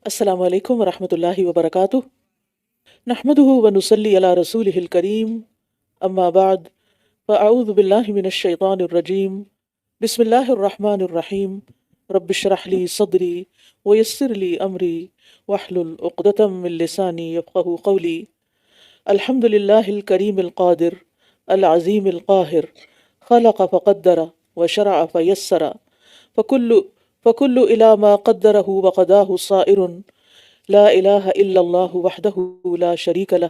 السلام علیکم ورحمۃ اللہ وبرکاتہ۔ نحمدہ ونصلی علی رسولہ الکریم، اما بعد فاعوذ باللہ من الشیطان الرجیم، بسم اللہ الرحمن الرحیم۔ رب اشرح لی صدری ویسر لی امری واحلل عقدۃ من لسانی یفقہوا قولی۔ الحمد للہ الکریم القادر العظیم القاہر، خلق فقدر وشرع فیسر، فکل الی ما قدرہ وقضاہ صائر، لا الہ الا اللہ وحدہ لا شریک لہ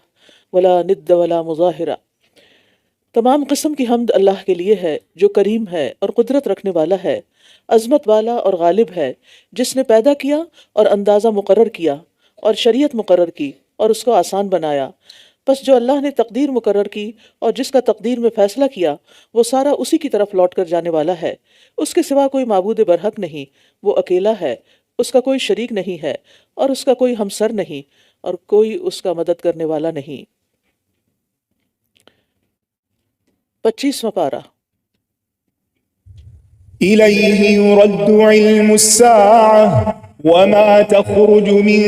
ولا ند ولا مظاہرہ۔ تمام قسم کی حمد اللہ کے لیے ہے جو کریم ہے اور قدرت رکھنے والا ہے، عظمت والا اور غالب ہے، جس نے پیدا کیا اور اندازہ مقرر کیا اور شریعت مقرر کی اور اس کو آسان بنایا۔ پس جو اللہ نے تقدیر مقرر کی اور جس کا تقدیر میں فیصلہ کیا، وہ سارا اسی کی طرف لوٹ کر جانے والا ہے۔ اس کے سوا کوئی معبود برحق نہیں، وہ اکیلا ہے، اس کا کوئی شریک نہیں ہے اور اس کا کوئی ہمسر نہیں اور کوئی اس کا مدد کرنے والا نہیں۔ 25واں پارہ۔ إليه يرد علم الساعة وما تخرج من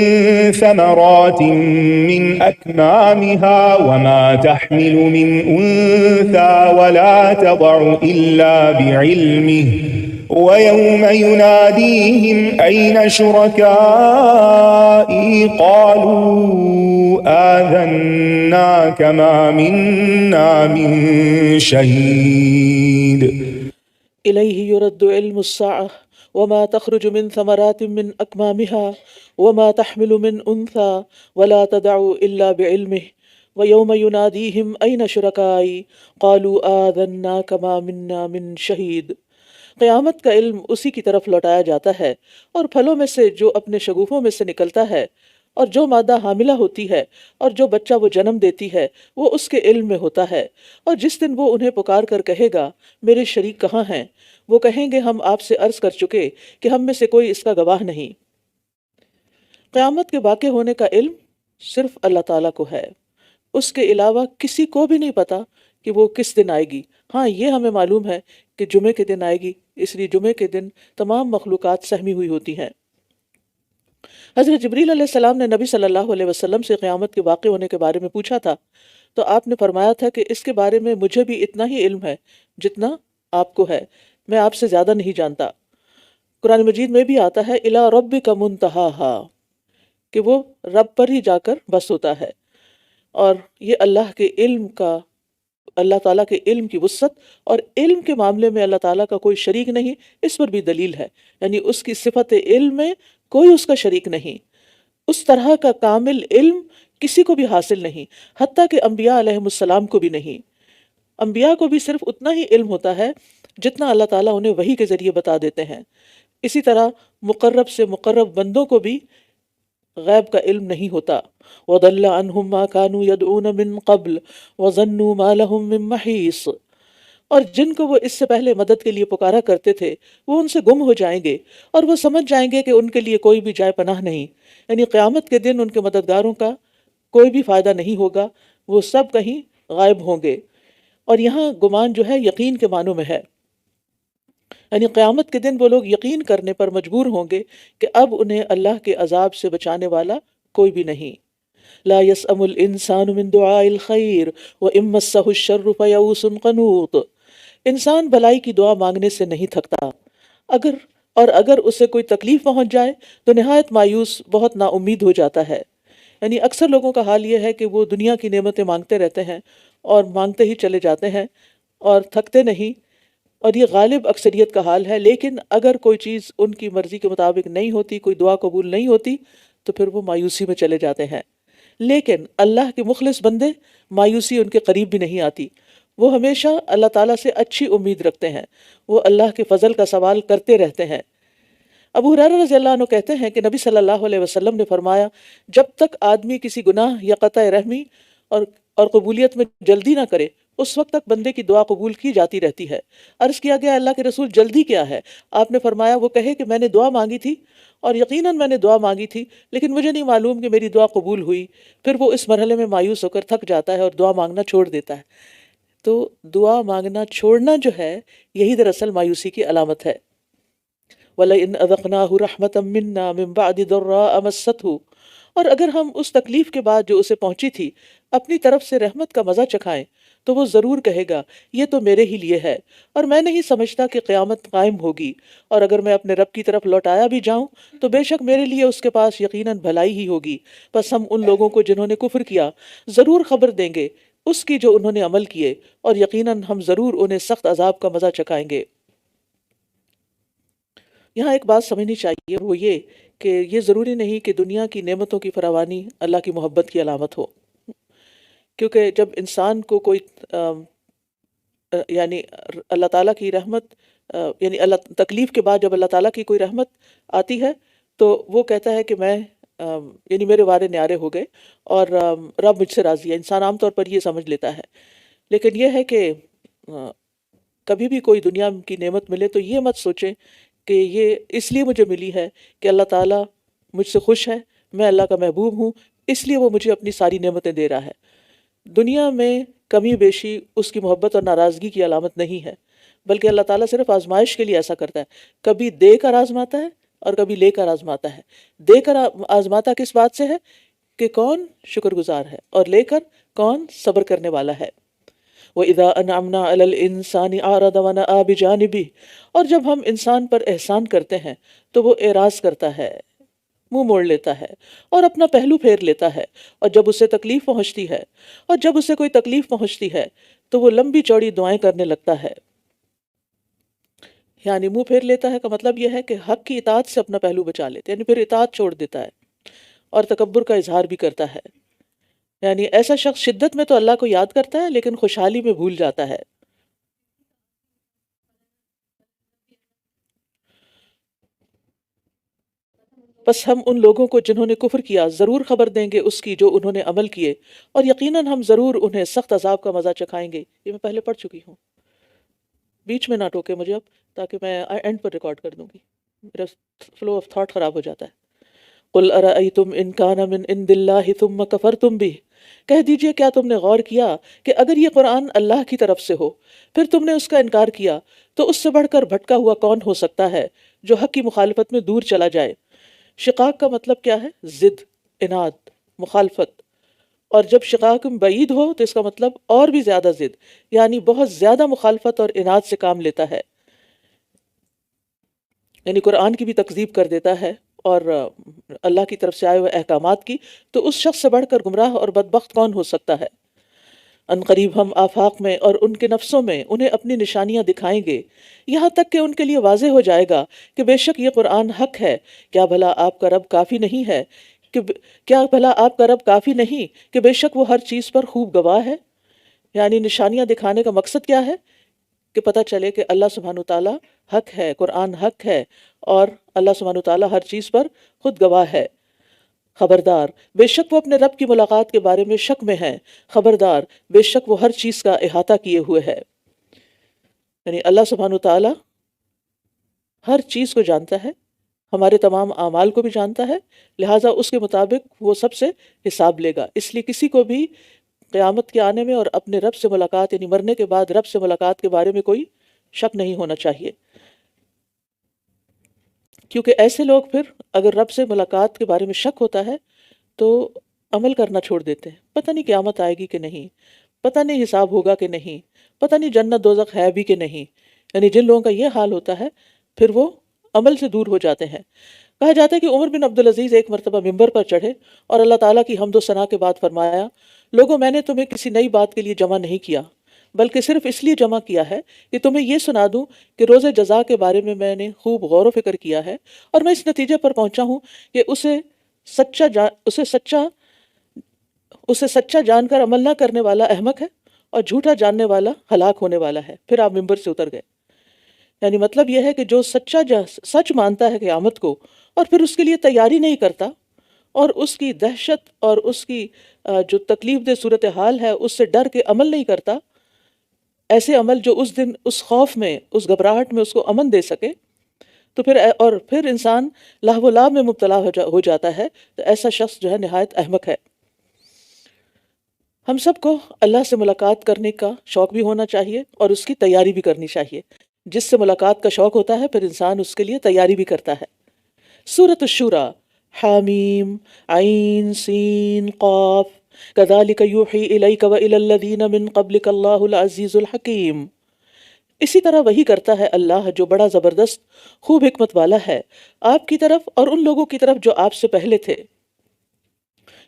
ثمرات من أكمامها وما تحمل من أنثى ولا تضع إلا بعلمه ويوم يناديهم أين شركائي قالوا آذناك ما منا من شهيد الیہ یرد علم الساعة وما تخرج من ثمرات من اکمامها وما تحمل من انثى ولا تدع الا بعلمه ويوم يناديهم اين شركائي قالوا آذناك ما منا من شهید۔ قیامت کا علم اسی کی طرف لوٹایا جاتا ہے، اور پھلوں میں سے جو اپنے شگوفوں میں سے نکلتا ہے، اور جو مادہ حاملہ ہوتی ہے اور جو بچہ وہ جنم دیتی ہے، وہ اس کے علم میں ہوتا ہے۔ اور جس دن وہ انہیں پکار کر کہے گا میرے شریک کہاں ہیں، وہ کہیں گے ہم آپ سے عرض کر چکے کہ ہم میں سے کوئی اس کا گواہ نہیں۔ قیامت کے واقع ہونے کا علم صرف اللہ تعالیٰ کو ہے، اس کے علاوہ کسی کو بھی نہیں پتا کہ وہ کس دن آئے گی۔ ہاں، یہ ہمیں معلوم ہے کہ جمعے کے دن آئے گی، اس لیے جمعے کے دن تمام مخلوقات سہمی ہوئی ہوتی ہیں۔ حضرت جبریل علیہ السلام نے نبی صلی اللہ علیہ وسلم سے قیامت کے واقع ہونے کے بارے میں پوچھا تھا، تو آپ نے فرمایا تھا کہ اس کے بارے میں مجھے بھی اتنا ہی علم ہے جتنا آپ کو ہے، میں آپ سے زیادہ نہیں جانتا۔ قرآن مجید میں بھی آتا ہے الی ربک منتہاہا، کہ وہ رب پر ہی جا کر بس ہوتا ہے، اور یہ اللہ تعالیٰ کے علم کی وسعت اور علم کے معاملے میں اللہ تعالیٰ کا کوئی شریک نہیں، اس پر بھی دلیل ہے، یعنی اس کی صفت علم میں کوئی اس کا شریک نہیں۔ اس طرح کا کامل علم کسی کو بھی حاصل نہیں، حتیٰ کہ انبیاء علیہم السلام کو بھی نہیں۔ انبیاء کو بھی صرف اتنا ہی علم ہوتا ہے جتنا اللہ تعالیٰ انہیں وحی کے ذریعے بتا دیتے ہیں۔ اسی طرح مقرب سے مقرب بندوں کو بھی غیب کا علم نہیں ہوتا۔ وَضَلَّ عَنْهُمْ مَا كَانُوا يَدْعُونَ مِن قَبْلُ وَظَنُّوا مَا لَهُم مِّن مَّحِيصٍ، اور جن کو وہ اس سے پہلے مدد کے لیے پکارا کرتے تھے وہ ان سے گم ہو جائیں گے، اور وہ سمجھ جائیں گے کہ ان کے لیے کوئی بھی جائے پناہ نہیں، یعنی قیامت کے دن ان کے مددگاروں کا کوئی بھی فائدہ نہیں ہوگا، وہ سب کہیں غائب ہوں گے۔ اور یہاں گمان جو ہے یقین کے معنوں میں ہے، یعنی قیامت کے دن وہ لوگ یقین کرنے پر مجبور ہوں گے کہ اب انہیں اللہ کے عذاب سے بچانے والا کوئی بھی نہیں۔ لا يسأم الانسان من دعاء الخیر وإن مسہ الشر فیئوس قنوط، انسان بھلائی کی دعا مانگنے سے نہیں تھکتا، اگر اسے کوئی تکلیف پہنچ جائے تو نہایت مایوس، بہت نا امید ہو جاتا ہے۔ یعنی اکثر لوگوں کا حال یہ ہے کہ وہ دنیا کی نعمتیں مانگتے رہتے ہیں اور مانگتے ہی چلے جاتے ہیں اور تھکتے نہیں، اور یہ غالب اکثریت کا حال ہے۔ لیکن اگر کوئی چیز ان کی مرضی کے مطابق نہیں ہوتی، کوئی دعا قبول نہیں ہوتی، تو پھر وہ مایوسی میں چلے جاتے ہیں۔ لیکن اللہ کے مخلص بندے مایوسی ان کے قریب بھی نہیں آتی، وہ ہمیشہ اللہ تعالیٰ سے اچھی امید رکھتے ہیں، وہ اللہ کے فضل کا سوال کرتے رہتے ہیں۔ ابو ہریرہ رضی اللہ عنہ کہتے ہیں کہ نبی صلی اللہ علیہ وسلم نے فرمایا، جب تک آدمی کسی گناہ یا قطع رحمی اور قبولیت میں جلدی نہ کرے، اس وقت تک بندے کی دعا قبول کی جاتی رہتی ہے۔ عرض کیا گیا اللہ کے رسول جلدی کیا ہے؟ آپ نے فرمایا وہ کہے کہ میں نے دعا مانگی تھی، اور یقیناً میں نے دعا مانگی تھی، لیکن مجھے نہیں معلوم کہ میری دعا قبول ہوئی، پھر وہ اس مرحلے میں مایوس ہو کر تھک جاتا ہے اور دعا مانگنا چھوڑ دیتا ہے۔ تو دعا مانگنا چھوڑنا جو ہے، یہی دراصل مایوسی کی علامت ہے۔ وَلَئِنْ أَذَقْنَاهُ رَحْمَةً مِنَّا مِنْ بَعْدِ ضَرَّاءَ مَسَّتْهُ، اور اگر ہم اس تکلیف کے بعد جو اسے پہنچی تھی اپنی طرف سے رحمت کا مزہ چکھائیں تو وہ ضرور کہے گا یہ تو میرے ہی لیے ہے، اور میں نہیں سمجھتا کہ قیامت قائم ہوگی، اور اگر میں اپنے رب کی طرف لوٹایا بھی جاؤں تو بے شک میرے لیے اس کے پاس یقیناً بھلائی ہی ہوگی، بس ہم ان لوگوں کو جنہوں نے کفر کیا ضرور خبر دیں گے اس کی جو انہوں نے عمل کیے، اور یقیناً ہم ضرور انہیں سخت عذاب کا مزہ چکھائیں گے۔ یہاں ایک بات سمجھنی چاہیے، وہ یہ کہ یہ ضروری نہیں کہ دنیا کی نعمتوں کی فراوانی اللہ کی محبت کی علامت ہو، کیونکہ جب انسان کو کوئی یعنی اللہ تعالیٰ کی رحمت یعنی اللہ تکلیف کے بعد جب اللہ تعالیٰ کی کوئی رحمت آتی ہے تو وہ کہتا ہے کہ میں یعنی میرے وارے نیارے ہو گئے اور رب مجھ سے راضی ہے۔ انسان عام طور پر یہ سمجھ لیتا ہے، لیکن یہ ہے کہ کبھی بھی کوئی دنیا کی نعمت ملے تو یہ مت سوچیں کہ یہ اس لیے مجھے ملی ہے کہ اللہ تعالیٰ مجھ سے خوش ہے، میں اللہ کا محبوب ہوں، اس لیے وہ مجھے اپنی ساری نعمتیں دے رہا ہے۔ دنیا میں کمی بیشی اس کی محبت اور ناراضگی کی علامت نہیں ہے، بلکہ اللہ تعالیٰ صرف آزمائش کے لیے ایسا کرتا ہے، کبھی دے کر آزماتا ہے اور کبھی لے کر آزماتا ہے۔ دے کر آزماتا کس بات سے ہے کہ کون شکر گزار ہے، اور لے کر کون صبر کرنے والا ہے۔ وَإِذَا أَنْعَمْنَا عَلَى الْإِنسَانِ أَعْرَضَ وَنَأَىٰ بِجَانِبِهِ، اور جب ہم انسان پر احسان کرتے ہیں تو وہ اعراض کرتا ہے، منہ موڑ لیتا ہے اور اپنا پہلو پھیر لیتا ہے، اور جب اسے تکلیف پہنچتی ہے اور جب اسے کوئی تکلیف پہنچتی ہے تو وہ لمبی چوڑی دعائیں کرنے لگتا ہے۔ یعنی منہ پھیر لیتا ہے کا مطلب یہ ہے کہ حق کی اطاعت سے اپنا پہلو بچا لیتا ہے، یعنی پھر اطاعت چھوڑ دیتا ہے اور تکبر کا اظہار بھی کرتا ہے۔ یعنی ایسا شخص شدت میں تو اللہ کو یاد کرتا ہے لیکن خوشحالی میں بھول جاتا ہے۔ بس ہم ان لوگوں کو جنہوں نے کفر کیا ضرور خبر دیں گے اس کی جو انہوں نے عمل کیے، اور یقیناً ہم ضرور انہیں سخت عذاب کا مزہ چکھائیں گے۔ یہ میں پہلے پڑھ چکی ہوں، بیچ میں نہ ٹوکے مجھے اب، تاکہ میں اینڈ پر ریکارڈ کر دوں گی، میرا فلو آف تھاٹ خراب ہو جاتا ہے۔ قُلْ أَرَأَيْتُمْ إِنْ كَانَ مِنْ عِنْدِ اللَّهِ ثُمَّ كَفَرْتُمْ بِهِ، کہہ دیجئے کیا تم نے غور کیا کہ اگر یہ قرآن اللہ کی طرف سے ہو پھر تم نے اس کا انکار کیا تو اس سے بڑھ کر بھٹکا ہوا کون ہو سکتا ہے جو حق کی مخالفت میں دور چلا جائے۔ شقاق کا مطلب کیا ہے؟ ضد، اناد، مخالفت، اور جب شقاق بعید ہو تو اس کا مطلب اور بھی زیادہ ضد، یعنی بہت زیادہ مخالفت اور اناد سے کام لیتا ہے، یعنی قرآن کی بھی تکذیب کر دیتا ہے اور اللہ کی طرف سے آئے ہوئے احکامات کی، تو اس شخص سے بڑھ کر گمراہ اور بدبخت کون ہو سکتا ہے۔ ان قریب ہم آفاق میں اور ان کے نفسوں میں انہیں اپنی نشانیاں دکھائیں گے، یہاں تک کہ ان کے لیے واضح ہو جائے گا کہ بے شک یہ قرآن حق ہے۔ کیا بھلا آپ کا رب کافی نہیں ہے کیا بھلا آپ کا رب کافی نہیں کہ بے شک وہ ہر چیز پر خوب گواہ ہے۔ یعنی نشانیاں دکھانے کا مقصد کیا ہے کہ پتہ چلے کہ اللہ سبحانہ وتعالیٰ حق ہے، قرآن حق ہے، اور اللہ سبحانہ وتعالیٰ ہر چیز پر خود گواہ ہے۔ خبردار، بے شک وہ اپنے رب کی ملاقات کے بارے میں شک میں ہیں، خبردار، بے شک وہ ہر چیز کا احاطہ کیے ہوئے ہے۔ یعنی اللہ سبحانہ وتعالیٰ ہر چیز کو جانتا ہے، ہمارے تمام اعمال کو بھی جانتا ہے، لہٰذا اس کے مطابق وہ سب سے حساب لے گا۔ اس لیے کسی کو بھی قیامت کے آنے میں اور اپنے رب سے ملاقات یعنی مرنے کے بعد رب سے ملاقات کے بارے میں کوئی شک نہیں ہونا چاہیے، کیونکہ ایسے لوگ پھر اگر رب سے ملاقات کے بارے میں شک ہوتا ہے تو عمل کرنا چھوڑ دیتے ہیں۔ پتہ نہیں قیامت آئے گی کہ نہیں، پتہ نہیں حساب ہوگا کہ نہیں، پتہ نہیں جنت دوزخ ہے بھی کہ نہیں۔ یعنی جن لوگوں کا یہ حال ہوتا ہے پھر وہ عمل سے دور ہو جاتے ہیں۔ کہا جاتا ہے کہ عمر بن عبدالعزیز ایک مرتبہ ممبر پر چڑھے اور اللہ تعالیٰ کی حمد و ثنا کے بعد فرمایا، لوگوں میں نے تمہیں کسی نئی بات کے لیے جمع نہیں کیا، بلکہ صرف اس لیے جمع کیا ہے کہ تمہیں یہ سنا دوں کہ روز جزا کے بارے میں میں نے خوب غور و فکر کیا ہے، اور میں اس نتیجے پر پہنچا ہوں کہ اسے سچا جان کر عمل نہ کرنے والا احمق ہے، اور جھوٹا جاننے والا ہلاک ہونے والا ہے۔ پھر آپ ممبر سے اتر گئے۔ یعنی مطلب یہ ہے کہ جو سچ مانتا ہے قیامت کو اور پھر اس کے لیے تیاری نہیں کرتا، اور اس کی دہشت اور اس کی جو تکلیف دہ صورتحال ہے اس سے ڈر کے عمل نہیں کرتا، ایسے عمل جو اس دن اس خوف میں، اس گھبراہٹ میں اس کو امن دے سکے، تو پھر انسان لہو و لعب میں مبتلا ہو جاتا ہے، تو ایسا شخص جو ہے نہایت احمق ہے۔ ہم سب کو اللہ سے ملاقات کرنے کا شوق بھی ہونا چاہیے اور اس کی تیاری بھی کرنی چاہیے، جس سے ملاقات کا شوق ہوتا ہے پھر انسان اس کے لیے تیاری بھی کرتا ہے۔ سورۃ الشورى، حامیم، عین سین قاف، کذالک یوحی الیک وإلی الذین من قبلک اللہ العزیز الحکیم۔ اسی طرح وہی کرتا ہے اللہ جو بڑا زبردست خوب حکمت والا ہے آپ کی طرف اور ان لوگوں کی طرف جو آپ سے پہلے تھے۔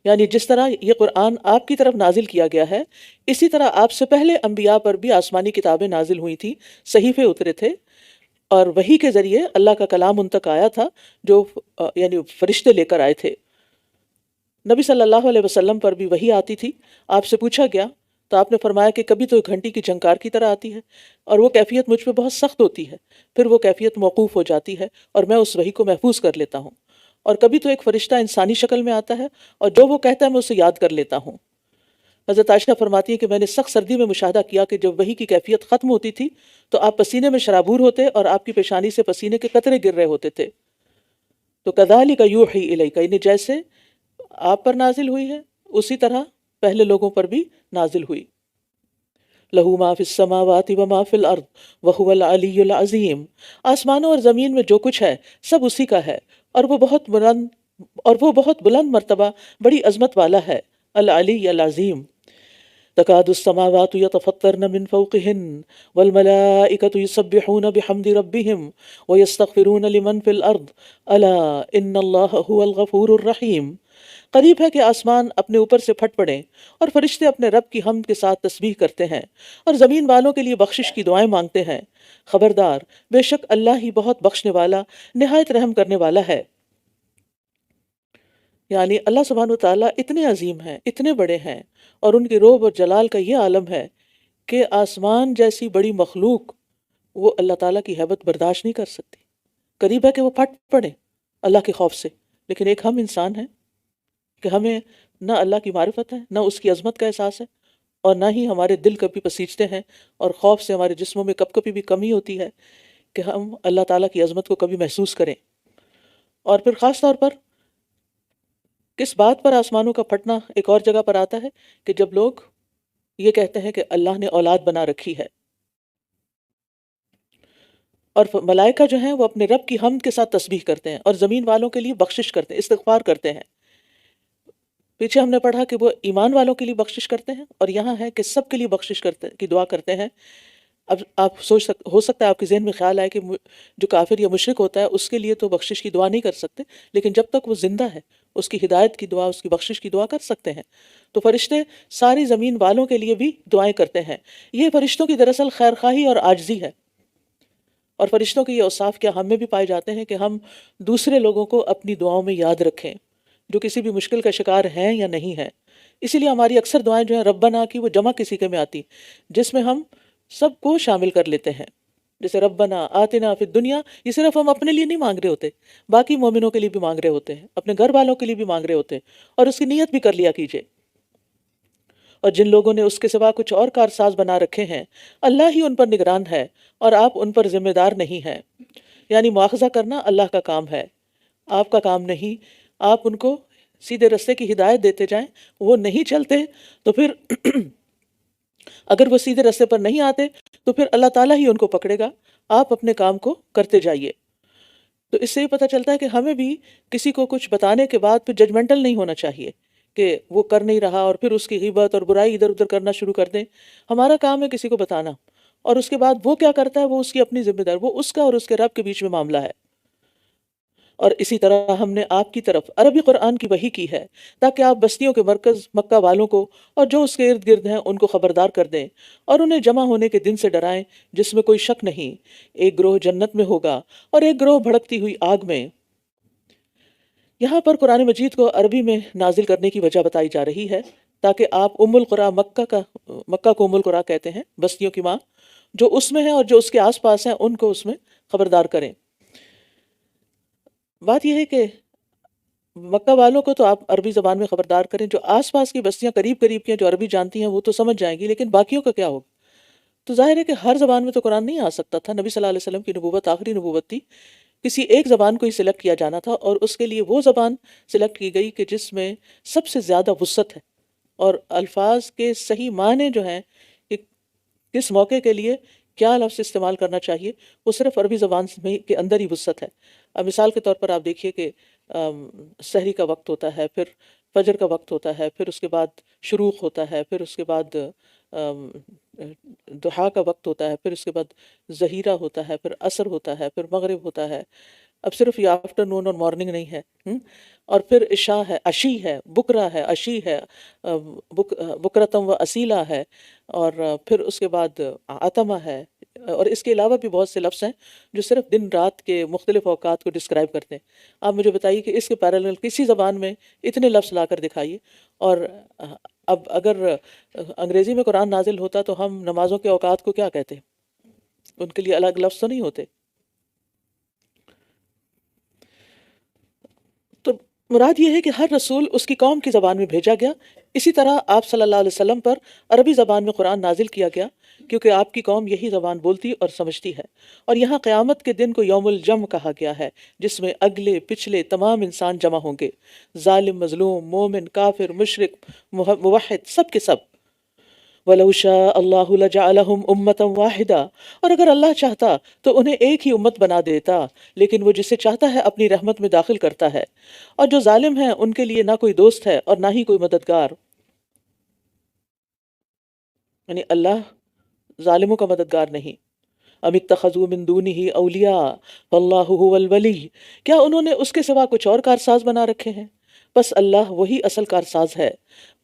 یعنی جس طرح یہ قرآن آپ کی طرف نازل کیا گیا ہے، اسی طرح آپ سے پہلے انبیاء پر بھی آسمانی کتابیں نازل ہوئی تھیں، صحیفے اترے تھے، اور وحی کے ذریعے اللہ کا کلام ان تک آیا تھا جو یعنی فرشتے لے کر آئے تھے۔ نبی صلی اللہ علیہ وسلم پر بھی وحی آتی تھی۔ آپ سے پوچھا گیا تو آپ نے فرمایا کہ کبھی تو ایک گھنٹی کی جھنکار کی طرح آتی ہے اور وہ کیفیت مجھ پہ بہت سخت ہوتی ہے، پھر وہ کیفیت موقوف ہو جاتی ہے اور میں اس وحی کو محفوظ کر لیتا ہوں، اور کبھی تو ایک فرشتہ انسانی شکل میں آتا ہے اور جو وہ کہتا ہے میں اسے یاد کر لیتا ہوں۔ حضرت عائشہ فرماتی ہے کہ میں نے سخت سردی میں مشاہدہ کیا کہ جب وحی کی کیفیت ختم ہوتی تھی تو آپ پسینے میں شرابور ہوتے اور آپ کی پیشانی سے پسینے کے قطرے گر رہے ہوتے تھے۔ تو کذالک یوحی الیک، یعنی جیسے آپ پر نازل ہوئی ہے اسی طرح پہلے لوگوں پر بھی نازل ہوئی۔ لہو ما فی السماوات و ما فی الارض وہو العلی العظیم، آسمانوں اور زمین میں جو کچھ ہے سب اسی کا ہے اور وہ بہت بلند مرتبہ بڑی عظمت والا ہے، العلی العظیم۔ تکاد السماوات یتفطرن من فوقہن والملائکۃ یسبحون بحمد ربہم ویستغفرون لمن فی الارض الا ان اللہ هو الغفور الرحیم۔ قریب ہے کہ آسمان اپنے اوپر سے پھٹ پڑیں اور فرشتے اپنے رب کی حمد کے ساتھ تسبیح کرتے ہیں اور زمین والوں کے لیے بخشش کی دعائیں مانگتے ہیں۔ خبردار، بے شک اللہ ہی بہت بخشنے والا نہایت رحم کرنے والا ہے۔ یعنی اللہ سبحانہ وتعالیٰ اتنے عظیم ہیں، اتنے بڑے ہیں، اور ان کے روب اور جلال کا یہ عالم ہے کہ آسمان جیسی بڑی مخلوق وہ اللہ تعالیٰ کی ہیبت برداشت نہیں کر سکتی۔ قریب ہے کہ وہ پھٹ پڑے اللہ کے خوف سے، لیکن ایک ہم انسان ہیں کہ ہمیں نہ اللہ کی معرفت ہے، نہ اس کی عظمت کا احساس ہے، اور نہ ہی ہمارے دل کبھی پسیجتے ہیں، اور خوف سے ہمارے جسموں میں کب کبھی بھی کمی ہوتی ہے کہ ہم اللہ تعالیٰ کی عظمت کو کبھی محسوس کریں۔ اور پھر خاص طور پر کس بات پر آسمانوں کا پھٹنا ایک اور جگہ پر آتا ہے کہ جب لوگ یہ کہتے ہیں کہ اللہ نے اولاد بنا رکھی ہے، اور ملائکہ جو ہیں وہ اپنے رب کی حمد کے ساتھ تسبیح کرتے ہیں اور زمین والوں کے لیے بخشش کرتے ہیں، استغفار کرتے ہیں۔ پیچھے ہم نے پڑھا کہ وہ ایمان والوں کے لیے بخشش کرتے ہیں، اور یہاں ہے کہ سب کے لیے بخشش کی دعا کرتے ہیں۔ اب آپ ہو سکتا ہے آپ کے ذہن میں خیال آئے کہ جو کافر یا مشرک ہوتا ہے اس کے لیے تو بخشش کی دعا نہیں کر سکتے، لیکن جب تک وہ زندہ ہے اس کی ہدایت کی دعا، اس کی بخشش کی دعا کر سکتے ہیں۔ تو فرشتے ساری زمین والوں کے لیے بھی دعائیں کرتے ہیں۔ یہ فرشتوں کی دراصل خیر خواہی اور عاجزی ہے، اور فرشتوں کے یہ اوصاف کیا ہم میں بھی پائے جاتے ہیں کہ ہم دوسرے لوگوں کو اپنی دعاؤں میں یاد رکھیں جو کسی بھی مشکل کا شکار ہیں یا نہیں ہیں۔ اسی لیے ہماری اکثر دعائیں جو ہیں ربنا کی، وہ جمع کسی کے میں آتی، جس میں ہم سب کو شامل کر لیتے ہیں۔ جیسے ربنا آتنا فی الدنیا، یہ صرف ہم اپنے لیے نہیں مانگ رہے ہوتے، باقی مومنوں کے لیے بھی مانگ رہے ہوتے ہیں، اپنے گھر والوں کے لیے بھی مانگ رہے ہوتے ہیں، اور اس کی نیت بھی کر لیا کیجئے۔ اور جن لوگوں نے اس کے سوا کچھ اور کارساز بنا رکھے ہیں، اللہ ہی ان پر نگران ہے اور آپ ان پر ذمہ دار نہیں ہیں۔ یعنی مواخذہ کرنا اللہ کا کام ہے، آپ کا کام نہیں۔ آپ ان کو سیدھے رستے کی ہدایت دیتے جائیں، وہ نہیں چلتے تو پھر اگر وہ سیدھے رستے پر نہیں آتے تو پھر اللہ تعالیٰ ہی ان کو پکڑے گا، آپ اپنے کام کو کرتے جائیے۔ تو اس سے یہ پتہ چلتا ہے کہ ہمیں بھی کسی کو کچھ بتانے کے بعد پھر ججمنٹل نہیں ہونا چاہیے کہ وہ کر نہیں رہا اور پھر اس کی غیبت اور برائی ادھر ادھر کرنا شروع کر دیں۔ ہمارا کام ہے کسی کو بتانا، اور اس کے بعد وہ کیا کرتا ہے وہ اس کی اپنی ذمہ دار، وہ اس کا اور اس کے رب کے بیچ میں معاملہ ہے۔ اور اسی طرح ہم نے آپ کی طرف عربی قرآن کی وحی کی ہے تاکہ آپ بستیوں کے مرکز مکہ والوں کو اور جو اس کے ارد گرد ہیں ان کو خبردار کر دیں اور انہیں جمع ہونے کے دن سے ڈرائیں جس میں کوئی شک نہیں، ایک گروہ جنت میں ہوگا اور ایک گروہ بھڑکتی ہوئی آگ میں۔ یہاں پر قرآن مجید کو عربی میں نازل کرنے کی وجہ بتائی جا رہی ہے تاکہ آپ مکہ کو ام القریٰ کہتے ہیں، بستیوں کی ماں، جو اس میں ہیں اور جو اس کے آس پاس ہیں ان کو اس میں خبردار کریں۔ بات یہ ہے کہ مکہ والوں کو تو آپ عربی زبان میں خبردار کریں، جو آس پاس کی بستیاں قریب قریب کی ہیں جو عربی جانتی ہیں وہ تو سمجھ جائیں گی، لیکن باقیوں کا کیا ہوگا؟ تو ظاہر ہے کہ ہر زبان میں تو قرآن نہیں آ سکتا تھا۔ نبی صلی اللہ علیہ وسلم کی نبوت آخری نبوت تھی، کسی ایک زبان کو ہی سلیکٹ کیا جانا تھا، اور اس کے لیے وہ زبان سلیکٹ کی گئی کہ جس میں سب سے زیادہ وسعت ہے اور الفاظ کے صحیح معنی جو ہیں کہ کس موقع کے لیے کیا لفظ استعمال کرنا چاہیے، وہ صرف عربی زبان میں کے اندر ہی وسعت ہے۔ اب مثال کے طور پر آپ دیکھیے کہ سحری کا وقت ہوتا ہے، پھر فجر کا وقت ہوتا ہے، پھر اس کے بعد شروق ہوتا ہے، پھر اس کے بعد ضحیٰ کا وقت ہوتا ہے، پھر اس کے بعد ظہیرہ ہوتا ہے، پھر عصر ہوتا ہے، پھر مغرب ہوتا ہے۔ اب صرف یہ آفٹر نون اور مارننگ نہیں ہے، اور پھر عشاء ہے، عشی ہے، بکرا ہے، عشی ہے، بکرتم و اصیلہ ہے، اور پھر اس کے بعد عتمہ ہے، اور اس کے علاوہ بھی بہت سے لفظ ہیں جو صرف دن رات کے مختلف اوقات کو ڈسکرائب کرتے ہیں۔ آپ مجھے بتائیے کہ اس کے پیرالل کسی زبان میں اتنے لفظ لا کر دکھائیے۔ اور اب اگر انگریزی میں قرآن نازل ہوتا تو ہم نمازوں کے اوقات کو کیا کہتے؟ ان کے لیے الگ لفظ تو نہیں ہوتے۔ تو مراد یہ ہے کہ ہر رسول اس کی قوم کی زبان میں بھیجا گیا، اسی طرح آپ صلی اللہ علیہ وسلم پر عربی زبان میں قرآن نازل کیا گیا، کیونکہ آپ کی قوم یہی زبان بولتی اور سمجھتی ہے۔ اور یہاں قیامت کے دن کو یوم الجمع کہا گیا ہے، جس میں اگلے پچھلے تمام انسان جمع ہوں گے، ظالم، مظلوم، مومن، کافر، مشرک، موحد، سب کے سب۔ وَلَوْ شَاءَ اللَّهُ لَجَعَلَهُمْ أُمَّةً وَاحِدَةً، اور اگر اللہ چاہتا تو انہیں ایک ہی امت بنا دیتا، لیکن وہ جسے چاہتا ہے اپنی رحمت میں داخل کرتا ہے، اور جو ظالم ہیں ان کے لیے نہ کوئی دوست ہے اور نہ ہی کوئی مددگار۔ یعنی اللہ ظالموں کا مددگار نہیں۔ ام اتخذوا من دونہ اولیاء واللہ هو الولی، کیا انہوں نے اس کے سوا کچھ اور کارساز بنا رکھے ہیں؟ بس اللہ وہی اصل کارساز ہے،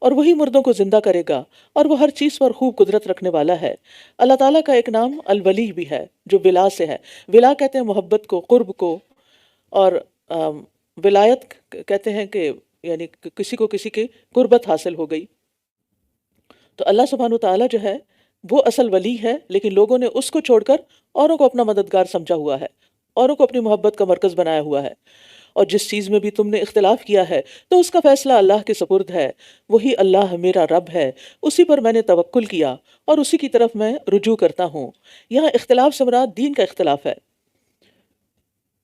اور وہی مردوں کو زندہ کرے گا، اور وہ ہر چیز پر خوب قدرت رکھنے والا ہے۔ اللہ تعالیٰ کا ایک نام الولی بھی ہے، جو ولا سے ہے۔ ولا کہتے ہیں محبت کو، قرب کو، اور ولایت کہتے ہیں کہ یعنی کسی کو کسی کی قربت حاصل ہو گئی۔ تو اللہ سبحانہ وتعالیٰ جو ہے وہ اصل ولی ہے، لیکن لوگوں نے اس کو چھوڑ کر اوروں کو اپنا مددگار سمجھا ہوا ہے، اوروں کو اپنی محبت کا مرکز بنایا ہوا ہے۔ اور جس چیز میں بھی تم نے اختلاف کیا ہے تو اس کا فیصلہ اللہ کے سپرد ہے، وہی اللہ میرا رب ہے، اسی پر میں نے توکل کیا اور اسی کی طرف میں رجوع کرتا ہوں۔ یہاں اختلاف سے مراد دین کا اختلاف ہے،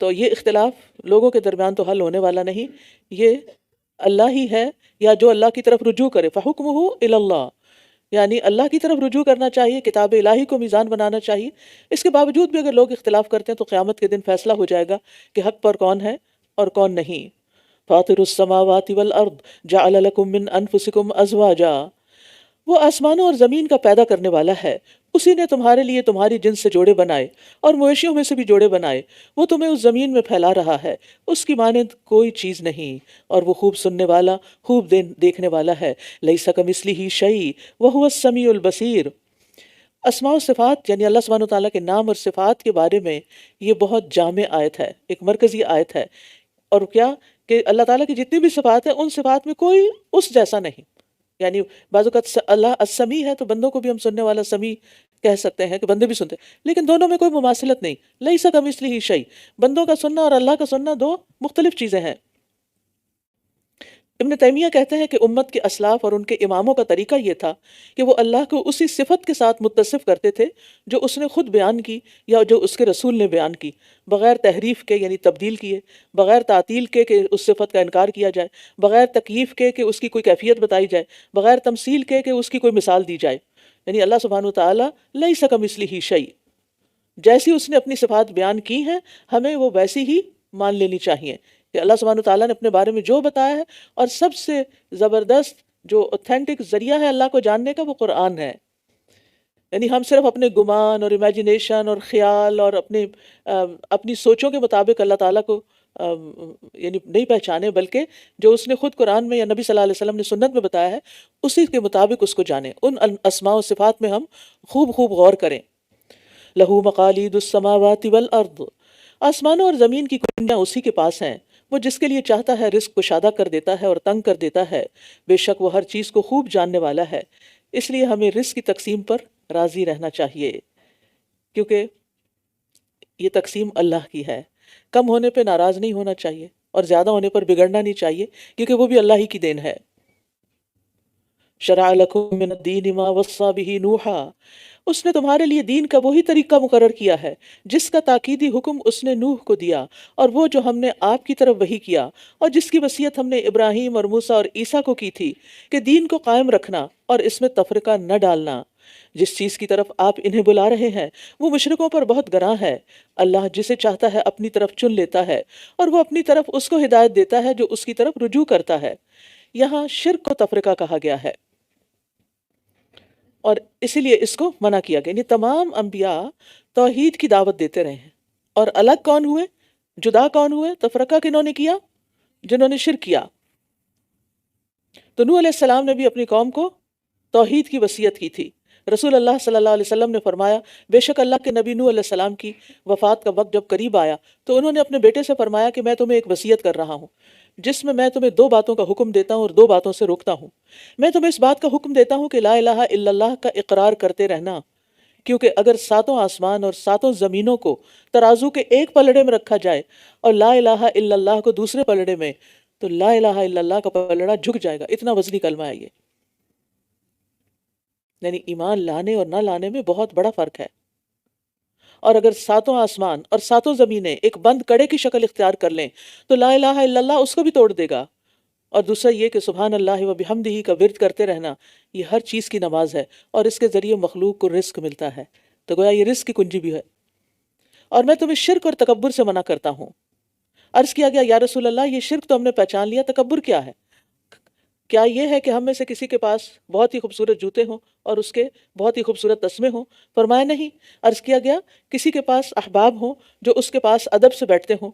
تو یہ اختلاف لوگوں کے درمیان تو حل ہونے والا نہیں، یہ اللہ ہی ہے، یا جو اللہ کی طرف رجوع کرے فحکمہ الی اللہ، یعنی اللہ کی طرف رجوع کرنا چاہیے، کتاب الہی کو میزان بنانا چاہیے۔ اس کے باوجود بھی اگر لوگ اختلاف کرتے ہیں تو قیامت کے دن فیصلہ ہو جائے گا کہ حق پر کون ہے اور کون نہیں۔ فاطر السماوات والارض جعل لکم من انفسکم ازواجا، وہ آسمانوں اور زمین کا پیدا کرنے والا ہے، اسی نے تمہارے لیے تمہاری جنس سے جوڑے بنائے اور مویشیوں میں سے بھی جوڑے بنائے، وہ تمہیں اس زمین میں پھیلا رہا ہے، اس کی مانند کوئی چیز نہیں، اور وہ خوب سننے والا، خوب دیکھنے والا ہے۔ لیس کمثلہ شیء وہو السمیع البصیر۔ اسماء و صفات یعنی اللہ سبحانہ وتعالیٰ کے نام اور صفات کے بارے میں یہ بہت جامع آیت ہے، ایک مرکزی آیت ہے۔ اور کیا کہ اللہ تعالیٰ کی جتنی بھی صفات ہیں ان صفات میں کوئی اس جیسا نہیں، یعنی بعض اوقات اللہ السمیع ہے تو بندوں کو بھی ہم سننے والا سمیع کہہ سکتے ہیں کہ بندے بھی سنتے ہیں، لیکن دونوں میں کوئی مماثلت نہیں۔ لیس کمثلہ شیء، بندوں کا سننا اور اللہ کا سننا دو مختلف چیزیں ہیں۔ ابن تیمیہ کہتے ہیں کہ امت کے اسلاف اور ان کے اماموں کا طریقہ یہ تھا کہ وہ اللہ کو اسی صفت کے ساتھ متصف کرتے تھے جو اس نے خود بیان کی یا جو اس کے رسول نے بیان کی، بغیر تحریف کے یعنی تبدیل کیے، بغیر تعطیل کے کہ اس صفت کا انکار کیا جائے، بغیر تکییف کے کہ اس کی کوئی کیفیت بتائی جائے، بغیر تمثیل کے کہ اس کی کوئی مثال دی جائے۔ یعنی اللہ سبحانہ وتعالیٰ لیس کمثلہ شیء، جیسی اس نے اپنی صفات بیان کی ہیں ہمیں وہ ویسی ہی مان لینی چاہیے کہ اللہ سبحانہ وتعالیٰ نے اپنے بارے میں جو بتایا ہے، اور سب سے زبردست جو اوتھینٹک ذریعہ ہے اللہ کو جاننے کا وہ قرآن ہے۔ یعنی ہم صرف اپنے گمان اور امیجنیشن اور خیال اور اپنی سوچوں کے مطابق اللہ تعالیٰ کو یعنی نہیں پہچانے، بلکہ جو اس نے خود قرآن میں یا نبی صلی اللہ علیہ وسلم نے سنت میں بتایا ہے اسی کے مطابق اس کو جانیں، ان اسماء و صفات میں ہم خوب خوب غور کریں۔ لہو مقالید السماوات والارض، آسمانوں اور زمین کی کنجیاں اسی کے پاس ہیں، وہ جس کے لیے چاہتا ہے رزق کشادہ کر دیتا ہے اور تنگ کر دیتا ہے، بے شک وہ ہر چیز کو خوب جاننے والا ہے۔ اس لیے ہمیں رزق کی تقسیم پر راضی رہنا چاہیے، کیونکہ یہ تقسیم اللہ کی ہے۔ کم ہونے پہ ناراض نہیں ہونا چاہیے اور زیادہ ہونے پر بگڑنا نہیں چاہیے، کیونکہ وہ بھی اللہ ہی کی دین ہے۔ شرع لکم من الدین ما وصی بہ نوحا، اس نے تمہارے لیے دین کا وہی طریقہ مقرر کیا ہے جس کا تاکیدی حکم اس نے نوح کو دیا، اور وہ جو ہم نے آپ کی طرف وحی کیا، اور جس کی وصیت ہم نے ابراہیم اور موسیٰ اور عیسیٰ کو کی تھی کہ دین کو قائم رکھنا اور اس میں تفرقہ نہ ڈالنا۔ جس چیز کی طرف آپ انہیں بلا رہے ہیں وہ مشرکوں پر بہت گراں ہے۔ اللہ جسے چاہتا ہے اپنی طرف چن لیتا ہے اور وہ اپنی طرف اس کو ہدایت دیتا ہے جو اس کی طرف رجوع کرتا ہے۔ یہاں شرک کو تفرقہ کہا گیا ہے اور اسی لیے اس کو منع کیا گیا، یعنی تمام انبیاء توحید کی دعوت دیتے رہے ہیں۔ اور الگ کون ہوئے، جدا کون ہوئے، تفرقہ کنہوں نے کیا؟ جنہوں نے شرک کیا۔ تو نوح علیہ السلام نے بھی اپنی قوم کو توحید کی وصیت کی تھی۔ رسول اللہ صلی اللہ علیہ وسلم نے فرمایا بے شک اللہ کے نبی نوح علیہ السلام کی وفات کا وقت جب قریب آیا تو انہوں نے اپنے بیٹے سے فرمایا کہ میں تمہیں ایک وصیت کر رہا ہوں جس میں تمہیں دو باتوں کا حکم دیتا ہوں اور دو باتوں سے روکتا ہوں۔ میں تمہیں اس بات کا حکم دیتا ہوں کہ لا الہ الا اللہ کا اقرار کرتے رہنا، کیونکہ اگر ساتوں آسمان اور ساتوں زمینوں کو ترازو کے ایک پلڑے میں رکھا جائے اور لا الہ الا اللہ کو دوسرے پلڑے میں، تو لا الہ الا اللہ کا پلڑا جھک جائے گا۔ اتنا وزنی کلمہ ہے یہ، یعنی ایمان لانے اور نہ لانے میں بہت بڑا فرق ہے۔ اور اگر ساتوں آسمان اور ساتوں زمینیں ایک بند کڑے کی شکل اختیار کر لیں تو لا الہ الا اللہ اس کو بھی توڑ دے گا۔ اور دوسرا یہ کہ سبحان اللہ و بحمدہ کا ورد کرتے رہنا، یہ ہر چیز کی نماز ہے اور اس کے ذریعے مخلوق کو رزق ملتا ہے، تو گویا یہ رزق کی کنجی بھی ہے۔ اور میں تمہیں شرک اور تکبر سے منع کرتا ہوں۔ عرض کیا گیا یا رسول اللہ یہ شرک تو ہم نے پہچان لیا، تکبر کیا ہے؟ کیا یہ ہے کہ ہم میں سے کسی کے پاس بہت ہی خوبصورت جوتے ہوں اور اس کے بہت ہی خوبصورت تسمے ہوں؟ فرمایا نہیں۔ عرض کیا گیا کسی کے پاس احباب ہوں جو اس کے پاس ادب سے بیٹھتے ہوں؟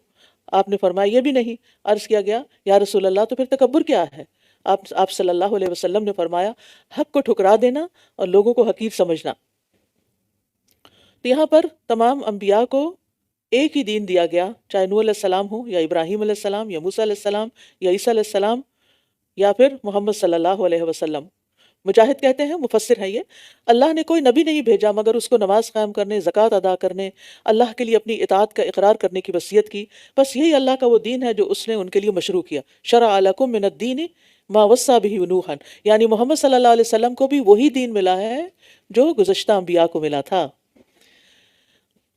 آپ نے فرمایا یہ بھی نہیں۔ عرض کیا گیا یا رسول اللہ تو پھر تکبر کیا ہے؟ آپ صلی اللہ علیہ وسلم نے فرمایا حق کو ٹھکرا دینا اور لوگوں کو حقیر سمجھنا۔ تو یہاں پر تمام انبیاء کو ایک ہی دین دیا گیا، چاہے نوح علیہ السلام ہو یا ابراہیم علیہ السلام یا موسیٰ علیہ السلام یا عیسیٰ علیہ السلام یا پھر محمد صلی اللہ علیہ وسلم۔ مجاہد کہتے ہیں، مفسر ہے یہ، اللہ نے کوئی نبی نہیں بھیجا مگر اس کو نماز قائم کرنے، زکوٰۃ ادا کرنے، اللہ کے لیے اپنی اطاعت کا اقرار کرنے کی وصیت کی۔ بس یہی اللہ کا وہ دین ہے جو اس نے ان کے لیے مشروع کیا۔ شرع لکم من الدین ما وصی بہ نوحا، یعنی محمد صلی اللہ علیہ وسلم کو بھی وہی دین ملا ہے جو گزشتہ انبیاء کو ملا تھا۔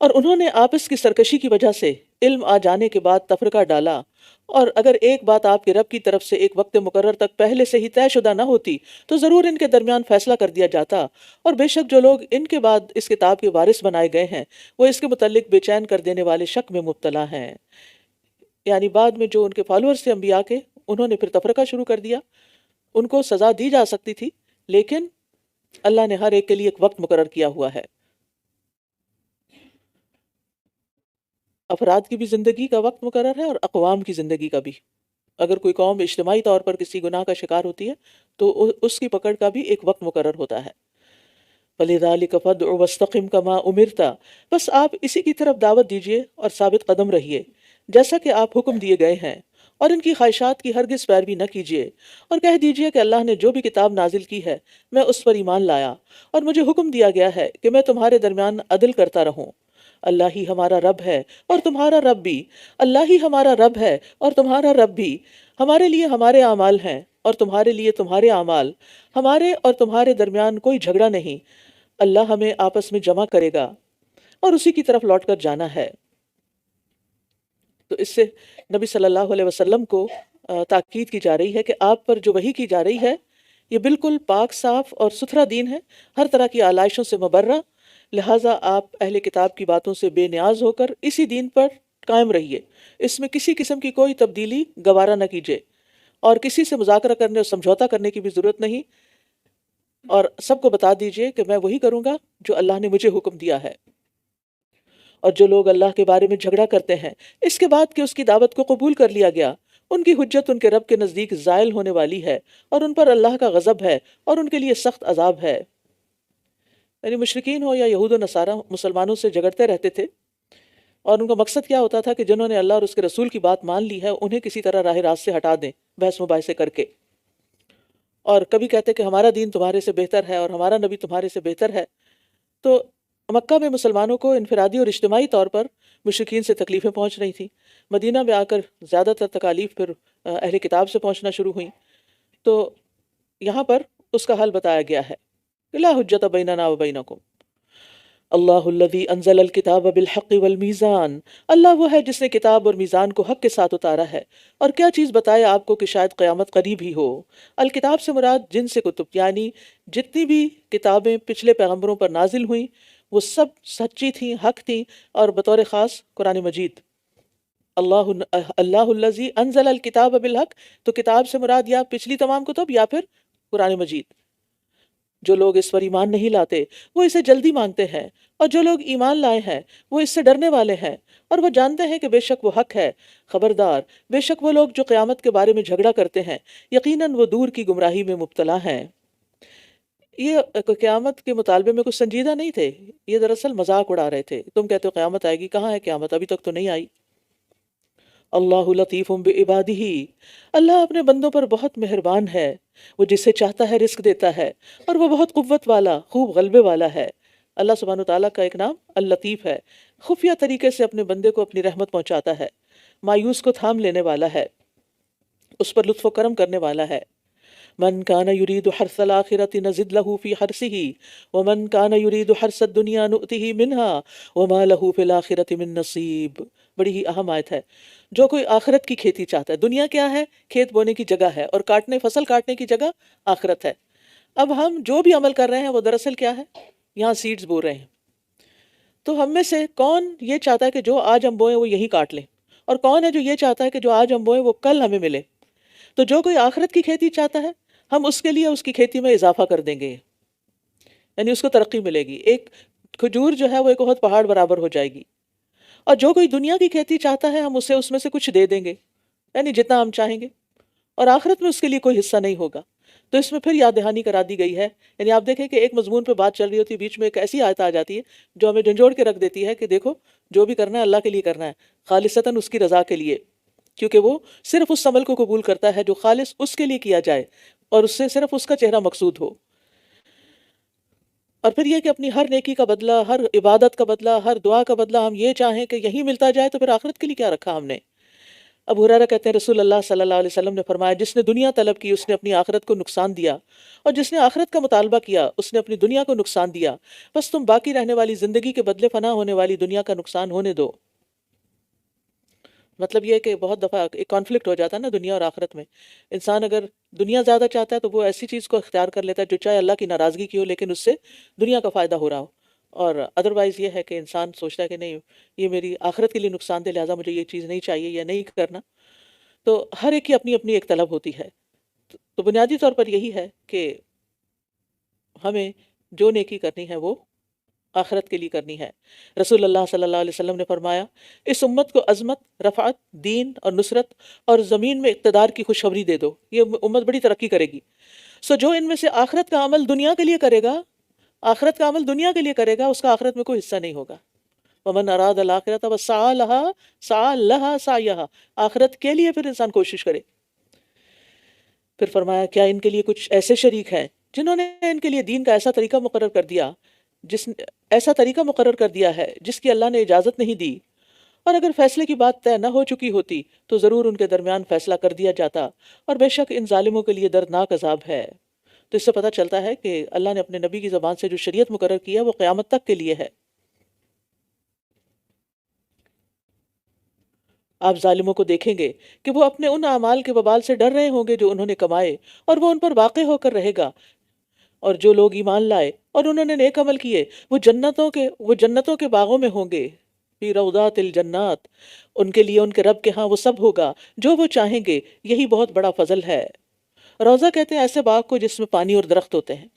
اور انہوں نے آپس کی سرکشی کی وجہ سے علم آ جانے کے بعد تفرقہ ڈالا، اور اگر ایک بات آپ کے رب کی طرف سے ایک وقت مقرر تک پہلے سے ہی طے شدہ نہ ہوتی تو ضرور ان کے درمیان فیصلہ کر دیا جاتا، اور بے شک جو لوگ ان کے بعد اس کتاب کے وارث بنائے گئے ہیں وہ اس کے متعلق بے چین کر دینے والے شک میں مبتلا ہیں۔ یعنی بعد میں جو ان کے فالوورز تھے انبیاء کے، انہوں نے پھر تفرقہ شروع کر دیا۔ ان کو سزا دی جا سکتی تھی لیکن اللہ نے ہر ایک کے لیے ایک وقت مقرر کیا ہوا ہے۔ افراد کی بھی زندگی کا وقت مقرر ہے اور اقوام کی زندگی کا بھی۔ اگر کوئی قوم اجتماعی طور پر کسی گناہ کا شکار ہوتی ہے تو اس کی پکڑ کا بھی ایک وقت مقرر ہوتا ہے۔ وَلِذَلِكَ فَادْعُ وَاسْتَقِمْ كَمَا أُمِرْتَ، بس آپ اسی کی طرف دعوت دیجئے اور ثابت قدم رہیے جیسا کہ آپ حکم دیے گئے ہیں، اور ان کی خواہشات کی ہرگز پیروی نہ کیجیے، اور کہہ دیجئے کہ اللہ نے جو بھی کتاب نازل کی ہے میں اس پر ایمان لایا، اور مجھے حکم دیا گیا ہے کہ میں تمہارے درمیان عدل کرتا رہوں۔ اللہ ہی ہمارا رب ہے اور تمہارا رب بھی، اللہ ہی ہمارا رب ہے اور تمہارا رب بھی، ہمارے لیے ہمارے اعمال ہیں اور تمہارے لیے تمہارے اعمال، ہمارے اور تمہارے درمیان کوئی جھگڑا نہیں، اللہ ہمیں آپس میں جمع کرے گا اور اسی کی طرف لوٹ کر جانا ہے۔ تو اس سے نبی صلی اللہ علیہ وسلم کو تاکید کی جا رہی ہے کہ آپ پر جو وحی کی جا رہی ہے یہ بالکل پاک صاف اور ستھرا دین ہے، ہر طرح کی آلائشوں سے مبرہ، لہٰذا آپ اہل کتاب کی باتوں سے بے نیاز ہو کر اسی دین پر قائم رہیے، اس میں کسی قسم کی کوئی تبدیلی گوارا نہ کیجیے، اور کسی سے مذاکرہ کرنے اور سمجھوتا کرنے کی بھی ضرورت نہیں، اور سب کو بتا دیجئے کہ میں وہی کروں گا جو اللہ نے مجھے حکم دیا ہے۔ اور جو لوگ اللہ کے بارے میں جھگڑا کرتے ہیں اس کے بعد کہ اس کی دعوت کو قبول کر لیا گیا، ان کی حجت ان کے رب کے نزدیک زائل ہونے والی ہے، اور ان پر اللہ کا غضب ہے اور ان کے لیے سخت عذاب ہے۔ یعنی مشرکین ہو یا یہود و نصارہ مسلمانوں سے جھگڑتے رہتے تھے، اور ان کا مقصد کیا ہوتا تھا کہ جنہوں نے اللہ اور اس کے رسول کی بات مان لی ہے انہیں کسی طرح راہ راست سے ہٹا دیں، بحث مباحثے کر کے، اور کبھی کہتے کہ ہمارا دین تمہارے سے بہتر ہے اور ہمارا نبی تمہارے سے بہتر ہے۔ تو مکہ میں مسلمانوں کو انفرادی اور اجتماعی طور پر مشرکین سے تکلیفیں پہنچ رہی تھیں، مدینہ میں آ کر زیادہ تر تکالیف پھر اہل کتاب سے پہنچنا شروع ہوئیں۔ تو یہاں پر اس کا حل بتایا گیا ہے کہ لا حجت بیننا و بینکم، اللہ الذی انزل الکتاب بالحق والمیزان، اللہ وہ ہے جس نے کتاب اور میزان کو حق کے ساتھ اتارا ہے، اور کیا چیز بتائے آپ کو کہ شاید قیامت قریب ہی ہو۔ الکتاب سے مراد جن سے کتب، یعنی جتنی بھی کتابیں پچھلے پیغمبروں پر نازل ہوئیں وہ سب سچی تھیں، حق تھیں، اور بطور خاص قرآن مجید۔ اللہ الذی انزل الکتاب بالحق، تو کتاب سے مراد یا پچھلی تمام کتب یا پھر قرآن مجید۔ جو لوگ اس پر ایمان نہیں لاتے وہ اسے جلدی مانگتے ہیں، اور جو لوگ ایمان لائے ہیں وہ اس سے ڈرنے والے ہیں، اور وہ جانتے ہیں کہ بے شک وہ حق ہے۔ خبردار، بے شک وہ لوگ جو قیامت کے بارے میں جھگڑا کرتے ہیں یقیناً وہ دور کی گمراہی میں مبتلا ہیں۔ یہ قیامت کے مطالبے میں کچھ سنجیدہ نہیں تھے، یہ دراصل مذاق اڑا رہے تھے۔ تم کہتے ہو قیامت آئے گی، کہاں ہے قیامت؟ ابھی تک تو نہیں آئی۔ اللہ لطیف بعبادہ، اللہ اپنے بندوں پر بہت مہربان ہے، وہ جسے چاہتا ہے رزق دیتا ہے، اور وہ بہت قوت والا، خوب غلبے والا ہے۔ اللہ سبحانہ وتعالیٰ کا ایک نام اللطیف ہے، خفیہ طریقے سے اپنے بندے کو اپنی رحمت پہنچاتا ہے، مایوس کو تھام لینے والا ہے، اس پر لطف و کرم کرنے والا ہے۔ من کان یرید حرث الآخرۃ نزد لہ فی حرثہ ومن کان یرید حرث الدنیا نؤتہ منہا وما لہ فی الآخرۃ من نصیب۔ بڑی ہی اہم آیت ہے۔ جو کوئی آخرت کی کھیتی چاہتا ہے، دنیا کیا ہے؟ کھیت بونے کی جگہ ہے، اور فصل کاٹنے کی جگہ آخرت ہے۔ اب ہم جو بھی عمل کر رہے ہیں وہ دراصل کیا ہے؟ یہاں سیڈز بو رہے ہیں۔ تو ہم میں سے کون یہ چاہتا ہے کہ جو آج ہم بوئیں وہ یہی کاٹ لیں، اور کون ہے جو یہ چاہتا ہے کہ جو آج ہم بوئیں وہ کل ہمیں ملے؟ تو جو کوئی آخرت کی کھیتی چاہتا ہے ہم اس کے لیے اس کی کھیتی میں اضافہ کر دیں گے، یعنی اس کو ترقی ملے گی۔ ایک کھجور جو ہے وہ ایک بہت پہاڑ برابر ہو جائے گی۔ اور جو کوئی دنیا کی کھیتی چاہتا ہے ہم اسے اس میں سے کچھ دے دیں گے، یعنی جتنا ہم چاہیں گے، اور آخرت میں اس کے لیے کوئی حصہ نہیں ہوگا۔ تو اس میں پھر یاد دہانی کرا دی گئی ہے، یعنی آپ دیکھیں کہ ایک مضمون پہ بات چل رہی ہوتی ہے، بیچ میں ایک ایسی آیت آ جاتی ہے جو ہمیں جھنجھوڑ کے رکھ دیتی ہے کہ دیکھو جو بھی کرنا ہے اللہ کے لیے کرنا ہے، خالصتاً اس کی رضا کے لیے، کیونکہ وہ صرف اس عمل کو قبول کرتا ہے جو خالص اس کے لیے کیا جائے اور اس سے صرف اس کا چہرہ مقصود ہو۔ اور پھر یہ کہ اپنی ہر نیکی کا بدلہ، ہر عبادت کا بدلہ، ہر دعا کا بدلہ ہم یہ چاہیں کہ یہی ملتا جائے، تو پھر آخرت کے لیے کیا رکھا ہم نے؟ ابو ہریرہ کہتے ہیں رسول اللہ صلی اللہ علیہ وسلم نے فرمایا، جس نے دنیا طلب کی اس نے اپنی آخرت کو نقصان دیا، اور جس نے آخرت کا مطالبہ کیا اس نے اپنی دنیا کو نقصان دیا، بس تم باقی رہنے والی زندگی کے بدلے فنا ہونے والی دنیا کا نقصان ہونے دو۔ مطلب یہ کہ بہت دفعہ ایک کانفلکٹ ہو جاتا ہے نا دنیا اور آخرت میں۔ انسان اگر دنیا زیادہ چاہتا ہے تو وہ ایسی چیز کو اختیار کر لیتا ہے جو چاہے اللہ کی ناراضگی کی ہو لیکن اس سے دنیا کا فائدہ ہو رہا ہو، اور ادروائز یہ ہے کہ انسان سوچتا ہے کہ نہیں یہ میری آخرت کے لیے نقصان دہ، لہٰذا مجھے یہ چیز نہیں چاہیے یا نہیں کرنا۔ تو ہر ایک کی اپنی اپنی ایک طلب ہوتی ہے۔ تو بنیادی طور پر یہی ہے کہ ہمیں جو نیکی کرنی ہے وہ آخرت کے لیے کرنی ہے۔ رسول اللہ صلی اللہ علیہ وسلم نے فرمایا، اس امت کو عظمت، رفعت، دین اور نصرت اور زمین میں اقتدار کی خوشخبری دے دو، یہ امت بڑی ترقی کرے گی۔ سو جو ان میں سے آخرت کا عمل دنیا کے لیے کرے گا، آخرت کا عمل دنیا کے لیے کرے گا، اس کا آخرت میں کوئی حصہ نہیں ہوگا۔ وَمَنْ أَرَادَ الْآخِرَةَ وَسَعَى لَهَا سَعْيَهَا، آخرت کے لیے پھر انسان کوشش کرے۔ پھر فرمایا، کیا ان کے لیے کچھ ایسے شریک ہیں جنہوں نے ان کے لیے دین کا ایسا طریقہ مقرر کر دیا جس کی اللہ نے اجازت نہیں دی، اور اگر فیصلے کی بات طے نہ ہو چکی ہوتی تو ضرور ان کے درمیان فیصلہ کر دیا جاتا، اور بے شک ان ظالموں کے لیے دردناک عذاب ہے۔ تو اس سے پتہ چلتا ہے کہ اللہ نے اپنے نبی کی زبان سے جو شریعت مقرر کی ہے وہ قیامت تک کے لیے ہے۔ آپ ظالموں کو دیکھیں گے کہ وہ اپنے ان اعمال کے وبال سے ڈر رہے ہوں گے جو انہوں نے کمائے، اور وہ ان پر واقع ہو کر رہے گا۔ اور جو لوگ ایمان لائے اور انہوں نے نیک عمل کیے وہ جنتوں کے باغوں میں ہوں گے، فی روضات الجنات، ان کے لیے ان کے رب کے ہاں وہ سب ہوگا جو وہ چاہیں گے، یہی بہت بڑا فضل ہے۔ روضہ کہتے ہیں ایسے باغ کو جس میں پانی اور درخت ہوتے ہیں،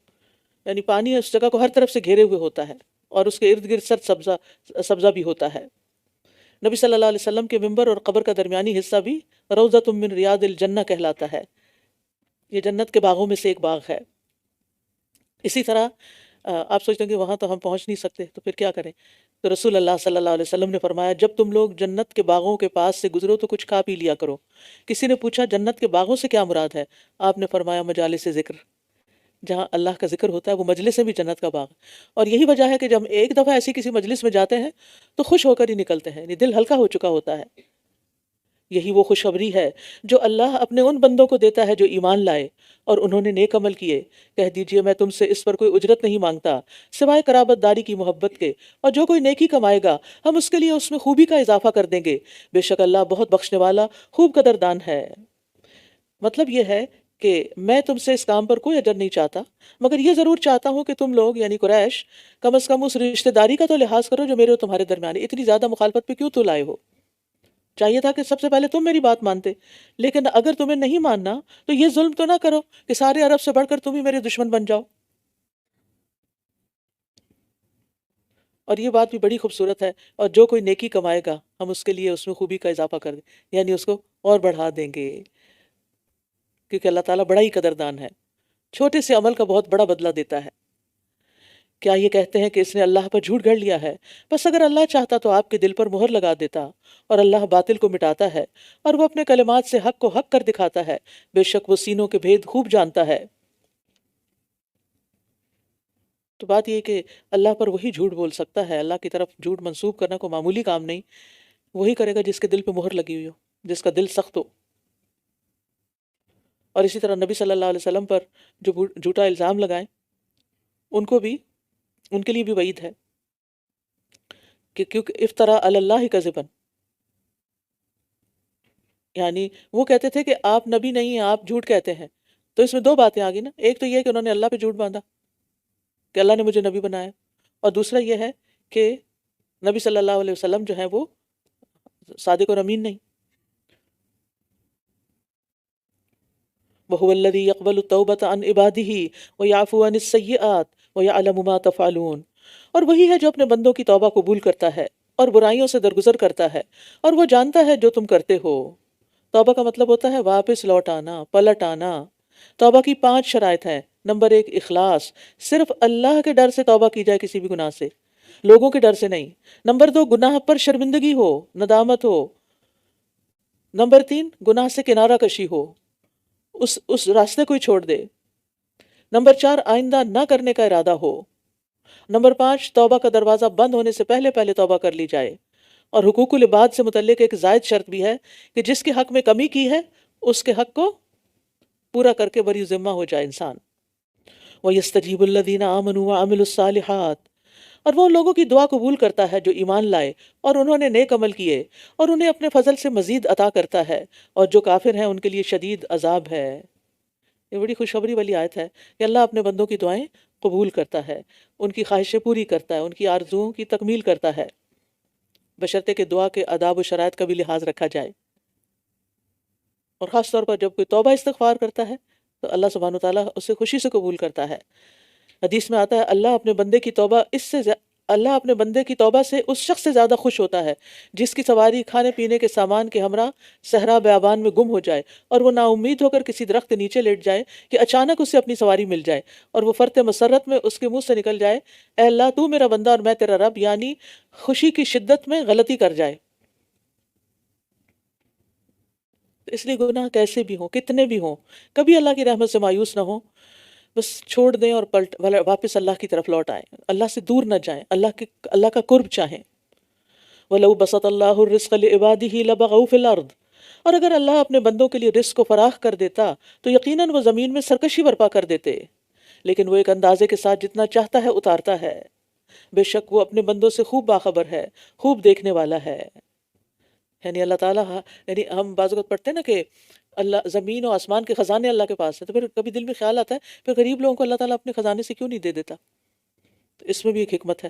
یعنی پانی اس جگہ کو ہر طرف سے گھیرے ہوئے ہوتا ہے، اور اس کے ارد گرد سرسبزہ سبزہ بھی ہوتا ہے۔ نبی صلی اللہ علیہ وسلم کے ممبر اور قبر کا درمیانی حصہ بھی روضۃ من ریاض الجنہ کہلاتا ہے، یہ جنت کے باغوں میں سے ایک باغ ہے۔ اسی طرح آپ سوچتے ہیں کہ وہاں تو ہم پہنچ نہیں سکتے تو پھر کیا کریں؟ تو رسول اللہ صلی اللہ علیہ وسلم نے فرمایا، جب تم لوگ جنت کے باغوں کے پاس سے گزرو تو کچھ کھا پی لیا کرو۔ کسی نے پوچھا جنت کے باغوں سے کیا مراد ہے؟ آپ نے فرمایا مجالس ذکر، جہاں اللہ کا ذکر ہوتا ہے وہ مجلس سے بھی جنت کا باغ۔ اور یہی وجہ ہے کہ جب ہم ایک دفعہ ایسی کسی مجلس میں جاتے ہیں تو خوش ہو کر ہی نکلتے ہیں، یعنی دل ہلکا ہو چکا ہوتا ہے۔ یہی وہ خوشخبری ہے جو اللہ اپنے ان بندوں کو دیتا ہے جو ایمان لائے اور انہوں نے نیک عمل کیے۔ کہہ دیجئے میں تم سے اس پر کوئی اجرت نہیں مانگتا سوائے قرابت داری کی محبت کے، اور جو کوئی نیکی کمائے گا ہم اس کے لیے اس میں خوبی کا اضافہ کر دیں گے، بے شک اللہ بہت بخشنے والا خوب قدردان ہے۔ مطلب یہ ہے کہ میں تم سے اس کام پر کوئی اجر نہیں چاہتا، مگر یہ ضرور چاہتا ہوں کہ تم لوگ یعنی قریش کم از کم اس رشتہ داری کا تو لحاظ کرو جو میرے اور تمہارے درمیان ہے۔ اتنی زیادہ مخالفت پہ کیوں تو لائے ہو؟ چاہیے تھا کہ سب سے پہلے تم میری بات مانتے، لیکن اگر تمہیں نہیں ماننا تو یہ ظلم تو نہ کرو کہ سارے عرب سے بڑھ کر تم ہی میرے دشمن بن جاؤ۔ اور یہ بات بھی بڑی خوبصورت ہے، اور جو کوئی نیکی کمائے گا ہم اس کے لیے اس میں خوبی کا اضافہ کر دیں، یعنی اس کو اور بڑھا دیں گے، کیونکہ اللہ تعالیٰ بڑا ہی قدردان ہے، چھوٹے سے عمل کا بہت بڑا بدلہ دیتا ہے۔ کیا یہ کہتے ہیں کہ اس نے اللہ پر جھوٹ گھڑ لیا ہے؟ بس اگر اللہ چاہتا تو آپ کے دل پر مہر لگا دیتا، اور اللہ باطل کو مٹاتا ہے اور وہ اپنے کلمات سے حق کو حق کر دکھاتا ہے، بے شک وہ سینوں کے بھید خوب جانتا ہے۔ تو بات یہ کہ اللہ پر وہی جھوٹ بول سکتا ہے، اللہ کی طرف جھوٹ منسوب کرنا کوئی معمولی کام نہیں، وہی کرے گا جس کے دل پہ مہر لگی ہوئی ہو، جس کا دل سخت ہو۔ اور اسی طرح نبی صلی اللہ علیہ وسلم پر جو جھوٹا الزام لگائیں ان کو بھی، ان کے لیے بھی وعید ہے کہ کیونکہ افطرا علی اللہ کذبا، یعنی وہ کہتے تھے کہ آپ نبی نہیں ہیں، آپ جھوٹ کہتے ہیں۔ تو اس میں دو باتیں آ گئی نا، ایک تو یہ کہ انہوں نے اللہ پہ جھوٹ باندھا کہ اللہ نے مجھے نبی بنایا، اور دوسرا یہ ہے کہ نبی صلی اللہ علیہ وسلم جو ہیں وہ صادق اور امین نہیں۔ وَهُوَ الَّذِي يَقْبَلُ التَّوْبَةَ عَنْ عِبَادِهِ وَيَعْفُو عَنِ السَّيِّئَاتِ وَيَعْلَمُ مَا تَفْعَلُونَ، اور وہی ہے جو اپنے بندوں کی توبہ قبول کرتا ہے اور برائیوں سے درگزر کرتا ہے، اور وہ جانتا ہے جو تم کرتے ہو۔ توبہ کا مطلب ہوتا ہے واپس لوٹ آنا، پلٹ آنا۔ توبہ کی 5 شرائط ہیں۔ نمبر 1 اخلاص، صرف اللہ کے ڈر سے توبہ کی جائے، کسی بھی گناہ سے، لوگوں کے ڈر سے نہیں۔ نمبر 2 گناہ پر شرمندگی ہو، ندامت ہو۔ نمبر 3 گناہ سے کنارہ کشی ہو، اس راستے کو ہی چھوڑ دے۔ نمبر 4 آئندہ نہ کرنے کا ارادہ ہو۔ نمبر 5 توبہ کا دروازہ بند ہونے سے پہلے پہلے توبہ کر لی جائے۔ اور حقوق العباد سے متعلق ایک زائد شرط بھی ہے کہ جس کے حق میں کمی کی ہے اس کے حق کو پورا کر کے بری ذمہ ہو جائے انسان۔ وَيَسْتَجِيبُ الَّذِينَ آمَنُوا وَعَمِلُوا الصَّالِحَاتِ، اور وہ لوگوں کی دعا قبول کرتا ہے جو ایمان لائے اور انہوں نے نیک عمل کیے، اور انہیں اپنے فضل سے مزید عطا کرتا ہے، اور جو کافر ہیں ان کے لیے شدید عذاب ہے۔ یہ بڑی خوشخبری والی آیت ہے کہ اللہ اپنے بندوں کی دعائیں قبول کرتا ہے، ان کی خواہشیں پوری کرتا ہے، ان کی آرزوؤں کی تکمیل کرتا ہے، بشرطے کہ دعا کے آداب و شرائط کا بھی لحاظ رکھا جائے۔ اور خاص طور پر جب کوئی توبہ استغفار کرتا ہے تو اللہ سبحانہ وتعالیٰ اسے خوشی سے قبول کرتا ہے۔ حدیث میں آتا ہے اللہ اپنے بندے کی توبہ سے اس شخص سے زیادہ خوش ہوتا ہے جس کی سواری کھانے پینے کے سامان کے ہمراہ صحرا بیابان میں گم ہو جائے، اور وہ نا امید ہو کر کسی درخت کے نیچے لیٹ جائے کہ اچانک اسے اپنی سواری مل جائے، اور وہ فرط مسرت میں اس کے منہ سے نکل جائے، اے اللہ تو میرا بندہ اور میں تیرا رب، یعنی خوشی کی شدت میں غلطی کر جائے۔ اس لیے گناہ کیسے بھی ہوں، کتنے بھی ہوں، کبھی اللہ کی رحمت سے مایوس نہ ہوں، بس چھوڑ دیں اور واپس اللہ کی طرف لوٹ آئیں، اللہ سے دور نہ جائیں، اللہ کا قرب چاہیں۔ وَلَوْ بَسَطَ اللَّهُ الرِّزْقَ لِعِبَادِهِ لَبَغَوْا فِي الْأَرْضِ، اور اگر اللہ اپنے بندوں کے لیے رزق کو فراخ کر دیتا تو یقیناً وہ زمین میں سرکشی برپا کر دیتے، لیکن وہ ایک اندازے کے ساتھ جتنا چاہتا ہے اتارتا ہے، بے شک وہ اپنے بندوں سے خوب باخبر ہے، خوب دیکھنے والا ہے۔ یعنی اللہ تعالیٰ، یعنی ہم بعض اوقات پڑھتے ہیں نا کہ اللہ زمین و آسمان کے خزانے اللہ کے پاس ہے، تو پھر کبھی دل میں خیال آتا ہے پھر غریب لوگوں کو اللہ تعالیٰ اپنے خزانے سے کیوں نہیں دے دیتا؟ تو اس میں بھی ایک حکمت ہے،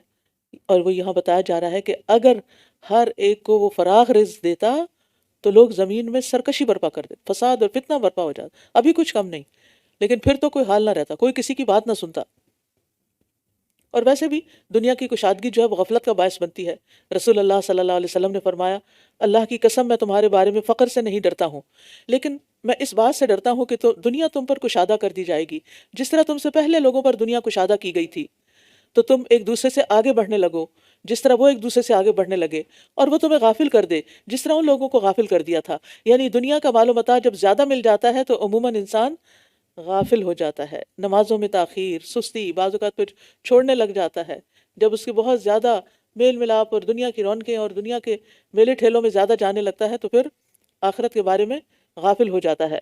اور وہ یہاں بتایا جا رہا ہے کہ اگر ہر ایک کو وہ فراغ رزق دیتا تو لوگ زمین میں سرکشی برپا کر دیتے، فساد اور فتنہ برپا ہو جاتا، ابھی کچھ کم نہیں، لیکن پھر تو کوئی حال نہ رہتا، کوئی کسی کی بات نہ سنتا۔ اور ویسے بھی دنیا کی کشادگی جو ہے وہ غفلت کا باعث بنتی ہے۔ رسول اللہ صلی اللہ علیہ وسلم نے فرمایا، اللہ کی قسم میں تمہارے بارے میں فقر سے نہیں ڈرتا ہوں، لیکن میں اس بات سے ڈرتا ہوں کہ دنیا تم پر کشادہ کر دی جائے گی، جس طرح تم سے پہلے لوگوں پر دنیا کشادہ کی گئی تھی، تو تم ایک دوسرے سے آگے بڑھنے لگو جس طرح وہ ایک دوسرے سے آگے بڑھنے لگے، اور وہ تمہیں غافل کر دے جس طرح ان لوگوں کو غافل کر دیا تھا۔ یعنی دنیا کا مال و متاع جب زیادہ مل جاتا ہے تو عموماً انسان غافل ہو جاتا ہے، نمازوں میں تاخیر، سستی، بعض اوقات پھر چھوڑنے لگ جاتا ہے۔ جب اس کے بہت زیادہ میل ملاپ اور دنیا کی رونقیں اور دنیا کے میلے ٹھیلوں میں زیادہ جانے لگتا ہے تو پھر آخرت کے بارے میں غافل ہو جاتا ہے،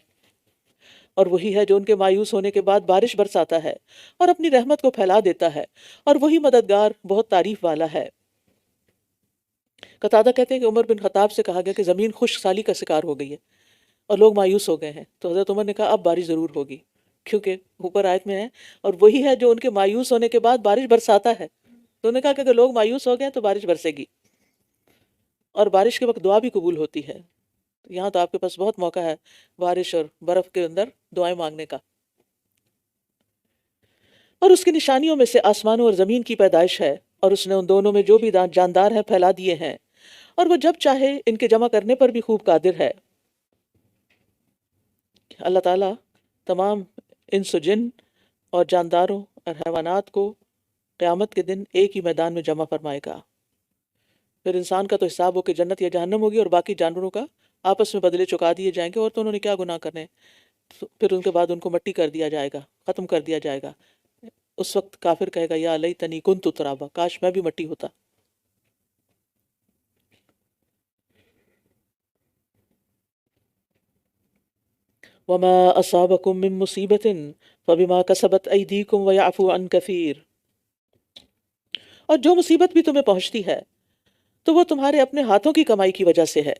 اور وہی ہے جو ان کے مایوس ہونے کے بعد بارش برساتا ہے اور اپنی رحمت کو پھیلا دیتا ہے، اور وہی مددگار بہت تعریف والا ہے۔ قتادہ کہتے ہیں کہ عمر بن خطاب سے کہا گیا کہ زمین خشک سالی کا شکار ہو گئی ہے اور لوگ مایوس ہو گئے ہیں، تو حضرت عمر نے کہا اب بارش ضرور ہوگی، کیونکہ اوپر آیت میں ہے اور وہی ہے جو ان کے مایوس ہونے کے بعد بارش برساتا ہے۔ تو انہوں نے کہا کہ اگر لوگ مایوس ہو گئے ہیں تو بارش برسے گی، اور بارش کے وقت دعا بھی قبول ہوتی ہے۔ یہاں تو آپ کے پاس بہت موقع ہے بارش اور برف کے اندر دعائیں مانگنے کا۔ اور اس کی نشانیوں میں سے آسمانوں اور زمین کی پیدائش ہے، اور اس نے ان دونوں میں جو بھی جاندار ہیں پھیلا دیے ہیں، اور وہ جب چاہے ان کے جمع کرنے پر بھی خوب قادر ہے۔ اللہ تعالیٰ تمام انس و جن اور جانداروں اور حیوانات کو قیامت کے دن ایک ہی میدان میں جمع فرمائے گا۔ پھر انسان کا تو حساب ہو کہ جنت یا جہنم ہوگی، اور باقی جانوروں کا آپس میں بدلے چکا دیے جائیں گے، اور تو انہوں نے کیا گناہ کرنے، پھر ان کے بعد ان کو مٹی کر دیا جائے گا، ختم کر دیا جائے گا۔ اس وقت کافر کہے گا یا لیتنی کنت ترابا، کاش میں بھی مٹی ہوتا۔ وما اصابکم من مصیبت فبما کسبت ایدیکم ویعفو عن کثیر، اور جو مصیبت بھی تمہیں پہنچتی ہے تو وہ تمہارے اپنے ہاتھوں کی کمائی کی وجہ سے ہے،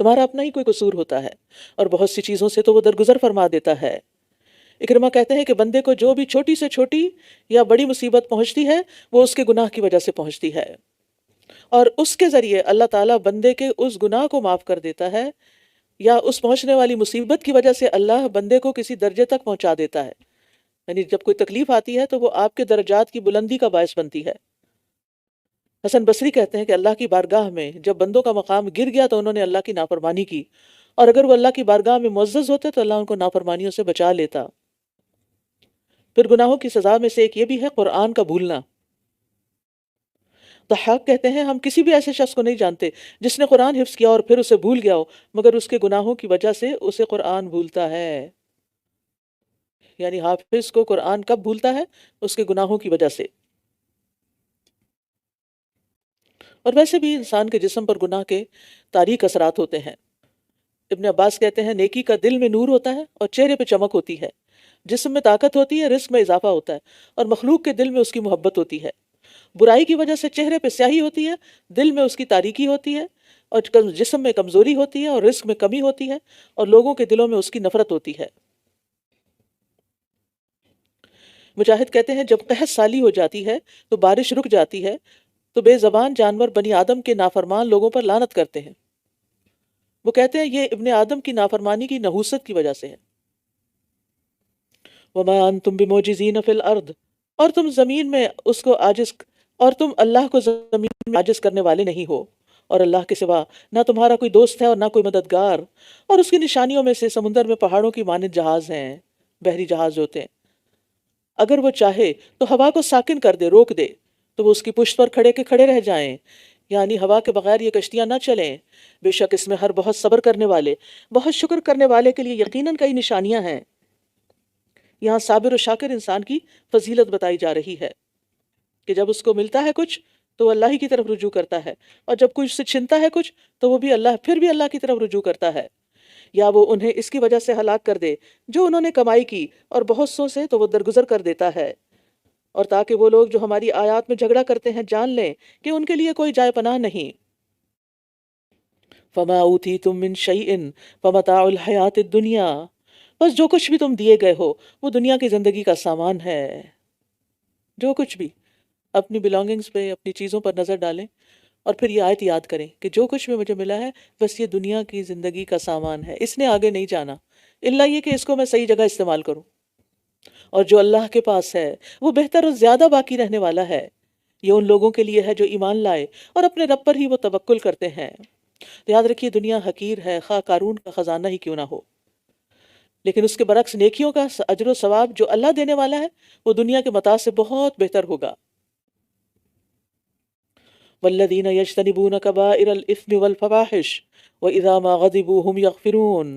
تمہارا اپنا ہی کوئی قصور ہوتا ہے، اور بہت سی چیزوں سے تو وہ درگزر فرما دیتا ہے۔ اکرمہ کہتے ہیں کہ بندے کو جو بھی چھوٹی سے چھوٹی یا بڑی مصیبت پہنچتی ہے وہ اس کے گناہ کی وجہ سے پہنچتی ہے، اور اس کے ذریعے اللہ تعالیٰ بندے کے اس گناہ کو معاف کر دیتا ہے، یا اس پہنچنے والی مصیبت کی وجہ سے اللہ بندے کو کسی درجے تک پہنچا دیتا ہے۔ یعنی جب کوئی تکلیف آتی ہے تو وہ آپ کے درجات کی بلندی کا باعث بنتی ہے۔ حسن بصری کہتے ہیں کہ اللہ کی بارگاہ میں جب بندوں کا مقام گر گیا تو انہوں نے اللہ کی نافرمانی کی، اور اگر وہ اللہ کی بارگاہ میں معزز ہوتے تو اللہ ان کو نافرمانیوں سے بچا لیتا۔ پھر گناہوں کی سزا میں سے ایک یہ بھی ہے قرآن کا بھولنا۔ ضحاک کہتے ہیں ہم کسی بھی ایسے شخص کو نہیں جانتے جس نے قرآن حفظ کیا اور پھر اسے بھول گیا ہو، مگر اس کے گناہوں کی وجہ سے اسے قرآن بھولتا ہے۔ یعنی حافظ کو قرآن کب بھولتا ہے؟ اس کے گناہوں کی وجہ سے۔ اور ویسے بھی انسان کے جسم پر گناہ کے تاریک اثرات ہوتے ہیں۔ ابن عباس کہتے ہیں نیکی کا دل میں نور ہوتا ہے اور چہرے پہ چمک ہوتی ہے، جسم میں طاقت ہوتی ہے، رزق میں اضافہ ہوتا ہے، اور مخلوق کے دل میں اس کی محبت ہوتی ہے۔ برائی کی وجہ سے چہرے پہ سیاہی ہوتی ہے، دل میں اس کی تاریکی ہوتی ہے، اور جسم میں کمزوری ہوتی ہے، اور رزق میں کمی ہوتی ہے، اور لوگوں کے دلوں میں اس کی نفرت ہوتی ہے۔ مجاہد کہتے ہیں جب قحط سالی ہو جاتی ہے تو بارش رک جاتی ہے تو بے زبان جانور بنی آدم کے نافرمان لوگوں پر لعنت کرتے ہیں۔ وہ کہتے ہیں یہ ابن آدم کی نافرمانی کی نحوست کی وجہ سے ہے۔ وما انتم بموجزین فی الارض، اور تم زمین میں اس کو عاجز، اور تم اللہ کو زمین میں عاجز کرنے والے نہیں ہو، اور اللہ کے سوا نہ تمہارا کوئی دوست ہے اور نہ کوئی مددگار۔ اور اس کی نشانیوں میں سے سمندر میں پہاڑوں کی مانند جہاز ہیں، بحری جہاز ہوتے ہیں، اگر وہ چاہے تو ہوا کو ساکن کر دے، روک دے، تو وہ اس کی پشت پر کھڑے کے کھڑے رہ جائیں، یعنی ہوا کے بغیر یہ کشتیاں نہ چلیں۔ بے شک اس میں ہر بہت صبر کرنے والے، بہت شکر کرنے والے کے لیے یقیناً کئی نشانیاں ہیں۔ یہاں صابر و شاکر انسان کی فضیلت بتائی جا رہی ہے کہ جب اس کو ملتا ہے کچھ تو وہ اللہ ہی کی طرف رجوع کرتا ہے، اور جب کوئی اس سے چھنتا ہے کچھ تو وہ بھی پھر بھی اللہ کی طرف رجوع کرتا ہے۔ یا وہ انہیں اس کی وجہ سے ہلاک کر دے جو انہوں نے کمائی کی، اور بہت سوں سے تو وہ درگزر کر دیتا ہے، اور تاکہ وہ لوگ جو ہماری آیات میں جھگڑا کرتے ہیں جان لیں کہ ان کے لیے کوئی جائے پناہ نہیں۔ فما اوتیتم من شیء فمتاع الحیات الدنیا، بس جو کچھ بھی تم دیے گئے ہو وہ دنیا کی زندگی کا سامان ہے۔ جو کچھ بھی، اپنی بلانگنگز پہ، اپنی چیزوں پر نظر ڈالیں، اور پھر یہ آیت یاد کریں کہ جو کچھ بھی مجھے ملا ہے بس یہ دنیا کی زندگی کا سامان ہے، اس نے آگے نہیں جانا، الا یہ کہ اس کو میں صحیح جگہ استعمال کروں، اور جو اللہ کے پاس ہے وہ بہتر اور زیادہ باقی رہنے والا ہے۔ یہ ان لوگوں کے لیے ہے جو ایمان لائے اور اپنے رب پر ہی وہ توکل کرتے ہیں۔ تو یاد رکھیے دنیا حقیر ہے، خواہ قارون کا خزانہ ہی کیوں نہ ہو، لیکن اس کے برعکس نیکیوں کا اجر و ثواب جو اللہ دینے والا ہے وہ دنیا کے متاع سے بہت بہتر ہوگا۔ والذین یجتنبون کبائر الاثم والفواحش واذا ما غضبوا هم یغفرون،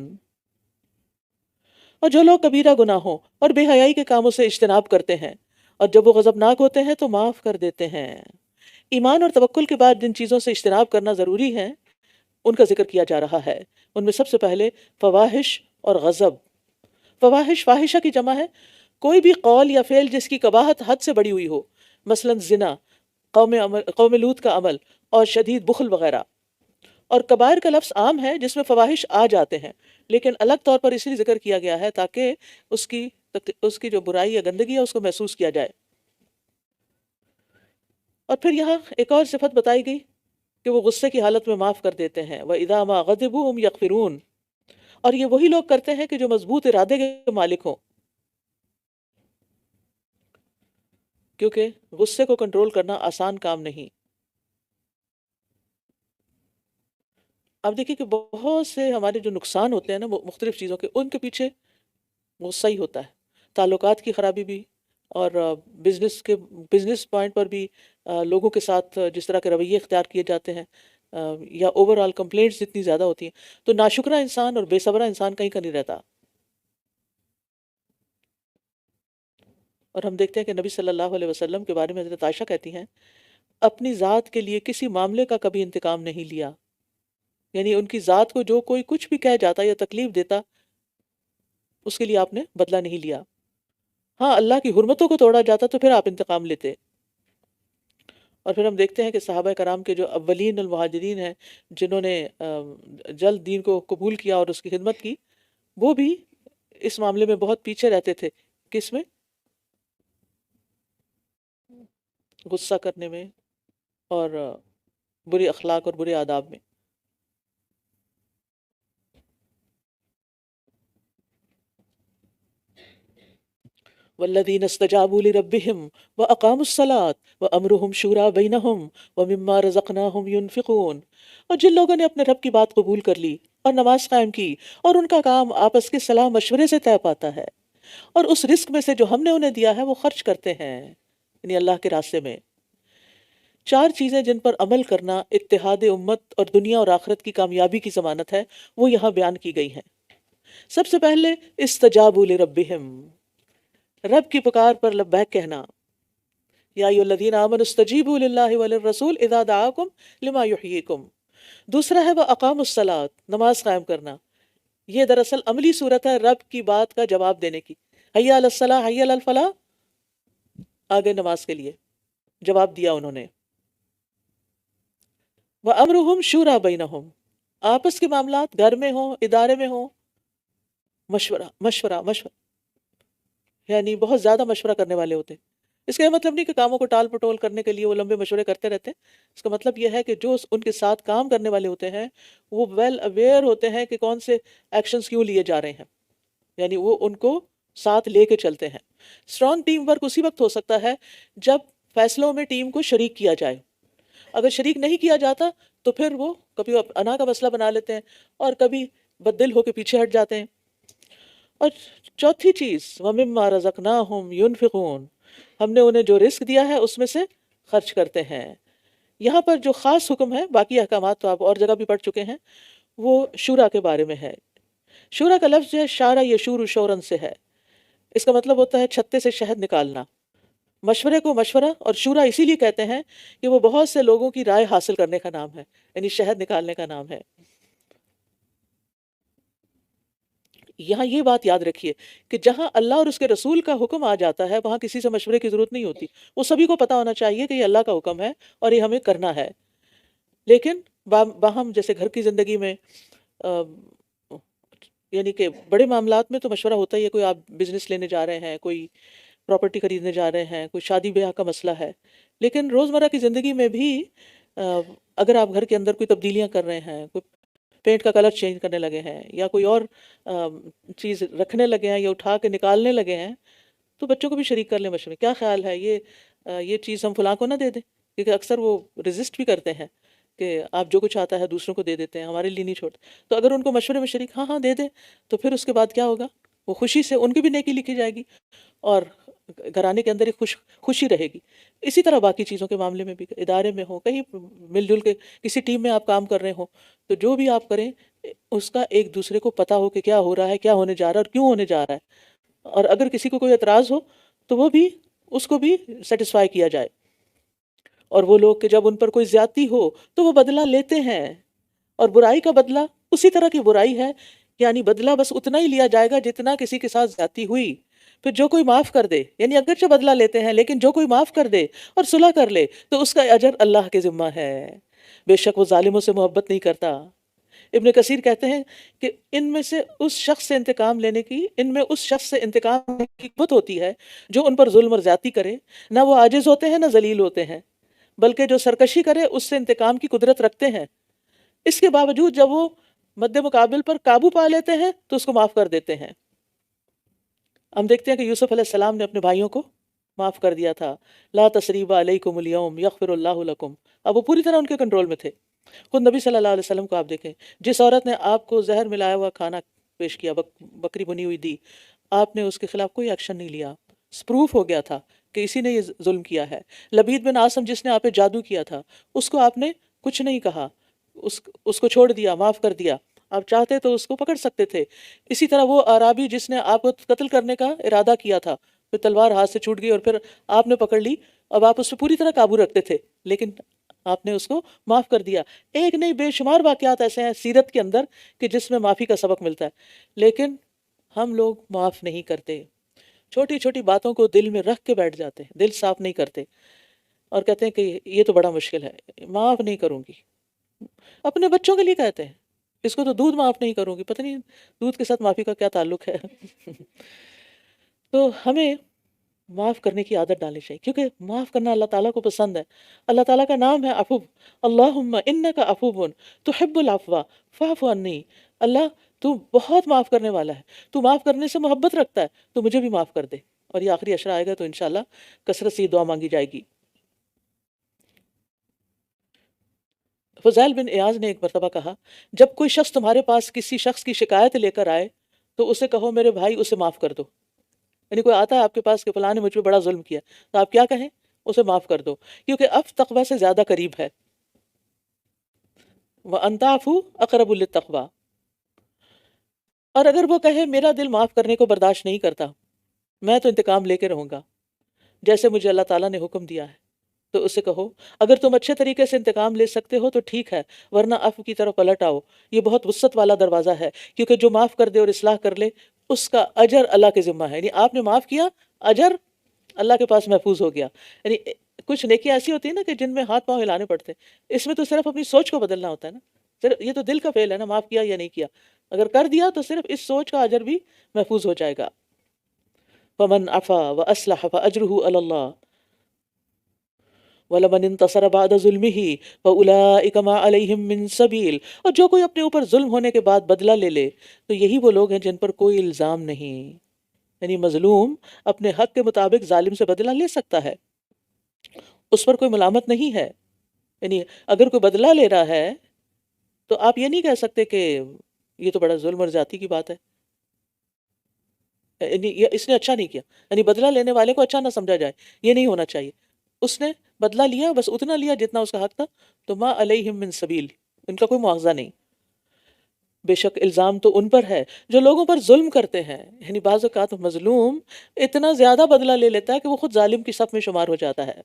اور جو لوگ کبیرہ گناہوں اور بے حیائی کے کاموں سے اجتناب کرتے ہیں اور جب وہ غضبناک ہوتے ہیں تو معاف کر دیتے ہیں۔ ایمان اور توکل کے بعد جن چیزوں سے اجتناب کرنا ضروری ہے ان کا ذکر کیا جا رہا ہے۔ ان میں سب سے پہلے فواحش اور غضب۔ فواحش، فاحشہ کی جمع ہے کوئی بھی قول یا فعل جس کی قباحت حد سے بڑی ہوئی ہو، مثلا زنا، قوم لوط کا عمل اور شدید بخل وغیرہ۔ اور کبائر کا لفظ عام ہے جس میں فواحش آ جاتے ہیں، لیکن الگ طور پر اس لیے ذکر کیا گیا ہے تاکہ اس کی جو برائی یا گندگی ہے اس کو محسوس کیا جائے۔ اور پھر یہاں ایک اور صفت بتائی گئی کہ وہ غصے کی حالت میں معاف کر دیتے ہیں۔ وَإِذَا مَا غَضِبُوا هُمْ يَغْفِرُونَ، اور یہ وہی لوگ کرتے ہیں کہ جو مضبوط ارادے کے مالک ہوں، کیونکہ غصے کو کنٹرول کرنا آسان کام نہیں۔ اب دیکھیں کہ بہت سے ہمارے جو نقصان ہوتے ہیں نا مختلف چیزوں کے، ان کے پیچھے غصہ ہی ہوتا ہے۔ تعلقات کی خرابی بھی، اور بزنس پوائنٹ پر بھی لوگوں کے ساتھ جس طرح کے رویے اختیار کیے جاتے ہیں، یا اوور آل کمپلینٹس جتنی زیادہ ہوتی ہیں، تو ناشکرا انسان اور بے صبرا انسان کہیں کا نہیں رہتا۔ اور ہم دیکھتے ہیں کہ نبی صلی اللہ علیہ وسلم کے بارے میں حضرت عائشہ کہتی ہیں، اپنی ذات کے لیے کسی معاملے کا کبھی انتقام نہیں لیا، یعنی ان کی ذات کو جو کوئی کچھ بھی کہہ جاتا یا تکلیف دیتا، اس کے لیے آپ نے بدلہ نہیں لیا۔ ہاں، اللہ کی حرمتوں کو توڑا جاتا تو پھر آپ انتقام لیتے۔ اور پھر ہم دیکھتے ہیں کہ صحابہ کرام کے جو اولین المہاجرین ہیں، جنہوں نے جلد دین کو قبول کیا اور اس کی خدمت کی، وہ بھی اس معاملے میں بہت پیچھے رہتے تھے۔ کس میں؟ غصہ کرنے میں، اور برے اخلاق اور برے آداب میں۔ والذین استجابوا لربهم واقاموا الصلاة وامرهم شورى بینہم ومما رزقناہم ينفقون، اور جن لوگوں نے اپنے رب کی بات قبول کر لی اور نماز قائم کی، اور ان کا کام آپس کے صلاح مشورے سے طے پاتا ہے، اور اس رزق میں سے جو ہم نے انہیں دیا ہے وہ خرچ کرتے ہیں، یعنی اللہ کے راستے میں۔ چار چیزیں جن پر عمل کرنا اتحاد امت اور دنیا اور آخرت کی کامیابی کی ضمانت ہے، وہ یہاں بیان کی گئی ہیں۔ سب سے پہلے استجابوا لربہم، رب کی پکار پر لبیک کہنا۔ یا ایھا الذین آمنوا استجیبوا للہ وللرسول اذا دعاکم لما یحییکم۔ دوسرا ہے واقاموا الصلاۃ، نماز قائم کرنا۔ یہ دراصل عملی صورت ہے رب کی بات کا جواب دینے کی۔ حی علی الصلاۃ، حی علی الفلاح، آگے نماز کے لیے جواب دیا انہوں نے۔ وامرہم شورى بینہم، آپس کے معاملات گھر میں ہوں، ادارے میں ہوں، مشورہ مشورہ مشورہ، یعنی بہت زیادہ مشورہ کرنے والے ہوتے ہیں۔ اس کا یہ مطلب نہیں کہ کاموں کو ٹال پٹول کرنے کے لیے وہ لمبے مشورے کرتے رہتے ہیں۔ اس کا مطلب یہ ہے کہ جو ان کے ساتھ کام کرنے والے ہوتے ہیں وہ ویل اویئر ہوتے ہیں کہ کون سے ایکشنز کیوں لیے جا رہے ہیں، یعنی وہ ان کو ساتھ لے کے چلتے ہیں۔ اسٹرانگ ٹیم ورک اسی وقت ہو سکتا ہے جب فیصلوں میں ٹیم کو شریک کیا جائے۔ اگر شریک نہیں کیا جاتا تو پھر وہ کبھی انا کا مسئلہ بنا لیتے ہیں اور کبھی بددل ہو کے پیچھے ہٹ جاتے ہیں۔ اور چوتھی چیز وَمِمَّا رَزَقْنَاهُمْ يُنْفِقُونَ، ہم نے انہیں جو رزق دیا ہے اس میں سے خرچ کرتے ہیں۔ یہاں پر جو خاص حکم ہے، باقی احکامات تو آپ اور جگہ بھی پڑھ چکے ہیں، وہ شورا کے بارے میں ہے۔ شورا کا لفظ جو ہے شارع یشور شورن سے ہے، اس کا مطلب ہوتا ہے چھتے سے شہد نکالنا۔ مشورے کو مشورہ اور شورا اسی لیے کہتے ہیں کہ وہ بہت سے لوگوں کی رائے حاصل کرنے کا نام ہے، یعنی شہد نکالنے کا نام ہے۔ یہاں یہ بات یاد رکھیے کہ جہاں اللہ اور اس کے رسول کا حکم آ جاتا ہے وہاں کسی سے مشورے کی ضرورت نہیں ہوتی۔ وہ سبھی کو پتہ ہونا چاہیے کہ یہ اللہ کا حکم ہے اور یہ ہمیں کرنا ہے۔ لیکن باہم جیسے گھر کی زندگی میں یعنی کہ بڑے معاملات میں تو مشورہ ہوتا ہی ہے، کوئی آپ بزنس لینے جا رہے ہیں، کوئی پراپرٹی خریدنے جا رہے ہیں، کوئی شادی بیاہ کا مسئلہ ہے۔ لیکن روزمرہ کی زندگی میں بھی اگر آپ گھر کے اندر کوئی تبدیلیاں کر رہے ہیں، کوئی پینٹ کا کلر چینج کرنے لگے ہیں یا کوئی اور چیز رکھنے لگے ہیں یا اٹھا کے نکالنے لگے ہیں، تو بچوں کو بھی شریک کر لیں مشورے۔ کیا خیال ہے یہ چیز ہم فلاں کو نہ دے دیں؟ کیونکہ اکثر وہ ریزسٹ بھی کرتے ہیں کہ آپ جو کچھ آتا ہے دوسروں کو دے دیتے ہیں، ہمارے لیے نہیں چھوڑتے۔ تو اگر ان کو مشورے میں شریک ہاں دے دیں، تو پھر اس کے بعد کیا ہوگا؟ وہ خوشی سے ان کی بھی نیکی لکھی جائے گی اور گھرانے کے اندر ایک خوشی رہے گی۔ اسی طرح باقی چیزوں کے معاملے میں بھی، ادارے میں ہو، کہیں مل جل کے کسی ٹیم میں آپ کام کر رہے ہوں، تو جو بھی آپ کریں اس کا ایک دوسرے کو پتہ ہو کہ کیا ہو رہا ہے، کیا ہونے جا رہا ہے اور کیوں ہونے جا رہا ہے، اور اگر کسی کو کوئی اعتراض ہو تو وہ بھی اس کو بھی سیٹسفائی کیا جائے۔ اور وہ لوگ کہ جب ان پر کوئی زیادتی ہو تو وہ بدلہ لیتے ہیں، اور برائی کا بدلہ اسی طرح کی برائی ہے، یعنی بدلہ بس اتنا ہی لیا جائے گا جتنا کسی کے ساتھ زیادتی ہوئی۔ پھر جو کوئی معاف کر دے، یعنی اگرچہ بدلہ لیتے ہیں لیکن جو کوئی معاف کر دے اور صلح کر لے تو اس کا اجر اللہ کے ذمہ ہے، بے شک وہ ظالموں سے محبت نہیں کرتا۔ ابن کثیر کہتے ہیں کہ ان میں اس شخص سے انتقام لینے کی قوت ہوتی ہے جو ان پر ظلم اور زیادتی کرے، نہ وہ عاجز ہوتے ہیں نہ ذلیل ہوتے ہیں، بلکہ جو سرکشی کرے اس سے انتقام کی قدرت رکھتے ہیں۔ اس کے باوجود جب وہ مد مقابل پر قابو پا لیتے ہیں تو اس کو معاف کر دیتے ہیں۔ ہم دیکھتے ہیں کہ یوسف علیہ السلام نے اپنے بھائیوں کو معاف کر دیا تھا، لا تثریب علیکم اليوم یغفر اللہ لکم، اب وہ پوری طرح ان کے کنٹرول میں تھے۔ خود نبی صلی اللہ علیہ وسلم کو آپ دیکھیں، جس عورت نے آپ کو زہر ملایا ہوا کھانا پیش کیا، بکری بنی ہوئی دی، آپ نے اس کے خلاف کوئی ایکشن نہیں لیا، پروف ہو گیا تھا کہ اسی نے یہ ظلم کیا ہے۔ لبید بن عاصم جس نے آپ پہ جادو کیا تھا، اس کو آپ نے کچھ نہیں کہا، اس کو چھوڑ دیا، معاف کر دیا، آپ چاہتے تو اس کو پکڑ سکتے تھے۔ اسی طرح وہ اعرابی جس نے آپ کو قتل کرنے کا ارادہ کیا تھا، پھر تلوار ہاتھ سے چھوٹ گئی اور پھر آپ نے پکڑ لی، اب آپ اس پہ پوری طرح قابو رکھتے تھے لیکن آپ نے اس کو معاف کر دیا۔ ایک نہیں بے شمار واقعات ایسے ہیں سیرت کے اندر کہ جس میں معافی کا سبق ملتا ہے، لیکن ہم لوگ معاف نہیں کرتے، چھوٹی چھوٹی باتوں کو دل میں رکھ کے بیٹھ جاتے ہیں، دل صاف نہیں کرتے اور کہتے ہیں کہ یہ تو بڑا مشکل ہے، معاف نہیں کروں گی۔ اپنے بچوں کے لیے کہتے ہیں، اس کو تو دودھ معاف نہیں کروں گی، پتہ نہیں دودھ کے ساتھ معافی کا کیا تعلق ہے۔ تو ہمیں معاف کرنے کی عادت ڈالنی چاہیے، کیونکہ معاف کرنا اللہ تعالیٰ کو پسند ہے۔ اللہ تعالیٰ کا نام ہے عفو، اللہم انک عفو تحب العفو فاعف عنی، اللہ تو بہت معاف کرنے والا ہے، تو معاف کرنے سے محبت رکھتا ہے، تو مجھے بھی معاف کر دے۔ اور یہ آخری عشرہ آئے گا تو انشاءاللہ کثرت سے یہ دعا مانگی جائے گی۔ فضیل بن ایاز نے ایک مرتبہ کہا، جب کوئی شخص تمہارے پاس کسی شخص کی شکایت لے کر آئے تو اسے کہو میرے بھائی اسے معاف کر دو۔ یعنی کوئی آتا ہے آپ کے پاس کہ فلاں نے مجھ پہ بڑا ظلم کیا، تو آپ کیا کہیں؟ اسے معاف کر دو، کیونکہ اب تقوی سے زیادہ قریب ہے۔ وَأَن تَعْفُوا أَقْرَبُ لِلتَّقْوَىٰ، اور اگر وہ کہے میرا دل معاف کرنے کو برداشت نہیں کرتا، میں تو انتقام لے کے رہوں گا جیسے مجھے اللہ تعالیٰ نے حکم دیا ہے، تو اسے کہو اگر تم اچھے طریقے سے انتقام لے سکتے ہو تو ٹھیک ہے، ورنہ عفو کی طرف پلٹ آؤ۔ یہ بہت وسعت والا دروازہ ہے، کیونکہ جو معاف کر دے اور اصلاح کر لے اس کا اجر اللہ کے ذمہ ہے، یعنی آپ نے معاف کیا، اجر اللہ کے پاس محفوظ ہو گیا۔ یعنی کچھ نیکیاں ایسی ہوتی ہیں نا کہ جن میں ہاتھ پاؤں ہلانے پڑتے ہیں، اس میں تو صرف اپنی سوچ کو بدلنا ہوتا ہے نا، صرف یہ تو دل کا فعل ہے نا، معاف کیا یا نہیں کیا، اگر کر دیا تو صرف اس سوچ کا اجر بھی محفوظ ہو جائے گا۔ وَمَنْ عَفَا وَأَصْلَحَ فَأَجْرُهُ عَلَى اللَّهِ وَلَمَنِ انتَصَرَ بَعْدَ ظُلْمِهِ فَأُولَٰئِكَ مَا عَلَيْهِم مِّن سَبِيلٍ، اور جو کوئی اپنے اوپر ظلم ہونے کے بعد بدلہ لے لے تو یہی وہ لوگ ہیں جن پر کوئی الزام نہیں، یعنی مظلوم اپنے حق کے مطابق ظالم سے بدلہ لے سکتا ہے، اس پر کوئی ملامت نہیں ہے۔ یعنی اگر کوئی بدلہ لے رہا ہے تو آپ یہ نہیں کہہ سکتے کہ یہ تو بڑا ظلم اور زیادتی کی بات ہے، یعنی یہ اس نے اچھا نہیں کیا، یعنی بدلہ لینے والے کو اچھا نہ سمجھا جائے، یہ نہیں ہونا چاہیے۔ اس نے بدلہ لیا، بس اتنا لیا جتنا اس کا حق تھا، تو ما علیہم من سبیل، ان کا کوئی مواخذہ نہیں۔ بے شک الزام تو ان پر ہے جو لوگوں پر ظلم کرتے ہیں، یعنی بعض اوقات مظلوم اتنا زیادہ بدلہ لے لیتا ہے کہ وہ خود ظالم کی صف میں شمار ہو جاتا ہے۔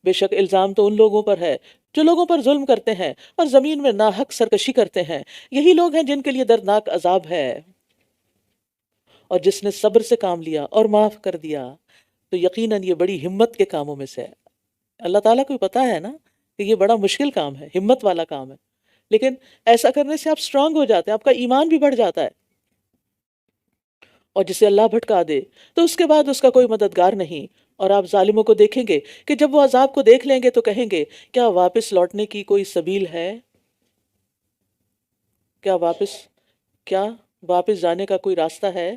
بے شک الزام تو ان لوگوں پر ہے جو لوگوں پر ظلم کرتے ہیں اور زمین میں ناحق سرکشی کرتے ہیں، یہی لوگ ہیں جن کے لیے دردناک عذاب ہے۔ اور جس نے صبر سے کام لیا اور معاف کر دیا تو یقیناً یہ بڑی ہمت کے کاموں میں سے ہے۔ اللہ تعالیٰ کو پتا ہے نا کہ یہ بڑا مشکل کام ہے، ہمت والا کام ہے، لیکن ایسا کرنے سے آپ سٹرونگ ہو جاتے ہیں، آپ کا ایمان بھی بڑھ جاتا ہے۔ اور جسے اللہ بھٹکا دے تو اس کے بعد اس کا کوئی مددگار نہیں، اور آپ ظالموں کو دیکھیں گے کہ جب وہ عذاب کو دیکھ لیں گے تو کہیں گے کیا واپس لوٹنے کی کوئی سبیل ہے؟ کیا واپس جانے کا کوئی راستہ ہے؟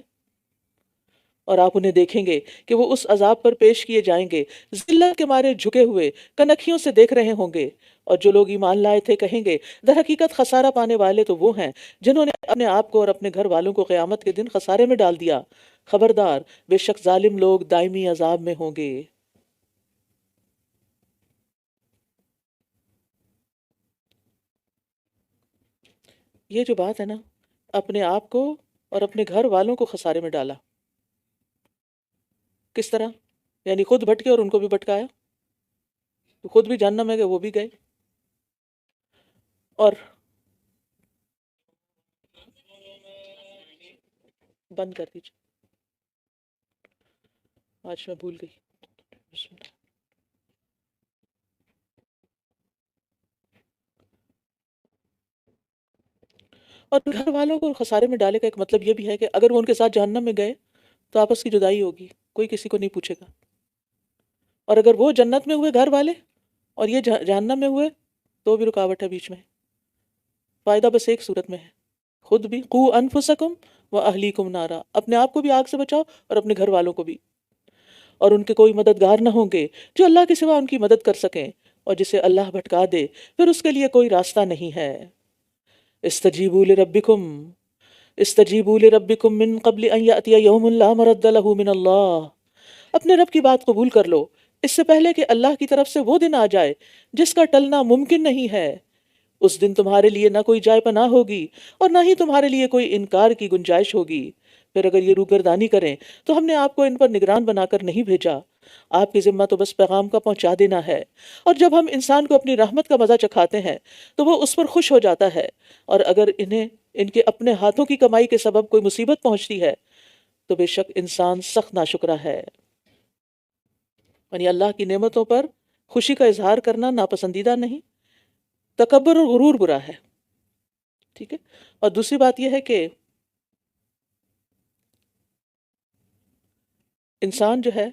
اور آپ انہیں دیکھیں گے کہ وہ اس عذاب پر پیش کیے جائیں گے، ذلت کے مارے جھکے ہوئے کنکھیوں سے دیکھ رہے ہوں گے، اور جو لوگ ایمان لائے تھے کہیں گے در حقیقت خسارہ پانے والے تو وہ ہیں جنہوں نے اپنے آپ کو اور اپنے گھر والوں کو قیامت کے دن خسارے میں ڈال دیا۔ خبردار، بے شک ظالم لوگ دائمی عذاب میں ہوں گے۔ یہ جو بات ہے نا، اپنے آپ کو اور اپنے گھر والوں کو خسارے میں ڈالا، کس طرح؟ یعنی خود بھٹکے اور ان کو بھی بھٹکایا، تو خود بھی جہنم میں گئے، وہ بھی گئے۔ اور بند کر دیجیے، آج میں بھول گئی. بسم اللہ. اور گھر والوں کو خسارے میں ڈالے کا ایک مطلب یہ بھی ہے کہ اگر وہ ان کے ساتھ جہنم میں گئے تو آپس کی جدائی ہوگی، کوئی کسی کو نہیں پوچھے گا. اور اگر وہ جنت میں ہوئے گھر والے اور یہ جہنم میں ہوئے تو بھی رکاوٹ ہے بیچ میں. فائدہ بس ایک صورت میں ہے، خود بھی قو انفسکم و اہلیکم نارا، اپنے آپ کو بھی آگ سے بچاؤ اور اپنے گھر والوں کو بھی. اور ان کے کوئی مددگار نہ ہوں گے جو اللہ کے سوا ان کی مدد کر سکیں، اور جسے اللہ بھٹکا دے پھر اس کے لیے کوئی راستہ نہیں ہے. استجیبوا لربکم استجیبوا لربکم من قبل ان یأتی یوم لا مرد له من اللہ، اپنے رب کی بات قبول کر لو اس سے پہلے کہ اللہ کی طرف سے وہ دن آ جائے جس کا ٹلنا ممکن نہیں ہے. اس دن تمہارے لیے نہ کوئی جائے پناہ ہوگی اور نہ ہی تمہارے لیے کوئی انکار کی گنجائش ہوگی. پھر اگر یہ روگردانی کریں تو ہم نے آپ کو ان پر نگران بنا کر نہیں بھیجا، آپ کی ذمہ تو بس پیغام کا پہنچا دینا ہے. اور جب ہم انسان کو اپنی رحمت کا مزہ چکھاتے ہیں تو وہ اس پر خوش ہو جاتا ہے، اور اگر انہیں ان کے اپنے ہاتھوں کی کمائی کے سبب کوئی مصیبت پہنچتی ہے تو بے شک انسان سخت ناشکرا ہے. یعنی اللہ کی نعمتوں پر خوشی کا اظہار کرنا ناپسندیدہ نہیں، تکبر اور غرور برا ہے. ٹھیک ہے. اور دوسری بات یہ ہے کہ انسان جو ہے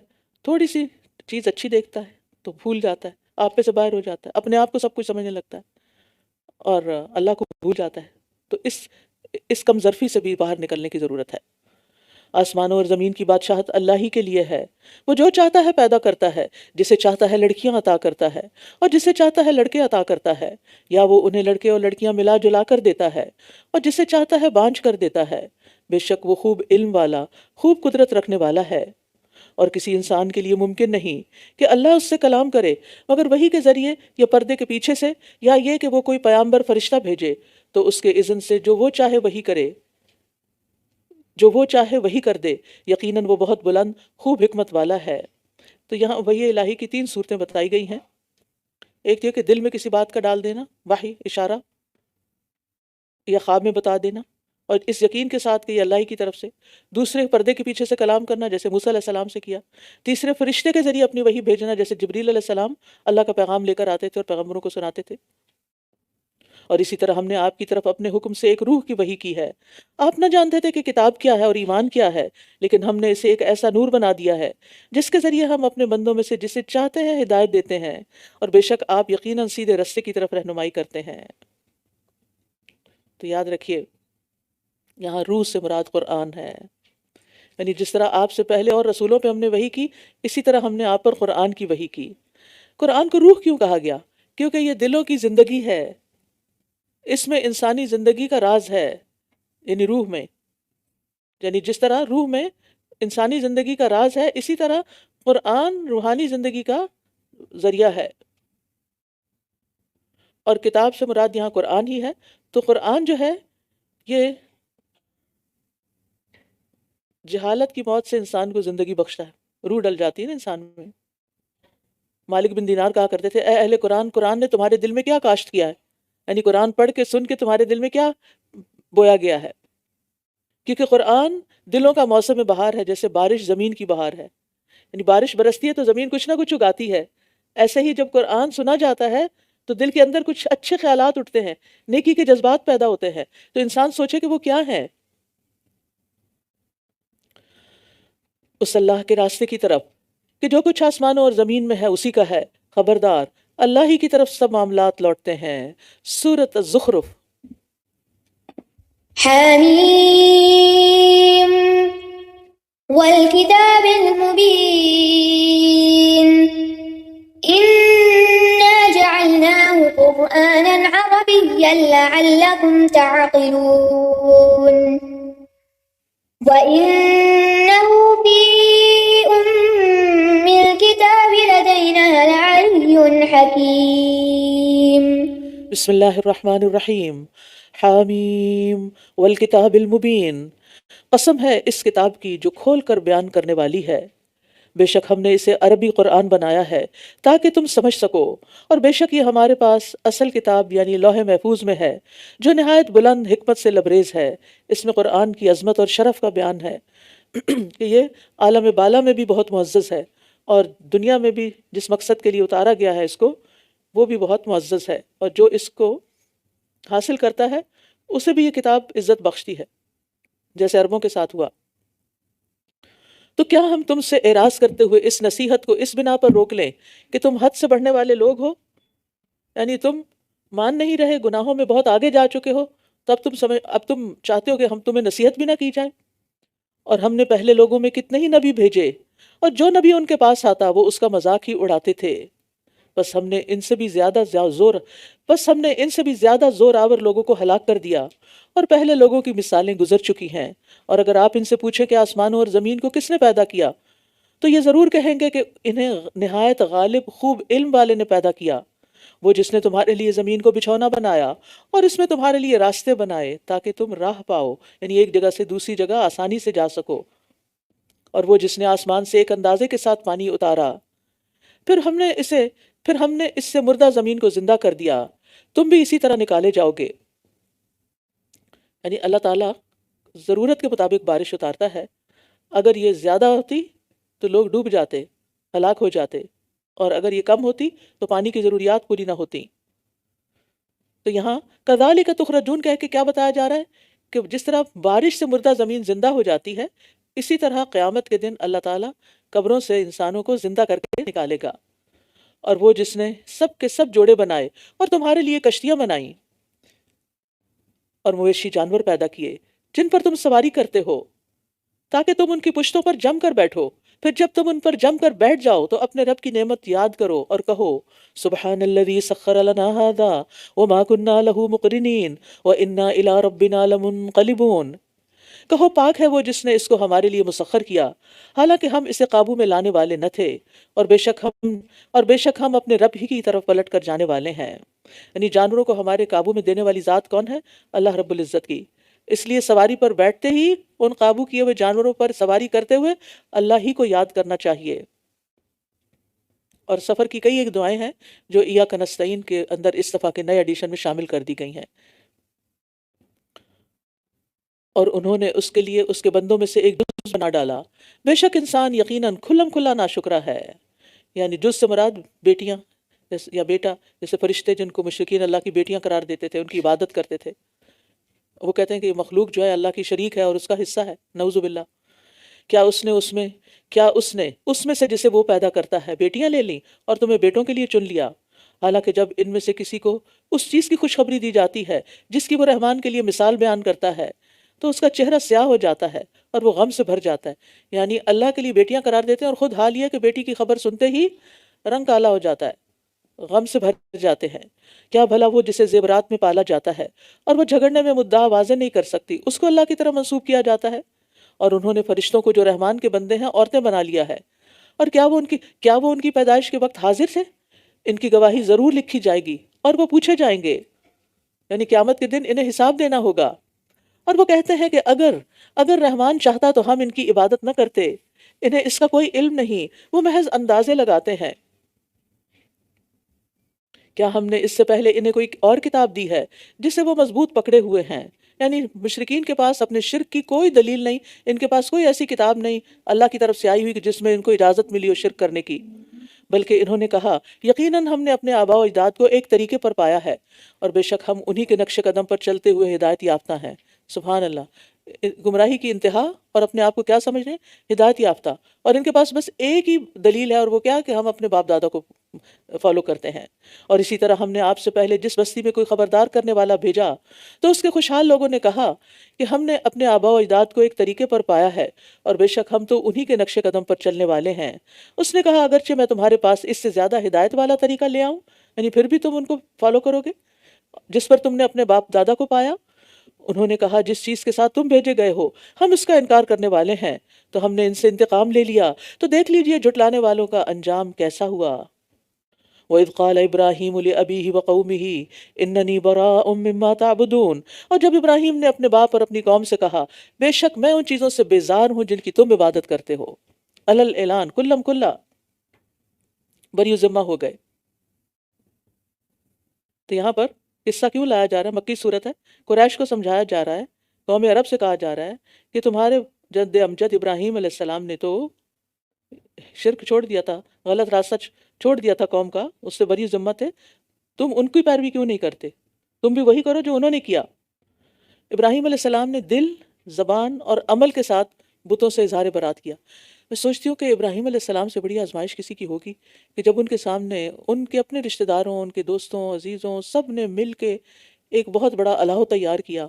تھوڑی سی چیز اچھی دیکھتا ہے تو بھول جاتا ہے، آپ پہ سے باہر ہو جاتا ہے، اپنے آپ کو سب کچھ سمجھنے لگتا ہے اور اللہ کو بھول جاتا ہے. تو اس کم ظرفی سے بھی باہر نکلنے کی ضرورت ہے. آسمانوں اور زمین کی بادشاہت اللہ ہی کے لیے ہے، وہ جو چاہتا ہے پیدا کرتا ہے، جسے چاہتا ہے لڑکیاں عطا کرتا ہے اور جسے چاہتا ہے لڑکے عطا کرتا ہے، یا وہ انہیں لڑکے اور لڑکیاں ملا جلا کر دیتا ہے اور جسے چاہتا ہے بانجھ کر دیتا ہے. بے شک وہ خوب علم والا، خوب قدرت رکھنے والا ہے. اور کسی انسان کے لیے ممکن نہیں کہ اللہ اس سے کلام کرے مگر وحی کے ذریعے یا پردے کے پیچھے سے، یا یہ کہ وہ کوئی پیامبر فرشتہ بھیجے تو اس کے اذن سے جو وہ چاہے وہی کر دے. یقیناً وہ بہت بلند خوب حکمت والا ہے. تو یہاں وحی الہی کی 3 صورتیں بتائی گئی ہیں. ایک یہ کہ دل میں کسی بات کا ڈال دینا، وحی اشارہ یا خواب میں بتا دینا، اور اس یقین کے ساتھ کہ یہ اللہ ہی کی طرف سے. دوسرے پردے کے پیچھے سے کلام کرنا جیسے موسیٰ علیہ السلام سے کیا. تیسرے فرشتے کے ذریعے اپنی وحی بھیجنا جیسے جبریل علیہ السلام اللہ کا پیغام لے کر آتے تھے اور پیغمبروں کو سناتے تھے. اور اسی طرح ہم نے آپ کی طرف اپنے حکم سے ایک روح کی وحی کی ہے. آپ نہ جانتے تھے کہ کتاب کیا ہے اور ایمان کیا ہے، لیکن ہم نے اسے ایک ایسا نور بنا دیا ہے جس کے ذریعے ہم اپنے بندوں میں سے جسے چاہتے ہیں ہدایت دیتے ہیں، اور بے شک آپ یقیناً سیدھے رستے کی طرف رہنمائی کرتے ہیں. تو یاد رکھیے یہاں روح سے مراد قرآن ہے. یعنی جس طرح آپ سے پہلے اور رسولوں پہ ہم نے وحی کی، اسی طرح ہم نے آپ پر قرآن کی وحی کی. قرآن کو روح کیوں کہا گیا؟ کیونکہ یہ دلوں کی زندگی ہے، اس میں انسانی زندگی کا راز ہے. یعنی روح میں، یعنی جس طرح روح میں انسانی زندگی کا راز ہے، اسی طرح قرآن روحانی زندگی کا ذریعہ ہے. اور کتاب سے مراد یہاں قرآن ہی ہے. تو قرآن جو ہے یہ جہالت کی موت سے انسان کو زندگی بخشتا ہے، روح ڈل جاتی ہے نا انسان میں. مالک بن دینار کہا کرتے تھے، اے اہل قرآن، قرآن نے تمہارے دل میں کیا کاشت کیا ہے؟ یعنی قرآن پڑھ کے سن کے تمہارے دل میں کیا بویا گیا ہے؟ کیونکہ قرآن دلوں کا موسم بہار ہے، جیسے بارش زمین کی بہار ہے. یعنی بارش برستی ہے تو زمین کچھ نہ کچھ اگاتی ہے. ایسے ہی جب قرآن سنا جاتا ہے تو دل کے اندر کچھ اچھے خیالات اٹھتے ہیں، نیکی کے جذبات پیدا ہوتے ہیں. تو انسان سوچے کہ وہ کیا ہے، اس اللہ کے راستے کی طرف کہ جو کچھ آسمانوں اور زمین میں ہے اسی کا ہے. خبردار اللہ ہی کی طرف سب معاملات لوٹتے ہیں. سورۃ الزخرف. حمیم والکتاب المبین إنا جعلناه قرآنا عربيا لعلكم تعقلون وإنه في الكتاب لدينا لعلي حكيم. بسم اللہ الرحمن الرحیم. حامیم والکتاب المبین. قسم ہے اس کتاب کی جو کھول کر بیان کرنے والی ہے. بے شک ہم نے اسے عربی قرآن بنایا ہے تاکہ تم سمجھ سکو، اور بے شک یہ ہمارے پاس اصل کتاب یعنی لوح محفوظ میں ہے جو نہایت بلند حکمت سے لبریز ہے۔ اس میں قرآن کی عظمت اور شرف کا بیان ہے کہ یہ عالم بالا میں بھی بہت معزز ہے، اور دنیا میں بھی جس مقصد کے لیے اتارا گیا ہے اس کو، وہ بھی بہت معزز ہے، اور جو اس کو حاصل کرتا ہے اسے بھی یہ کتاب عزت بخشتی ہے، جیسے عربوں کے ساتھ ہوا۔ تو کیا ہم تم سے اعراض کرتے ہوئے اس نصیحت کو اس بنا پر روک لیں کہ تم حد سے بڑھنے والے لوگ ہو؟ یعنی تم مان نہیں رہے، گناہوں میں بہت آگے جا چکے ہو، تو اب تم چاہتے ہو کہ ہم تمہیں نصیحت بھی نہ کی جائے؟ اور ہم نے پہلے لوگوں میں کتنے ہی نبی بھیجے، اور جو نبی ان کے پاس آتا وہ اس کا مذاق ہی اڑاتے تھے، بس ہم نے ان سے بھی زیادہ زور آور لوگوں کو ہلاک کر دیا، اور پہلے لوگوں کی مثالیں گزر چکی ہیں۔ اور اگر آپ ان سے پوچھیں کہ آسمانوں اور زمین کو کس نے پیدا کیا، تو یہ ضرور کہیں گے کہ انہیں نہایت غالب خوب علم والے نے پیدا کیا، وہ جس نے تمہارے لیے زمین کو بچھونا بنایا اور اس میں تمہارے لیے راستے بنائے تاکہ تم راہ پاؤ، یعنی ایک جگہ سے دوسری جگہ آسانی سے جا سکو، اور وہ جس نے آسمان سے ایک اندازے کے ساتھ پانی اتارا، پھر ہم نے اس سے مردہ زمین کو زندہ کر دیا، تم بھی اسی طرح نکالے جاؤ گے۔ یعنی اللہ تعالیٰ ضرورت کے مطابق بارش اتارتا ہے، اگر یہ زیادہ ہوتی تو لوگ ڈوب جاتے، ہلاک ہو جاتے، اور اگر یہ کم ہوتی تو پانی کی ضروریات پوری نہ ہوتی۔ تو یہاں کذالک تخرجون کہہ کے کیا بتایا جا رہا ہے کہ جس طرح بارش سے مردہ زمین زندہ ہو جاتی ہے، اسی طرح قیامت کے دن اللہ تعالیٰ قبروں سے انسانوں کو زندہ کر کے نکالے گا، اور وہ جس نے سب کے سب جوڑے بنائے اور تمہارے لیے کشتیاں بنائیں اور مویشی جانور پیدا کیے جن پر تم سواری کرتے ہو تاکہ تم ان کی پشتوں پر جم کر بیٹھو، پھر جب تم ان پر جم کر بیٹھ جاؤ تو اپنے رب کی نعمت یاد کرو اور کہو سبحان الذی سخر لنا ھذا وما كنا له مقرنین وانا الی ربنا لمنقلبون۔ کہو پاک ہے وہ جس نے اس کو ہمارے لیے مسخر کیا، حالانکہ ہم اسے قابو میں لانے والے نہ تھے، اور بے شک ہم اپنے رب ہی کی طرف پلٹ کر جانے والے ہیں۔ یعنی جانوروں کو ہمارے قابو میں دینے والی ذات کون ہے؟ اللہ رب العزت کی۔ اس لیے سواری پر بیٹھتے ہی ان قابو کیے ہوئے جانوروں پر سواری کرتے ہوئے اللہ ہی کو یاد کرنا چاہیے۔ اور سفر کی کئی ایک دعائیں ہیں جو ایاک نستعین کے اندر اس دفعہ کے نئے ایڈیشن میں شامل کر دی گئی ہیں، اور انہوں نے اس کے لیے اس کے بندوں میں سے ایک جز بنا ڈالا۔ بے شک انسان یقیناً کھلم کھلا ناشکرا ہے۔ یعنی جز سے مراد بیٹیاں یا بیٹا، جیسے فرشتے جن کو مشرکین اللہ کی بیٹیاں قرار دیتے تھے، ان کی عبادت کرتے تھے، وہ کہتے ہیں کہ یہ مخلوق جو ہے اللہ کی شریک ہے اور اس کا حصہ ہے، نعوذ باللہ۔ کیا اس نے اس میں سے جسے وہ پیدا کرتا ہے بیٹیاں لے لیں اور تمہیں بیٹوں کے لیے چن لیا، حالانکہ جب ان میں سے کسی کو اس چیز کی خوشخبری دی جاتی ہے جس کی وہ رحمان کے لیے مثال بیان کرتا ہے تو اس کا چہرہ سیاہ ہو جاتا ہے اور وہ غم سے بھر جاتا ہے۔ یعنی اللہ کے لیے بیٹیاں قرار دیتے ہیں اور خود حال یہ کہ بیٹی کی خبر سنتے ہی رنگ کالا ہو جاتا ہے، غم سے بھر جاتے ہیں۔ کیا بھلا وہ جسے زیورات میں پالا جاتا ہے اور وہ جھگڑنے میں مدعا واضح نہیں کر سکتی، اس کو اللہ کی طرف منسوب کیا جاتا ہے؟ اور انہوں نے فرشتوں کو جو رحمان کے بندے ہیں عورتیں بنا لیا ہے، اور کیا وہ ان کی پیدائش کے وقت حاضر تھے؟ ان کی گواہی ضرور لکھی جائے گی اور وہ پوچھے جائیں گے، یعنی قیامت کے دن انہیں حساب دینا ہوگا۔ اور وہ کہتے ہیں کہ اگر رحمان چاہتا تو ہم ان کی عبادت نہ کرتے، انہیں اس کا کوئی علم نہیں، وہ محض اندازے لگاتے ہیں۔ کیا ہم نے اس سے پہلے انہیں کوئی اور کتاب دی ہے جسے وہ مضبوط پکڑے ہوئے ہیں؟ یعنی مشرکین کے پاس اپنے شرک کی کوئی دلیل نہیں، ان کے پاس کوئی ایسی کتاب نہیں اللہ کی طرف سے آئی ہوئی کہ جس میں ان کو اجازت ملی ہو شرک کرنے کی، بلکہ انہوں نے کہا یقیناً ہم نے اپنے آباء و اجداد کو ایک طریقے پر پایا ہے، اور بے شک ہم انہی کے نقش قدم پر چلتے ہوئے ہدایت یافتہ ہیں۔ سبحان اللہ، گمراہی کی انتہا، اور اپنے آپ کو کیا سمجھ رہے ہیں؟ ہدایت یافتہ، اور ان کے پاس بس ایک ہی دلیل ہے، اور وہ کیا کہ ہم اپنے باپ دادا کو فالو کرتے ہیں۔ اور اسی طرح ہم نے آپ سے پہلے جس بستی میں کوئی خبردار کرنے والا بھیجا تو اس کے خوشحال لوگوں نے کہا کہ ہم نے اپنے آباء و اجداد کو ایک طریقے پر پایا ہے، اور بے شک ہم تو انہی کے نقش قدم پر چلنے والے ہیں۔ اس نے کہا اگرچہ میں تمہارے پاس اس سے زیادہ ہدایت والا طریقہ لے آؤں، یعنی پھر بھی تم ان کو فالو کرو گے جس پر تم نے اپنے باپ دادا کو پایا؟ انہوں نے کہا جس چیز کے ساتھ تم بھیجے گئے ہو ہم اس کا انکار کرنے والے ہیں، تو ہم نے ان سے انتقام لے لیا، تو دیکھ لیجئے جھٹلانے والوں کا انجام کیسا ہوا۔ وَإِذْ قَالَ إِبْرَاهِيمُ لِأَبِيهِ وَقَوْمِهِ إِنَّنِي بَرَاءٌ مِّمَّا تَعْبُدُونَ، اور جب ابراہیم نے اپنے باپ اور اپنی قوم سے کہا بے شک میں ان چیزوں سے بیزار ہوں جن کی تم عبادت کرتے ہو۔ علل اعلان کلم کلا بری ذمہ ہو گئے. تو یہاں پر قصہ کیوں لایا جا رہا ہے؟ مکی صورت ہے، قریش کو سمجھایا جا رہا ہے، قوم عرب سے کہا جا رہا ہے کہ تمہارے جد امجد ابراہیم علیہ السلام نے تو شرک چھوڑ دیا تھا، غلط راستہ چھوڑ دیا تھا قوم کا، اس سے بری ذمہ تھے، تم ان کی پیروی کیوں نہیں کرتے؟ تم بھی وہی کرو جو انہوں نے کیا. ابراہیم علیہ السلام نے دل، زبان اور عمل کے ساتھ بتوں سے اظہار برات کیا. میں سوچتی ہوں کہ ابراہیم علیہ السلام سے بڑی آزمائش کسی کی ہوگی کہ جب ان کے سامنے ان کے اپنے رشتہ داروں، ان کے دوستوں، عزیزوں، سب نے مل کے ایک بہت بڑا الہ تیار کیا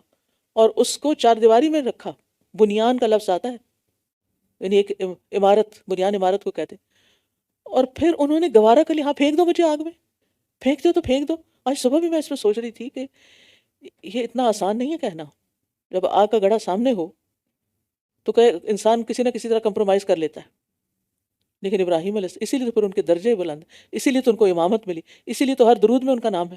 اور اس کو چار دیواری میں رکھا. بنیان کا لفظ آتا ہے، یعنی ایک عمارت، بنیان عمارت کو کہتے ہیں. اور پھر انہوں نے گوارا کر لیا، ہاں پھینک دو مجھے آگ میں، پھینک دو تو پھینک دو. آج صبح بھی میں اس پہ سوچ رہی تھی کہ یہ اتنا آسان نہیں ہے کہنا. جب آگ کا گڑھا سامنے ہو تو کہ انسان کسی نہ کسی طرح کمپرومائز کر لیتا ہے. لیکن ابراہیم علیہ السلام، اسی لیے تو پھر ان کے درجے بلند، اسی لیے تو ان کو امامت ملی، اسی لیے تو ہر درود میں ان کا نام ہے.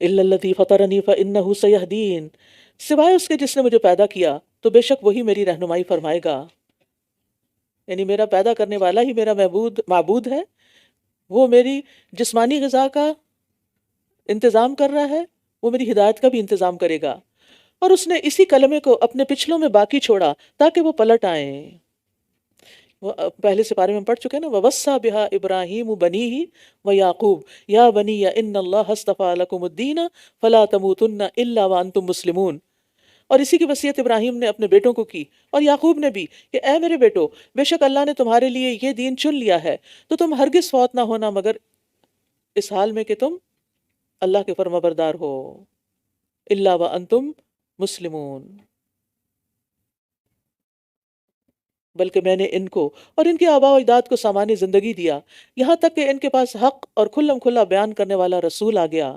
الا الذی فطرنی فانہ سیہدین، سوائے اس کے جس نے مجھے پیدا کیا تو بے شک وہی میری رہنمائی فرمائے گا. یعنی میرا پیدا کرنے والا ہی میرا معبود ہے، وہ میری جسمانی غذا کا انتظام کر رہا ہے، وہ میری ہدایت کا بھی انتظام کرے گا. اور اس نے اسی کلمے کو اپنے پچھلوں میں باقی چھوڑا تاکہ وہ پلٹ آئیں. وہ پہلے سپارے میں ہم پڑھ چکے ہیں نا، وَوَصَّى بِهَا إِبْرَاهِيمُ بَنِيهِ وَيَعْقُوبُ يَا بَنِيَّ إِنَّ اللَّهَ اصْطَفَىٰ لَكُمُ الدِّينَ فَلَا تَمُوتُنَّ إِلَّا وَأَنْتُمْ مُسْلِمُونَ. اور اسی کی وصیت ابراہیم نے اپنے بیٹوں کو کی اور یعقوب نے بھی کہ اے میرے بیٹو، بے شک اللہ نے تمہارے لیے یہ دین چن لیا ہے تو تم ہرگز فوت نہ ہونا مگر اس حال میں کہ تم اللہ کے فرمانبردار ہو. الا وانتم مسلمون. بلکہ میں نے ان کو اور ان کے آباء و اجداد کو سامان زندگی دیا، یہاں تک کہ ان کے پاس حق اور کھلم کھلا بیان کرنے والا رسول آ گیا.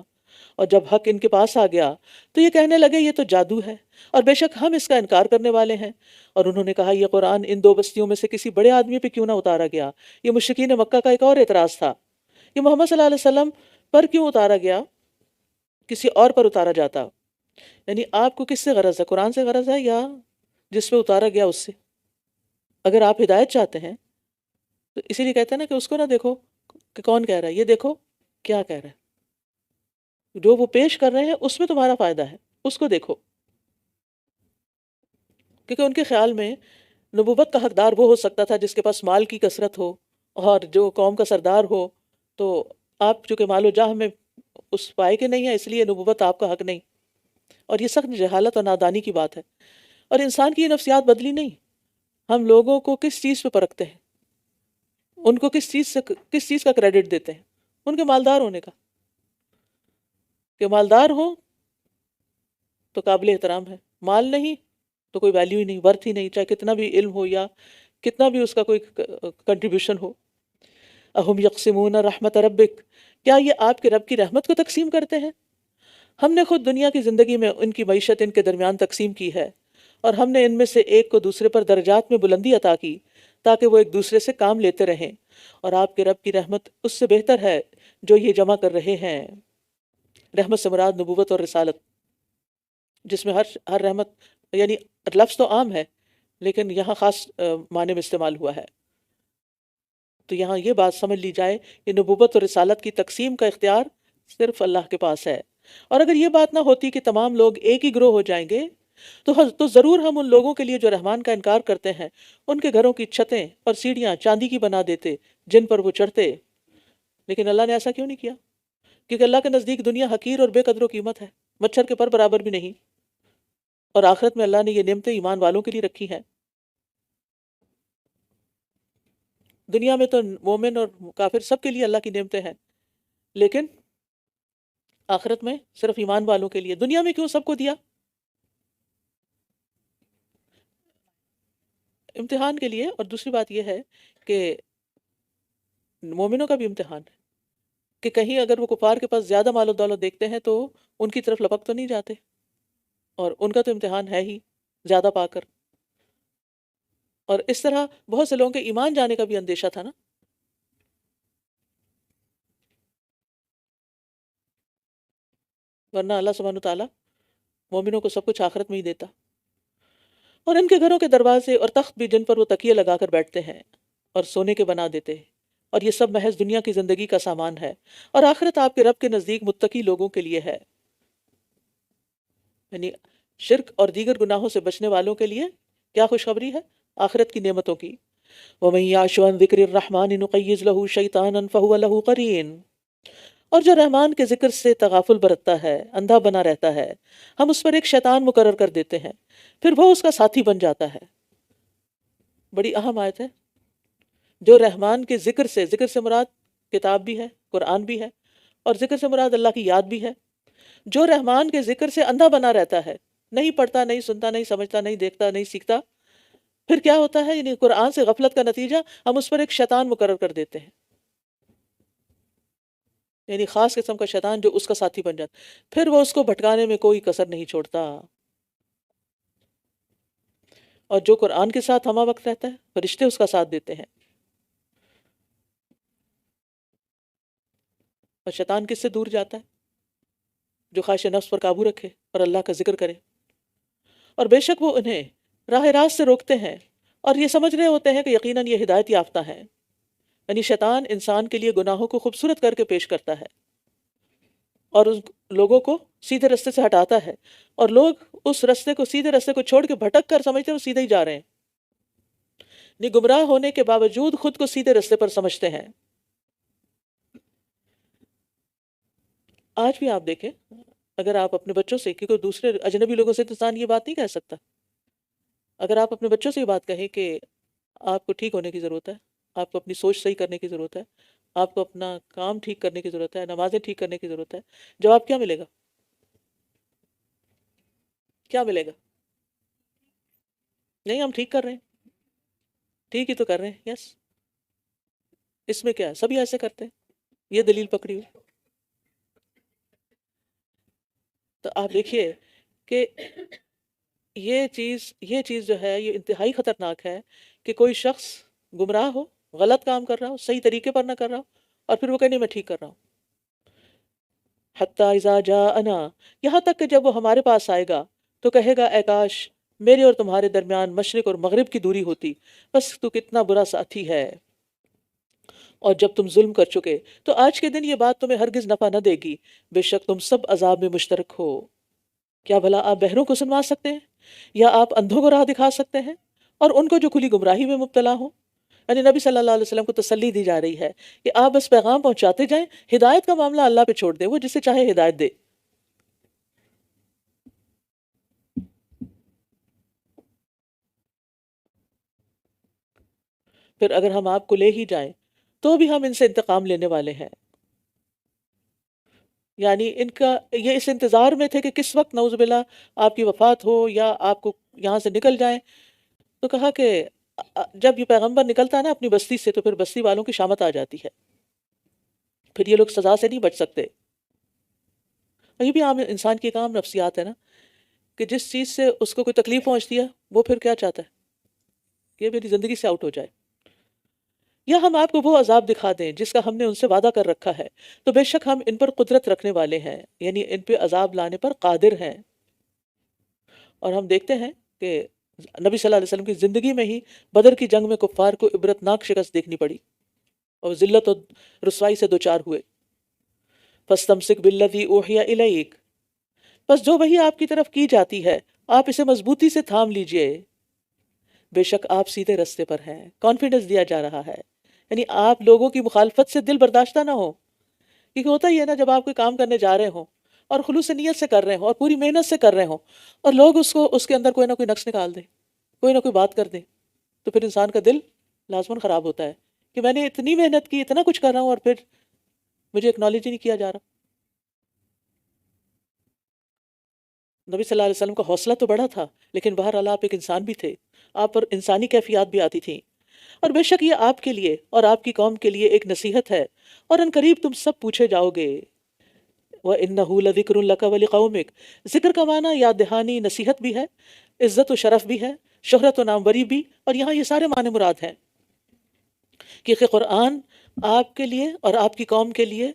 اور جب حق ان کے پاس آ گیا تو یہ کہنے لگے یہ تو جادو ہے اور بے شک ہم اس کا انکار کرنے والے ہیں. اور انہوں نے کہا یہ قرآن ان دو بستیوں میں سے کسی بڑے آدمی پہ کیوں نہ اتارا گیا. یہ مشرکین مکہ کا ایک اور اعتراض تھا. یہ محمد صلی اللہ علیہ وسلم پر کیوں اتارا گیا، کسی اور پر اتارا جاتا. یعنی آپ کو کس سے غرض ہے؟ قرآن سے غرض ہے یا جس پہ اتارا گیا اس سے؟ اگر آپ ہدایت چاہتے ہیں تو اسی لیے کہتے ہیں نا کہ اس کو نہ دیکھو کہ کون کہہ رہا ہے، یہ دیکھو کیا کہہ رہا ہے. جو وہ پیش کر رہے ہیں اس میں تمہارا فائدہ ہے، اس کو دیکھو. کیونکہ ان کے خیال میں نبوت کا حقدار وہ ہو سکتا تھا جس کے پاس مال کی کثرت ہو اور جو قوم کا سردار ہو. تو آپ چونکہ مال و جاہ میں اس پائے کے نہیں ہیں، اس لیے نبوت آپ کا حق نہیں. اور یہ سخت جہالت اور نادانی کی بات ہے. اور انسان کی یہ نفسیات بدلی نہیں. ہم لوگوں کو کس چیز پہ پرکھتے ہیں، ان کو کس چیز کا کریڈٹ دیتے ہیں؟ ان کے مالدار ہونے کا. کہ مالدار ہو تو قابل احترام ہے، مال نہیں تو کوئی ویلیو ہی نہیں، ورتھ ہی نہیں، چاہے کتنا بھی علم ہو یا کتنا بھی اس کا کوئی کنٹریبیوشن ہو. اہم یقسمون رحمت ربک، کیا یہ آپ کے رب کی رحمت کو تقسیم کرتے ہیں؟ ہم نے خود دنیا کی زندگی میں ان کی معیشت ان کے درمیان تقسیم کی ہے اور ہم نے ان میں سے ایک کو دوسرے پر درجات میں بلندی عطا کی تاکہ وہ ایک دوسرے سے کام لیتے رہیں. اور آپ کے رب کی رحمت اس سے بہتر ہے جو یہ جمع کر رہے ہیں. رحمت سے مراد نبوت اور رسالت، جس میں ہر رحمت یعنی لفظ تو عام ہے لیکن یہاں خاص معنی میں استعمال ہوا ہے. تو یہاں یہ بات سمجھ لی جائے کہ نبوت اور رسالت کی تقسیم کا اختیار صرف اللہ کے پاس ہے. اور اگر یہ بات نہ ہوتی کہ تمام لوگ ایک ہی گروہ ہو جائیں گے تو ضرور ہم ان لوگوں کے لیے جو رحمان کا انکار کرتے ہیں ان کے گھروں کی چھتیں اور سیڑھیاں چاندی کی بنا دیتے جن پر وہ چڑھتے. لیکن اللہ نے ایسا کیوں نہیں کیا؟ کیونکہ اللہ کے نزدیک دنیا حقیر اور بے قدر و قیمت ہے، مچھر کے پر برابر بھی نہیں. اور آخرت میں اللہ نے یہ نعمتیں ایمان والوں کے لیے رکھی ہیں. دنیا میں تو مومن اور کافر سب کے لیے اللہ کی نعمتیں ہیں، لیکن آخرت میں صرف ایمان والوں کے لیے. دنیا میں کیوں سب کو دیا؟ امتحان کے لیے. اور دوسری بات یہ ہے کہ مومنوں کا بھی امتحان ہے کہ کہیں اگر وہ کفار کے پاس زیادہ مال و دولت دیکھتے ہیں تو ان کی طرف لپک تو نہیں جاتے، اور ان کا تو امتحان ہے ہی زیادہ پا کر. اور اس طرح بہت سے لوگوں کے ایمان جانے کا بھی اندیشہ تھا نا. ورنہ اللہ سبحانہ تعالیٰ مومنوں کو سب کچھ آخرت میں ہی دیتا. اور ان کے گھروں کے دروازے اور تخت بھی جن پر وہ تکیے لگا کر بیٹھتے ہیں اور سونے کے بنا دیتے ہیں، اور یہ سب محض دنیا کی زندگی کا سامان ہے، اور آخرت آپ کے رب کے نزدیک متقی لوگوں کے لیے ہے. یعنی شرک اور دیگر گناہوں سے بچنے والوں کے لیے کیا خوشخبری ہے؟ آخرت کی نعمتوں کی. وَمَن يَعْشُ عَن ذِكْرِ الرَّحْمَنِ نُقَيِّضْ لَهُ شَيْطَانًا فَهُوَ لَهُ قَرِينٌ. اور جو رحمان کے ذکر سے تغافل برتتا ہے، اندھا بنا رہتا ہے، ہم اس پر ایک شیطان مقرر کر دیتے ہیں، پھر وہ اس کا ساتھی بن جاتا ہے. بڑی اہم آیت ہے. جو رحمان کے ذکر سے مراد کتاب بھی ہے، قرآن بھی ہے، اور ذکر سے مراد اللہ کی یاد بھی ہے. جو رحمان کے ذکر سے اندھا بنا رہتا ہے، نہیں پڑھتا، نہیں سنتا، نہیں سمجھتا، نہیں دیکھتا، نہیں سیکھتا، پھر کیا ہوتا ہے؟ یعنی قرآن سے غفلت کا نتیجہ ہم اس پر ایک شیطان مقرر کر دیتے ہیں، یعنی خاص قسم کا شیطان جو اس کا ساتھی بن جاتا ہے، پھر وہ اس کو بھٹکانے میں کوئی کسر نہیں چھوڑتا. اور جو قرآن کے ساتھ ہمہ وقت رہتا ہے، فرشتے اس کا ساتھ دیتے ہیں. اور شیطان کس سے دور جاتا ہے؟ جو خواہش نفس پر قابو رکھے اور اللہ کا ذکر کرے. اور بے شک وہ انہیں راہ راست سے روکتے ہیں اور یہ سمجھ رہے ہوتے ہیں کہ یقیناً یہ ہدایت یافتہ ہیں. یعنی شیطان انسان کے لیے گناہوں کو خوبصورت کر کے پیش کرتا ہے اور ان لوگوں کو سیدھے رستے سے ہٹاتا ہے، اور لوگ اس رستے کو، سیدھے رستے کو چھوڑ کے بھٹک کر سمجھتے ہیں وہ سیدھے ہی جا رہے ہیں. یعنی گمراہ ہونے کے باوجود خود کو سیدھے رستے پر سمجھتے ہیں. آج بھی آپ دیکھیں، اگر آپ اپنے بچوں سے، کیونکہ دوسرے اجنبی لوگوں سے تو انسان یہ بات نہیں کہہ سکتا، اگر آپ اپنے بچوں سے یہ بات کہیں کہ آپ کو ٹھیک ہونے کی ضرورت ہے، آپ کو اپنی سوچ صحیح کرنے کی ضرورت ہے، آپ کو اپنا کام ٹھیک کرنے کی ضرورت ہے، نمازیں ٹھیک کرنے کی ضرورت ہے، جواب کیا ملے گا؟ کیا ملے گا؟ نہیں، ہم ٹھیک کر رہے ہیں. ٹھیک ہی تو کر رہے ہیں. یس، اس میں کیا ہے؟ سبھی ایسے کرتے ہیں. یہ دلیل پکڑی ہوئی. تو آپ دیکھیے کہ یہ چیز جو ہے یہ انتہائی خطرناک ہے کہ کوئی شخص گمراہ ہو، غلط کام کر رہا ہو، صحیح طریقے پر نہ کر رہا ہو، اور پھر وہ کہنے میں ٹھیک کر رہا ہوں. حتی اذا جاءنا، یہاں تک کہ جب وہ ہمارے پاس آئے گا تو کہے گا اے کاش میرے اور تمہارے درمیان مشرق اور مغرب کی دوری ہوتی، بس تو کتنا برا ساتھی ہے. اور جب تم ظلم کر چکے تو آج کے دن یہ بات تمہیں ہرگز نفع نہ دے گی، بے شک تم سب عذاب میں مشترک ہو. کیا بھلا آپ بہروں کو سنوا سکتے ہیں، یا آپ اندھوں کو راہ دکھا سکتے ہیں، اور ان کو جو کھلی گمراہی میں مبتلا ہوں؟ یعنی نبی صلی اللہ علیہ وسلم کو تسلی دی جا رہی ہے کہ آپ بس پیغام پہنچاتے جائیں، ہدایت کا معاملہ اللہ پہ چھوڑ دیں، وہ جسے چاہے ہدایت دے. پھر اگر ہم آپ کو لے ہی جائیں تو بھی ہم ان سے انتقام لینے والے ہیں. یعنی ان کا یہ اس انتظار میں تھے کہ کس وقت نعوذ باللہ آپ کی وفات ہو یا آپ کو یہاں سے نکل جائیں. تو کہا کہ جب یہ پیغمبر نکلتا ہے نا اپنی بستی سے تو پھر بستی والوں کی شامت آ جاتی ہے، پھر یہ لوگ سزا سے نہیں بچ سکتے. اور یہ بھی عام انسان کی ایک عام نفسیات ہے نا کہ جس چیز سے اس کو کوئی تکلیف پہنچتی ہے وہ پھر کیا چاہتا ہے کہ میری زندگی سے آؤٹ ہو جائے. یا ہم آپ کو وہ عذاب دکھا دیں جس کا ہم نے ان سے وعدہ کر رکھا ہے تو بے شک ہم ان پر قدرت رکھنے والے ہیں، یعنی ان پہ عذاب لانے پر قادر ہیں. اور ہم دیکھتے ہیں کہ نبی صلی اللہ علیہ وسلم کی زندگی میں ہی بدر کی جنگ میں کفار کو عبرتناک شکست دیکھنی پڑی اور ذلت و رسوائی سے دوچار ہوئے. فَاسْتَمْسِكْ بِالَّذِي أُوحِيَ إِلَيْكَ، بس جو وحی آپ کی طرف کی جاتی ہے آپ اسے مضبوطی سے تھام لیجئے، بے شک آپ سیدھے رستے پر ہیں. کانفیڈنس دیا جا رہا ہے، یعنی آپ لوگوں کی مخالفت سے دل برداشتہ نہ ہو. کیونکہ ہوتا ہی ہے نا جب آپ کوئی کام کرنے جا رہے ہوں اور خلوص نیت سے کر رہے ہوں اور پوری محنت سے کر رہے ہوں اور لوگ اس کے اندر کوئی نہ کوئی نقص نکال دیں، کوئی نہ کوئی بات کر دیں، تو پھر انسان کا دل لازماً خراب ہوتا ہے کہ میں نے اتنی محنت کی، اتنا کچھ کر رہا ہوں اور پھر مجھے اکنالج ہی نہیں کیا جا رہا. نبی صلی اللہ علیہ وسلم کا حوصلہ تو بڑا تھا لیکن بہرحال آپ ایک انسان بھی تھے، آپ پر انسانی کیفیات بھی آتی تھیں. اور بے شک یہ آپ کے لیے اور آپ کی قوم کے لیے ایک نصیحت ہے، اور ان قریب تم سب پوچھے جاؤ گے. وَإِنَّهُ لَذِكْرٌ لَكَ وَلِقَوْمِكَ، ذکر کا معنی یاد دہانی، نصیحت بھی ہے، عزت و شرف بھی ہے، شہرت و ناموری بھی، اور یہاں یہ سارے معنی مراد ہیں. کیونکہ قرآن آپ کے لیے اور آپ کی قوم کے لیے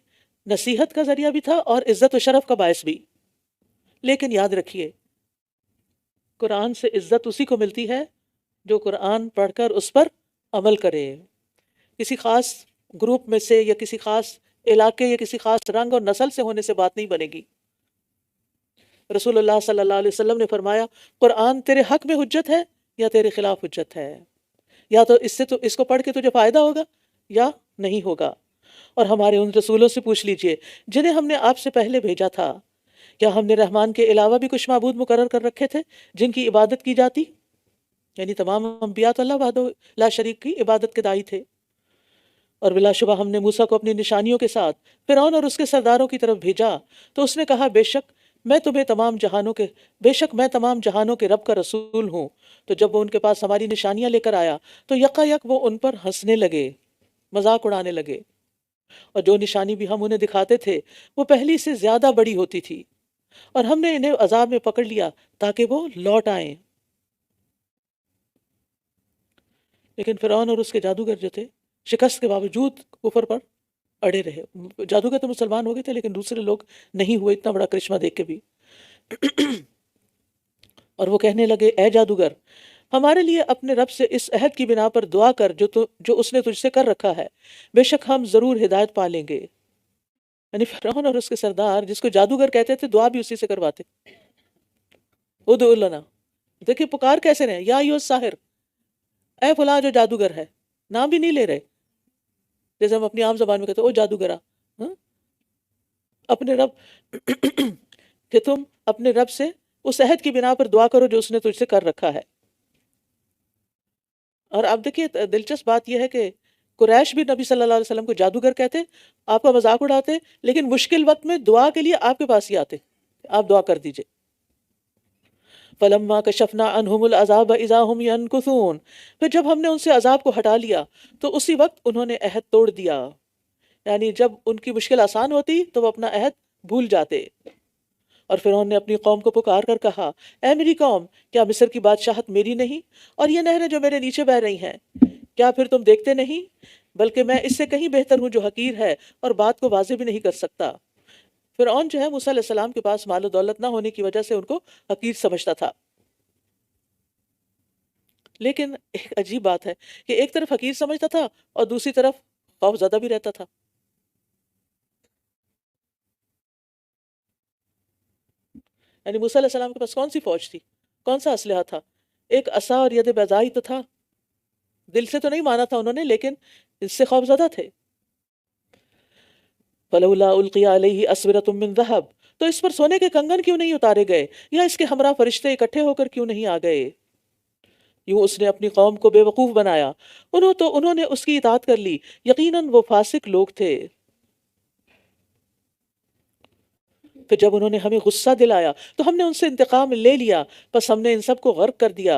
نصیحت کا ذریعہ بھی تھا اور عزت و شرف کا باعث بھی. لیکن یاد رکھیے قرآن سے عزت اسی کو ملتی ہے جو قرآن پڑھ کر اس پر عمل کرے. کسی خاص گروپ میں سے یا کسی خاص علاقے یا کسی خاص رنگ اور نسل سے ہونے سے بات نہیں بنے گی. رسول اللہ صلی اللہ علیہ وسلم نے فرمایا قرآن تیرے حق میں حجت ہے یا تیرے خلاف حجت ہے، یا تو اس کو پڑھ کے تجھے فائدہ ہوگا یا نہیں ہوگا. اور ہمارے ان رسولوں سے پوچھ لیجئے جنہیں ہم نے آپ سے پہلے بھیجا تھا، کیا ہم نے رحمان کے علاوہ بھی کچھ معبود مقرر کر رکھے تھے جن کی عبادت کی جاتی؟ یعنی تمام انبیاء تو اللہ وحدہ لا شریک کی عبادت کے داعی تھے. اور بلا شبہ ہم نے موسیٰ کو اپنی نشانیوں کے ساتھ فرعون اور اس کے سرداروں کی طرف بھیجا تو اس نے کہا بے شک میں تمام جہانوں کے رب کا رسول ہوں. تو جب وہ ان کے پاس ہماری نشانیاں لے کر آیا تو یکا وہ ان پر ہنسنے لگے، مذاق اڑانے لگے. اور جو نشانی بھی ہم انہیں دکھاتے تھے وہ پہلی سے زیادہ بڑی ہوتی تھی، اور ہم نے انہیں عذاب میں پکڑ لیا تاکہ وہ لوٹ آئیں. لیکن فرعون اور اس کے جادوگر جو تھے شکست کے باوجود کفر پر اڑے رہے. جادوگر تو مسلمان ہو گئے تھے لیکن دوسرے لوگ نہیں ہوئے اتنا بڑا کرشمہ دیکھ کے بھی. اور وہ کہنے لگے اے جادوگر ہمارے لیے اپنے رب سے اس عہد کی بنا پر دعا کر جو اس نے تجھ سے کر رکھا ہے، بے شک ہم ضرور ہدایت پا لیں گے. یعنی فرعون اور اس کے سردار جس کو جادوگر کہتے تھے دعا بھی اسی سے کرواتے. ادعو لنا، دیکھیں پکار کیسے رہے، یا ایھا الساحر، اے فلاں جو جادوگر ہے، نام بھی نہیں لے رہے جیسے ہم اپنی عام زبان میں کہتے ہیں او جادوگرا. اپنے رب کہ تم اپنے رب سے اس عہد کی بنا پر دعا کرو جو اس نے تجھ سے کر رکھا ہے. اور اب دیکھیے دلچسپ بات یہ ہے کہ قریش بھی نبی صلی اللہ علیہ وسلم کو جادوگر کہتے، آپ کا مذاق اڑاتے، لیکن مشکل وقت میں دعا کے لیے آپ کے پاس ہی آتے، آپ دعا کر دیجئے. فَلَمَّا كَشَفْنَا عَنْهُمُ الْعَذَابَ إِذَا هُمْ يَنْكُثُونَ، پھر جب ہم نے ان سے عذاب کو ہٹا لیا تو اسی وقت انہوں نے عہد توڑ دیا. یعنی جب ان کی مشکل آسان ہوتی تو وہ اپنا عہد بھول جاتے. اور فرعون نے اپنی قوم کو پکار کر کہا اے میری قوم، کیا مصر کی بادشاہت میری نہیں اور یہ نہریں جو میرے نیچے بہہ رہی ہیں، کیا پھر تم دیکھتے نہیں؟ بلکہ میں اس سے کہیں بہتر ہوں جو حقیر ہے اور بات کو واضح بھی نہیں کر سکتا. فرعون جو ہے موسیٰ علیہ السلام کے پاس مال و دولت نہ ہونے کی وجہ سے ان کو حقیر سمجھتا تھا. لیکن ایک عجیب بات ہے کہ ایک طرف حقیر سمجھتا تھا اور دوسری طرف خوف زدہ بھی رہتا تھا. یعنی موسیٰ علیہ السلام کے پاس کون سی فوج تھی، کون سا اسلحہ تھا؟ ایک عصا اور ید بیضائی تو تھا. دل سے تو نہیں مانا تھا انہوں نے لیکن اس سے خوف زدہ تھے. فَلَوْلَا أُلْقِيَ عَلَيْهِ أَسْوِرَةٌ مِّن ذَهَبٍ، تو اس پر سونے کے کنگن کیوں نہیں اتارے گئے یا اس کے ہمراہ فرشتے اکٹھے ہو کر کیوں نہیں آ گئے؟ یوں اس نے اپنی قوم کو بے وقوف بنایا، انہوں نے اس کی اطاعت کر لی، یقیناً وہ فاسق لوگ تھے. پھر جب انہوں نے ہمیں غصہ دلایا تو ہم نے ان سے انتقام لے لیا، پس ہم نے ان سب کو غرق کر دیا.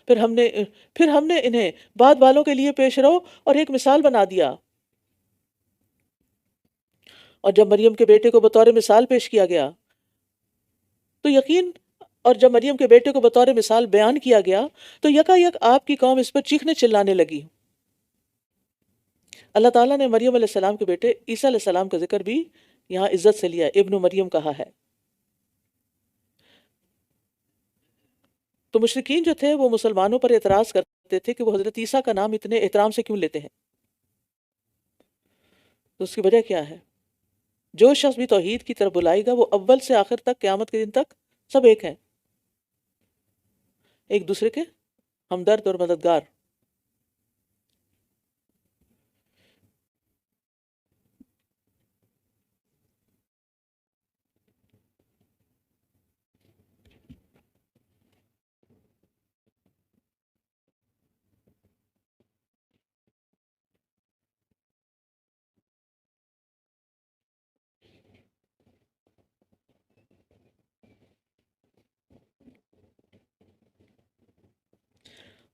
پھر ہم نے انہیں بعد والوں کے لیے پیش رو اور ایک مثال بنا دیا. اور جب مریم کے بیٹے کو بطور مثال پیش کیا گیا تو یکا یک آپ کی قوم اس پر چیخنے چلانے لگی. اللہ تعالیٰ نے مریم علیہ السلام کے بیٹے عیسیٰ علیہ السلام کا ذکر بھی یہاں عزت سے لیا، ابن مریم کہا ہے. تو مشرکین جو تھے وہ مسلمانوں پر اعتراض کرتے تھے کہ وہ حضرت عیسیٰ کا نام اتنے احترام سے کیوں لیتے ہیں. تو اس کی وجہ کیا ہے؟ جو شخص بھی توحید کی طرف بلائے گا وہ اول سے آخر تک قیامت کے دن تک سب ایک ہیں، ایک دوسرے کے ہمدرد اور مددگار.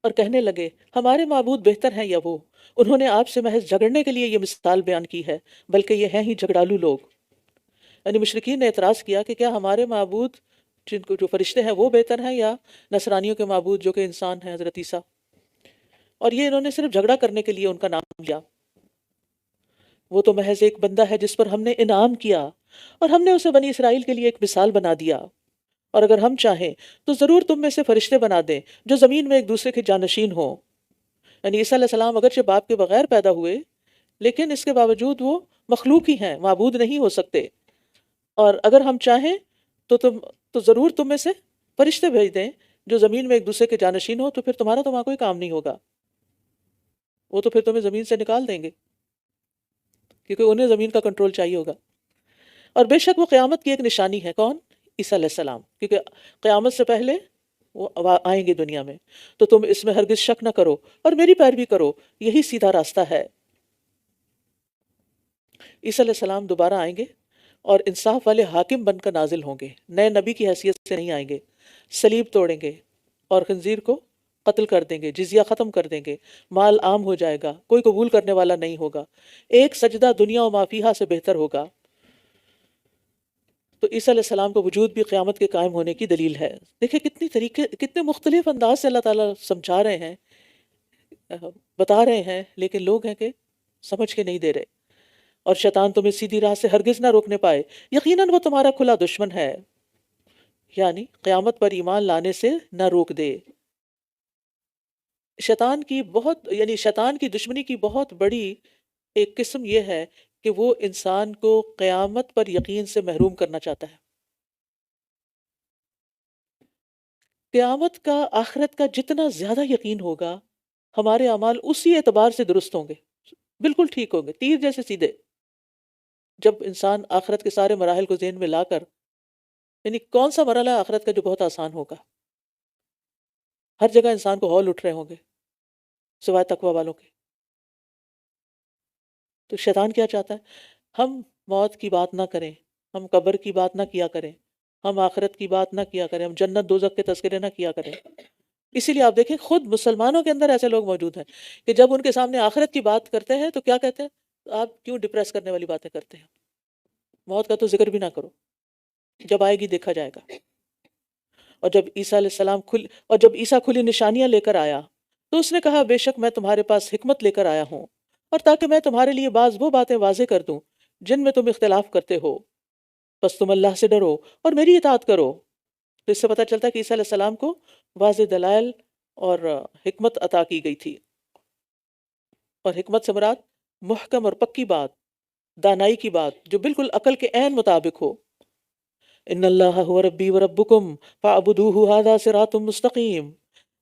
اور کہنے لگے ہمارے معبود بہتر ہیں یا وہ، انہوں نے آپ سے محض جھگڑنے کے لیے یہ مثال بیان کی ہے، بلکہ یہ ہیں ہی جھگڑالو لوگ. یعنی مشرکین نے اعتراض کیا کہ کیا ہمارے معبود جن کو جو فرشتے ہیں وہ بہتر ہیں یا نصرانیوں کے معبود جو کہ انسان ہیں حضرت عیسیٰ. اور یہ انہوں نے صرف جھگڑا کرنے کے لیے ان کا نام لیا. وہ تو محض ایک بندہ ہے جس پر ہم نے انعام کیا اور ہم نے اسے بنی اسرائیل کے لیے ایک مثال بنا دیا. اور اگر ہم چاہیں تو ضرور تم میں سے فرشتے بنا دیں جو زمین میں ایک دوسرے کے جانشین ہوں. یعنی عیسیٰ علیہ السلام اگرچہ باپ کے بغیر پیدا ہوئے لیکن اس کے باوجود وہ مخلوق ہی ہیں، معبود نہیں ہو سکتے. اور اگر ہم چاہیں تو ضرور تم میں سے فرشتے بھیج دیں جو زمین میں ایک دوسرے کے جانشین ہو، تو پھر تمہارا تو وہاں کوئی کام نہیں ہوگا. وہ تو پھر تمہیں زمین سے نکال دیں گے کیونکہ انہیں زمین کا کنٹرول چاہیے ہوگا. اور بے شک وہ قیامت کی ایک نشانی ہے. کون؟ عیسیٰ علیہ السلام، کیونکہ قیامت سے پہلے وہ آئیں گے دنیا میں. تو تم اس میں ہرگز شک نہ کرو اور میری پیروی کرو، یہی سیدھا راستہ ہے. عیسیٰ علیہ السلام دوبارہ آئیں گے اور انصاف والے حاکم بن کر نازل ہوں گے. نئے نبی کی حیثیت سے نہیں آئیں گے. صلیب توڑیں گے اور خنزیر کو قتل کر دیں گے، جزیہ ختم کر دیں گے، مال عام ہو جائے گا، کوئی قبول کرنے والا نہیں ہوگا، ایک سجدہ دنیا و ما فیہا سے بہتر ہوگا. تو عیسیٰ علیہ السلام کا وجود بھی قیامت کے قائم ہونے کی دلیل ہے. دیکھیں کتنے مختلف انداز سے اللہ تعالیٰ سمجھا رہے ہیں، بتا رہے ہیں، لیکن لوگ ہیں کہ سمجھ کے نہیں دے رہے. اور شیطان تمہیں سیدھی راہ سے ہرگز نہ روکنے پائے، یقیناً وہ تمہارا کھلا دشمن ہے. یعنی قیامت پر ایمان لانے سے نہ روک دے. شیطان کی دشمنی کی بہت بڑی ایک قسم یہ ہے کہ وہ انسان کو قیامت پر یقین سے محروم کرنا چاہتا ہے. قیامت کا، آخرت کا جتنا زیادہ یقین ہوگا، ہمارے اعمال اسی اعتبار سے درست ہوں گے، بالکل ٹھیک ہوں گے، تیر جیسے سیدھے. جب انسان آخرت کے سارے مراحل کو ذہن میں لا کر، یعنی کون سا مرحلہ ہے آخرت کا جو بہت آسان ہوگا؟ ہر جگہ انسان کو ہول اٹھ رہے ہوں گے سوائے تقوی والوں کے. تو شیطان کیا چاہتا ہے؟ ہم موت کی بات نہ کریں، ہم قبر کی بات نہ کیا کریں، ہم آخرت کی بات نہ کیا کریں، ہم جنت دوزخ کے تذکرے نہ کیا کریں. اسی لیے آپ دیکھیں خود مسلمانوں کے اندر ایسے لوگ موجود ہیں کہ جب ان کے سامنے آخرت کی بات کرتے ہیں تو کیا کہتے ہیں؟ آپ کیوں ڈپریس کرنے والی باتیں کرتے ہیں؟ موت کا تو ذکر بھی نہ کرو، جب آئے گی دیکھا جائے گا. اور جب عیسیٰ کھلی نشانیاں لے کر آیا تو اس نے کہا بے شک میں تمہارے پاس حکمت لے کر آیا ہوں، اور تاکہ میں تمہارے لیے بعض وہ باتیں واضح کر دوں جن میں تم اختلاف کرتے ہو، بس تم اللہ سے ڈرو اور میری اطاعت کرو. تو اس سے پتہ چلتا ہے کہ عیسیٰ علیہ السلام کو واضح دلائل اور حکمت عطا کی گئی تھی. اور حکمت سے مراد محکم اور پکی بات، دانائی کی بات جو بالکل عقل کے عین مطابق ہو. ان اللہ هو ربی و ربکم فاعبدوہ ھذا صراط مستقیم.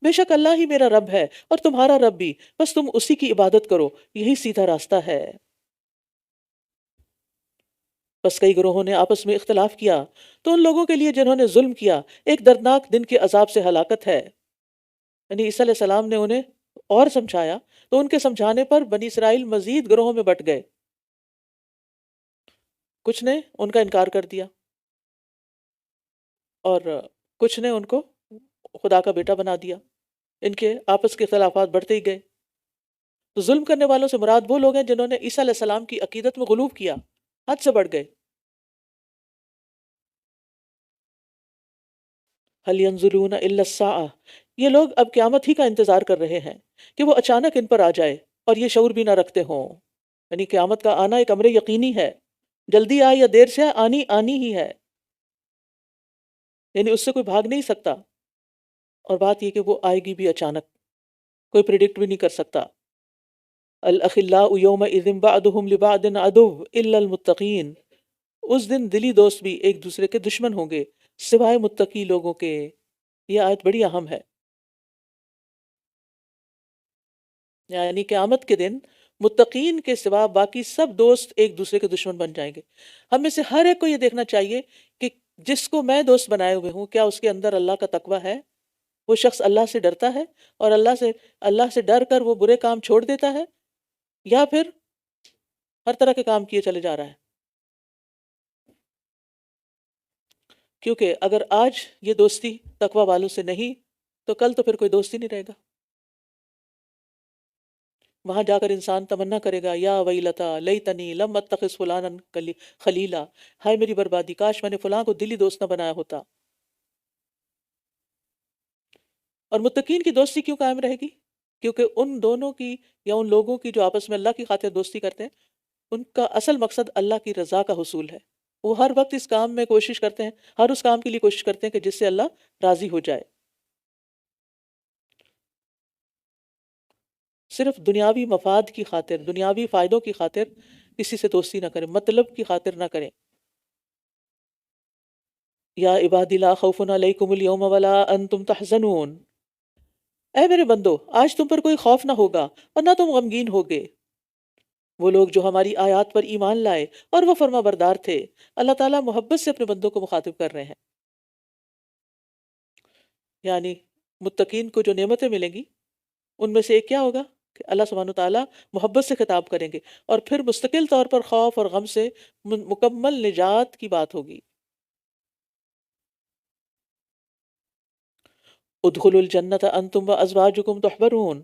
بے شک اللہ ہی میرا رب ہے اور تمہارا رب بھی، بس تم اسی کی عبادت کرو، یہی سیدھا راستہ ہے. بس کئی گروہوں نے آپس میں اختلاف کیا تو ان لوگوں کے لیے جنہوں نے ظلم کیا ایک دردناک دن کے عذاب سے ہلاکت ہے. یعنی عیسیٰ علیہ السلام نے انہیں اور سمجھایا تو ان کے سمجھانے پر بنی اسرائیل مزید گروہوں میں بٹ گئے. کچھ نے ان کا انکار کر دیا اور کچھ نے ان کو خدا کا بیٹا بنا دیا. ان کے آپس کے اختلافات بڑھتے ہی گئے. تو ظلم کرنے والوں سے مراد وہ لوگ ہیں جنہوں نے عیسیٰ علیہ السلام کی عقیدت میں غلو کیا، حد سے بڑھ گئے. هل ينظرون الا الساعة، یہ لوگ اب قیامت ہی کا انتظار کر رہے ہیں کہ وہ اچانک ان پر آ جائے اور یہ شعور بھی نہ رکھتے ہوں. یعنی قیامت کا آنا ایک امر یقینی ہے، جلدی آئے یا دیر سے آئے، آنی ہی ہے. یعنی اس سے کوئی بھاگ نہیں سکتا. اور بات یہ کہ وہ آئے گی بھی اچانک، کوئی پریڈکٹ بھی نہیں کر سکتا. الاخلاء یومئذ بعضهم لبعض عدو الا المتقین. اس دن دلی دوست بھی ایک دوسرے کے دشمن ہوں گے سوائے متقی لوگوں کے. یہ آیت بڑی اہم ہے. یعنی قیامت کے دن متقین کے سوا باقی سب دوست ایک دوسرے کے دشمن بن جائیں گے. ہم میں سے ہر ایک کو یہ دیکھنا چاہیے کہ جس کو میں دوست بنائے ہوئے ہوں کیا اس کے اندر اللہ کا تقوی ہے؟ وہ شخص اللہ سے ڈرتا ہے اور اللہ سے ڈر کر وہ برے کام چھوڑ دیتا ہے، یا پھر ہر طرح کے کام کیے چلے جا رہا ہے؟ کیونکہ اگر آج یہ دوستی تقوی والوں سے نہیں تو کل تو پھر کوئی دوست ہی نہیں رہے گا. وہاں جا کر انسان تمنا کرے گا یا ویلتا لیتنی لم اتخذ فلانا خلیلا، ہائے میری بربادی، کاش میں نے فلاں کو دلی دوست نہ بنایا ہوتا. اور متقین کی دوستی کیوں قائم رہے گی؟ کیونکہ ان دونوں کی یا ان لوگوں کی جو آپس میں اللہ کی خاطر دوستی کرتے ہیں، ان کا اصل مقصد اللہ کی رضا کا حصول ہے. وہ ہر وقت اس کام میں کوشش کرتے ہیں، ہر اس کام کے لیے کوشش کرتے ہیں کہ جس سے اللہ راضی ہو جائے. صرف دنیاوی مفاد کی خاطر، دنیاوی فائدوں کی خاطر کسی سے دوستی نہ کریں، مطلب کی خاطر نہ کریں. یا عبادی لا خوف علیکم اليوم ولا انتم تحزنون، اے میرے بندو آج تم پر کوئی خوف نہ ہوگا اور نہ تم غمگین ہوگے. وہ لوگ جو ہماری آیات پر ایمان لائے اور وہ فرما بردار تھے. اللہ تعالیٰ محبت سے اپنے بندوں کو مخاطب کر رہے ہیں. یعنی متقین کو جو نعمتیں ملیں گی ان میں سے ایک کیا ہوگا کہ اللہ سبحانہ وتعالیٰ محبت سے خطاب کریں گے، اور پھر مستقل طور پر خوف اور غم سے مکمل نجات کی بات ہوگی. ادخلوا الجنت انتم وازواجکم تحبرون،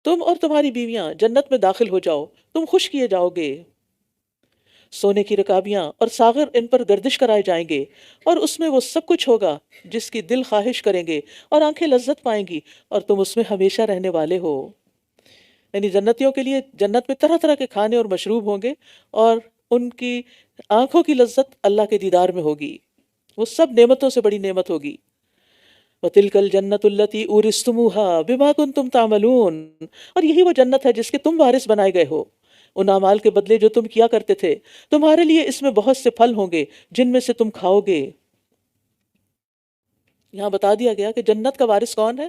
تم اور تمہاری بیویاں جنت میں داخل ہو جاؤ، تم خوش کیے جاؤ گے. سونے کی رکابیاں اور ساغر ان پر گردش کرائے جائیں گے، اور اس میں وہ سب کچھ ہوگا جس کی دل خواہش کریں گے، اور آنکھیں لذت پائیں گی، اور تم اس میں ہمیشہ رہنے والے ہو. یعنی جنتیوں کے لیے جنت میں طرح طرح کے کھانے اور مشروب ہوں گے، اور ان کی آنکھوں کی لذت اللہ کے دیدار میں ہوگی. وہ سب نعمتوں سے بڑی نعمت ہوگی. وَتِلْكَ الْجَنَّةُ الَّتِي أُورِثْتُمُوهَا بِمَا كُنْتُمْ تَعْمَلُونَ، اور یہی وہ جنت ہے جس کے تم وارث بنائے گئے ہو ان اعمال کے بدلے جو تم کیا کرتے تھے. تمہارے لیے اس میں بہت سے پھل ہوں گے جن میں سے تم کھاؤ گے. یہاں بتا دیا گیا کہ جنت کا وارث کون ہے؟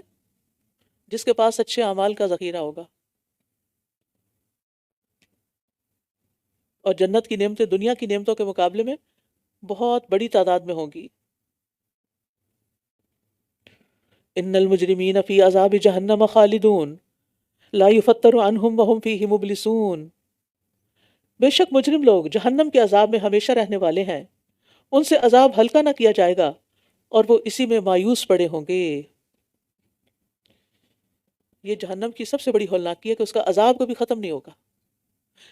جس کے پاس اچھے اعمال کا ذخیرہ ہوگا. اور جنت کی نعمتیں دنیا کی نعمتوں کے مقابلے میں بہت بڑی تعداد میں ہوں گی. ان المجرمین فی عذاب جہنم خالدون لا یفتر عنہم وہم فیہ مبلسون، بے شک مجرم لوگ جہنم کے عذاب میں ہمیشہ رہنے والے ہیں، ان سے عذاب ہلکا نہ کیا جائے گا اور وہ اسی میں مایوس پڑے ہوں گے. یہ جہنم کی سب سے بڑی ہولناکی ہے کہ اس کا عذاب کبھی ختم نہیں ہوگا.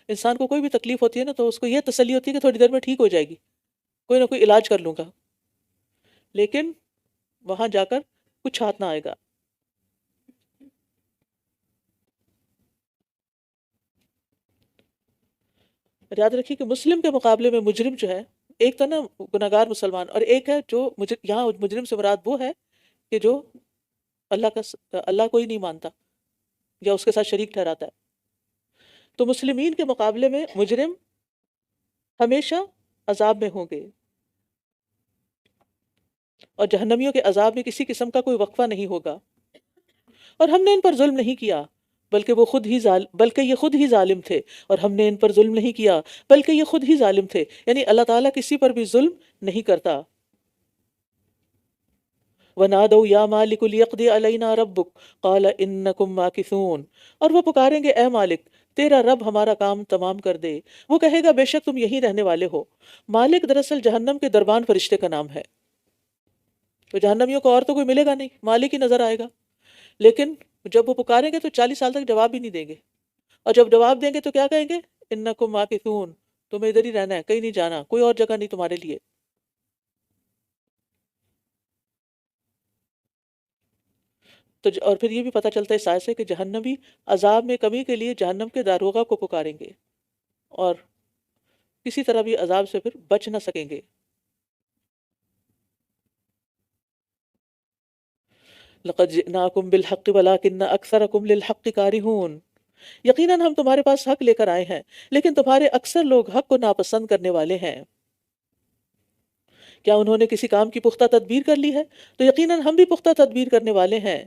انسان کو کوئی بھی تکلیف ہوتی ہے نا تو اس کو یہ تسلی ہوتی ہے کہ تھوڑی دیر میں ٹھیک ہو جائے گی، کوئی نہ کوئی علاج کر لوں گا، لیکن وہاں جا کر کچھ ہاتھ نہ آئے گا. یاد رکھیے کہ مسلم کے مقابلے میں مجرم جو ہے، ایک تو نا گناہگار مسلمان، اور ایک ہے جو یہاں مجرم سے مراد وہ ہے کہ جو اللہ کو ہی نہیں مانتا یا اس کے ساتھ شریک ٹھہراتا ہے. تو مسلمین کے مقابلے میں مجرم ہمیشہ عذاب میں ہوں گے، اور جہنمیوں کے عذاب میں کسی قسم کا کوئی وقفہ نہیں ہوگا. اور ہم نے ان پر ظلم نہیں کیا بلکہ یہ خود ہی ظالم تھے، اور ہم نے ان پر ظلم نہیں کیا بلکہ یہ خود ہی ظالم تھے. یعنی اللہ تعالیٰ کسی پر بھی ظلم نہیں کرتا. وَنَادَوْا يَا مَالِكُ لِيَقْضِيَ عَلَيْنَا رَبُّكَ قَالَ إِنَّكُمْ مَاكِثُونَ، اور وہ پکاریں گے اے مالک تیرا رب ہمارا کام تمام کر دے. وہ کہے گا بے شک تم یہیں رہنے والے ہو. مالک دراصل جہنم کے دربان فرشتے کا نام ہے. تو جہنمیوں کو اور تو کوئی ملے گا نہیں، مالک ہی نظر آئے گا. لیکن جب وہ پکاریں گے تو 40 سال تک جواب ہی نہیں دیں گے، اور جب جواب دیں گے تو کیا کہیں گے؟ انکم ماکثون، تمہیں ادھر ہی رہنا ہے، کہیں نہیں جانا، کوئی اور جگہ نہیں تمہارے لیے. تو اور پھر یہ بھی پتہ چلتا ہے اس آیت سے کہ جہنمی عذاب میں کمی کے لیے جہنم کے داروغہ کو پکاریں گے اور کسی طرح بھی عذاب سے پھر بچ نہ سکیں گے. لقد جئناکم بالحق ولکن اکثرکم للحق کارہون، یقیناً ہم تمہارے پاس حق لے کر آئے ہیں لیکن تمہارے اکثر لوگ حق کو ناپسند کرنے والے ہیں. کیا انہوں نے کسی کام کی پختہ تدبیر کر لی ہے؟ تو یقیناً ہم بھی پختہ تدبیر کرنے والے ہیں.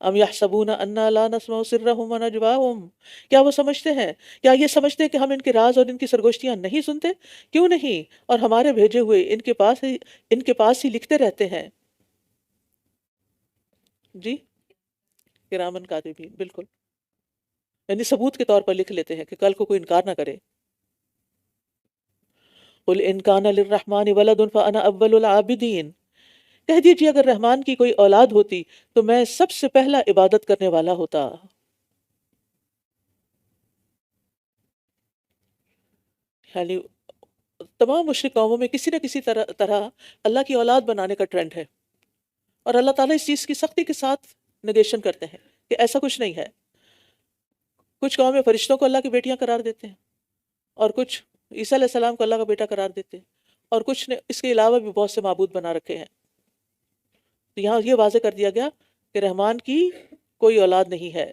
ام یحسبون انا لا نسمع سرهم ونجواهم، کیا وہ سمجھتے ہیں، کیا یہ سمجھتے ہیں کہ ہم ان کے راز اور ان کی سرگوشتیاں نہیں سنتے؟ کیوں نہیں، اور ہمارے بھیجے ہوئے ان کے پاس ہی لکھتے رہتے ہیں. جی کرامن کاتبین، بالکل، یعنی ثبوت کے طور پر لکھ لیتے ہیں کہ کل کو کوئی انکار نہ کرے. قل ان کان للرحمن ولد فانا اول العابدین، کہہ دیجیے اگر رحمان کی کوئی اولاد ہوتی تو میں سب سے پہلا عبادت کرنے والا ہوتا. یعنی تمام مشرک قوموں میں کسی نہ کسی طرح اللہ کی اولاد بنانے کا ٹرینڈ ہے، اور اللہ تعالیٰ اس چیز کی سختی کے ساتھ نگیشن کرتے ہیں کہ ایسا کچھ نہیں ہے. کچھ قومیں فرشتوں کو اللہ کی بیٹیاں قرار دیتے ہیں، اور کچھ عیسیٰ علیہ السلام کو اللہ کا بیٹا قرار دیتے ہیں، اور کچھ نے اس کے علاوہ بھی بہت سے معبود بنا رکھے ہیں۔ تو یہاں یہ واضح کر دیا گیا کہ رحمان کی کوئی اولاد نہیں ہے۔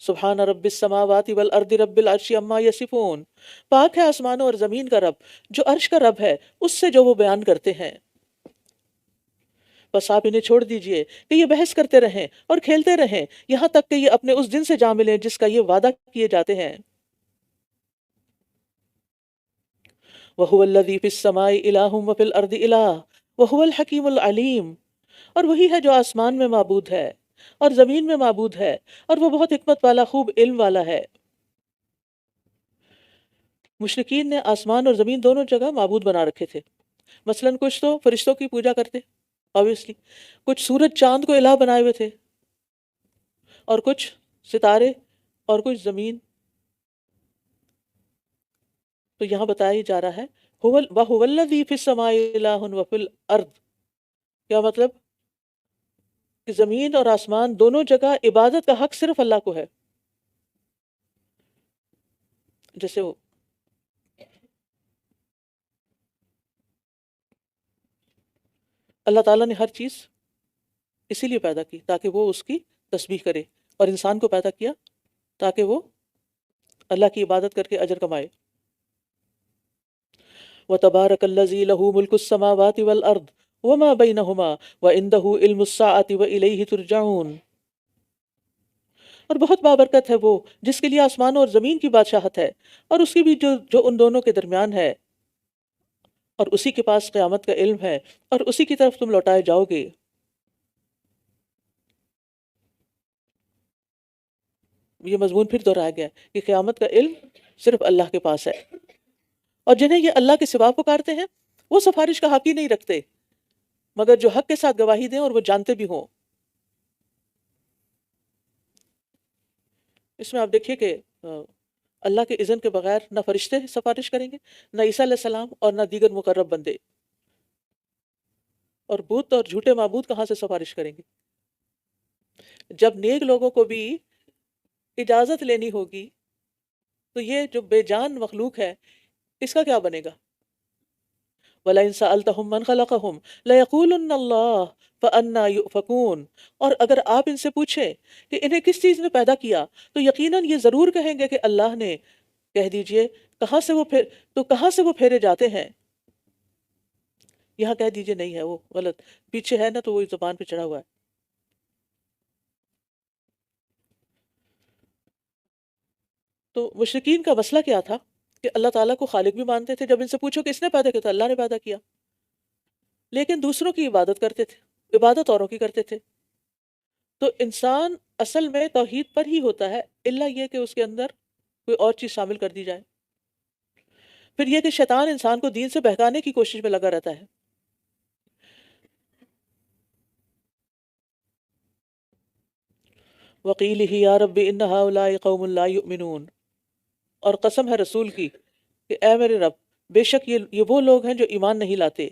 سبحان رب السماوات والارض رب العرش عما یصفون، پاک ہے آسمانوں اور زمین کا رب، جو عرش کا رب ہے اس سے جو وہ بیان کرتے ہیں۔ بس آپ انہیں چھوڑ دیجئے کہ یہ بحث کرتے رہیں اور کھیلتے رہیں یہاں تک کہ یہ اپنے اس دن سے جا ملیں جس کا یہ وعدہ کیے جاتے ہیں۔ وَهُوَ الَّذِي فِي السَّمَاءِ إِلَٰهٌ وَفِي الْأَرْضِ إِلَٰهٌ وَهُوَ الْحَكِيمُ الْعَلِيمُ، اور وہی ہے جو آسمان میں معبود ہے اور زمین میں معبود ہے، اور وہ بہت حکمت والا، خوب علم والا ہے۔ مشرکین نے آسمان اور زمین دونوں جگہ معبود بنا رکھے تھے۔ مثلاً کچھ تو فرشتوں کی پوجا کرتے، obviously، کچھ سورج چاند کو الہ بنائے ہوئے تھے، اور کچھ ستارے، اور کچھ زمین۔ تو یہاں بتایا جا رہا ہے وَهُوَ الَّذِي فِي السَّمَاءِ إِلَٰهٌ وَفِي الْأَرْضِ، کیا مطلب کہ زمین اور آسمان دونوں جگہ عبادت کا حق صرف اللہ کو ہے۔ جیسے وہ اللہ تعالیٰ نے ہر چیز اسی لیے پیدا کی تاکہ وہ اس کی تسبیح کرے، اور انسان کو پیدا کیا تاکہ وہ اللہ کی عبادت کر کے اجر کمائے۔ وَتَبَارَكَ الَّذِي لَهُ مُلْكُ السَّمَاوَاتِ وَالْأَرْضِ وَمَا بَيْنَهُمَا وَعِندَهُ عِلْمُ السَّاعَةِ وَإِلَيْهِ تُرْجَعُونَ، اور بہت بابرکت ہے وہ جس کے لیے آسمانوں اور زمین کی بادشاہت ہے، اور اس کی بھی جو ان دونوں کے درمیان ہے، اور اسی کے پاس قیامت کا علم ہے، اور اسی کی طرف تم لوٹائے جاؤ گے۔ یہ مضمون پھر دہرایا گیا ہے کہ قیامت کا علم صرف اللہ کے پاس ہے، اور جنہیں یہ اللہ کے سوا پکارتے ہیں وہ سفارش کا حق ہی نہیں رکھتے مگر جو حق کے ساتھ گواہی دیں اور وہ جانتے بھی ہوں۔ اس میں آپ دیکھیے کہ اللہ کے اذن کے بغیر نہ فرشتے سفارش کریں گے، نہ عیسیٰ علیہ السلام، اور نہ دیگر مقرب بندے، اور بت اور جھوٹے معبود کہاں سے سفارش کریں گے؟ جب نیک لوگوں کو بھی اجازت لینی ہوگی تو یہ جو بے جان مخلوق ہے اس کا کیا بنے گا؟ وَلَئِن سَأَلْتَهُم مَّنْ خَلَقَهُمْ لَيَقُولُنَّ اللَّهُ فَأَنَّىٰ يُؤْفَكُونَ، اور اگر آپ ان سے پوچھیں کہ انہیں کس چیز نے پیدا کیا تو یقیناً یہ ضرور کہیں گے کہ اللہ نے۔ کہہ دیجئے کہاں سے وہ پھیرے جاتے ہیں؟ یہاں کہہ دیجئے نہیں ہے، وہ غلط، پیچھے ہے نا تو وہ زبان پہ چڑھا ہوا ہے۔ تو مشرکین کا مسئلہ کیا تھا کہ اللہ تعالیٰ کو خالق بھی مانتے تھے، جب ان سے پوچھو کہ اس نے پیدا کیا تو اللہ نے پیدا کیا، لیکن دوسروں کی عبادت کرتے تھے، عبادت اوروں کی کرتے تھے۔ تو انسان اصل میں توحید پر ہی ہوتا ہے، الا یہ کہ اس کے اندر کوئی اور چیز شامل کر دی جائے۔ پھر یہ کہ شیطان انسان کو دین سے بہکانے کی کوشش میں لگا رہتا ہے۔ وَقِيلِهِ يَا رَبِّ إِنَّ هَؤُلَاءِ قَوْمٌ لَا يُؤْمِنُونَ، اور قسم ہے رسول کی کہ اے میرے رب، بے شک یہ وہ لوگ ہیں جو ایمان نہیں لاتے۔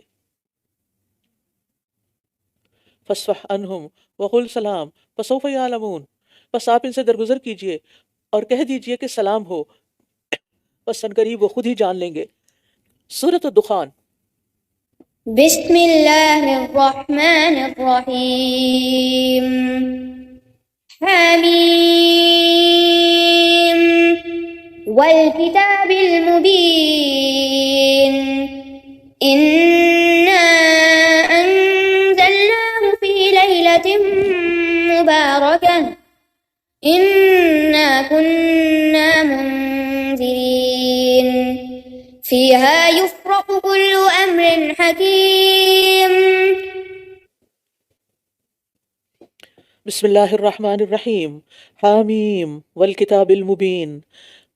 فَاصْفَحْ عَنْهُمْ وَقُلْ سَلَامٌ فَسَوْفَ يَعْلَمُونَ، بس آپ ان سے درگزر کیجئے اور کہہ دیجئے کہ سلام ہو، بس عنقریب وہ خود ہی جان لیں گے۔ سورۃ الدخان۔ بسم اللہ الرحمن الرحیم حمیم والکتاب المبین انا انزلناه فی لیلۃ مبارکہ انا كنا منذرین فیہا یفرق کل امر حکیم۔ بسم اللہ الرحمن الرحیم حامیم والکتاب المبین،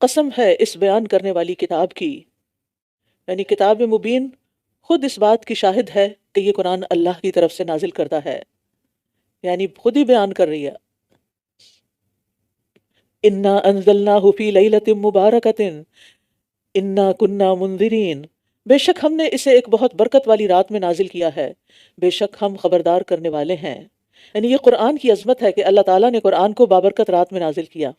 قسم ہے اس بیان کرنے والی کتاب کی، یعنی کتاب مبین خود اس بات کی شاہد ہے کہ یہ قرآن اللہ کی طرف سے نازل کردہ ہے، یعنی خود ہی بیان کر رہی ہے۔ انا انزلناہ فی لیلۃ مبارکۃ انا کنا منذرین، بے شک ہم نے اسے ایک بہت برکت والی رات میں نازل کیا ہے، بے شک ہم خبردار کرنے والے ہیں۔ یعنی یہ قرآن کی عظمت ہے کہ اللہ تعالیٰ نے قرآن کو بابرکت رات میں نازل کیا۔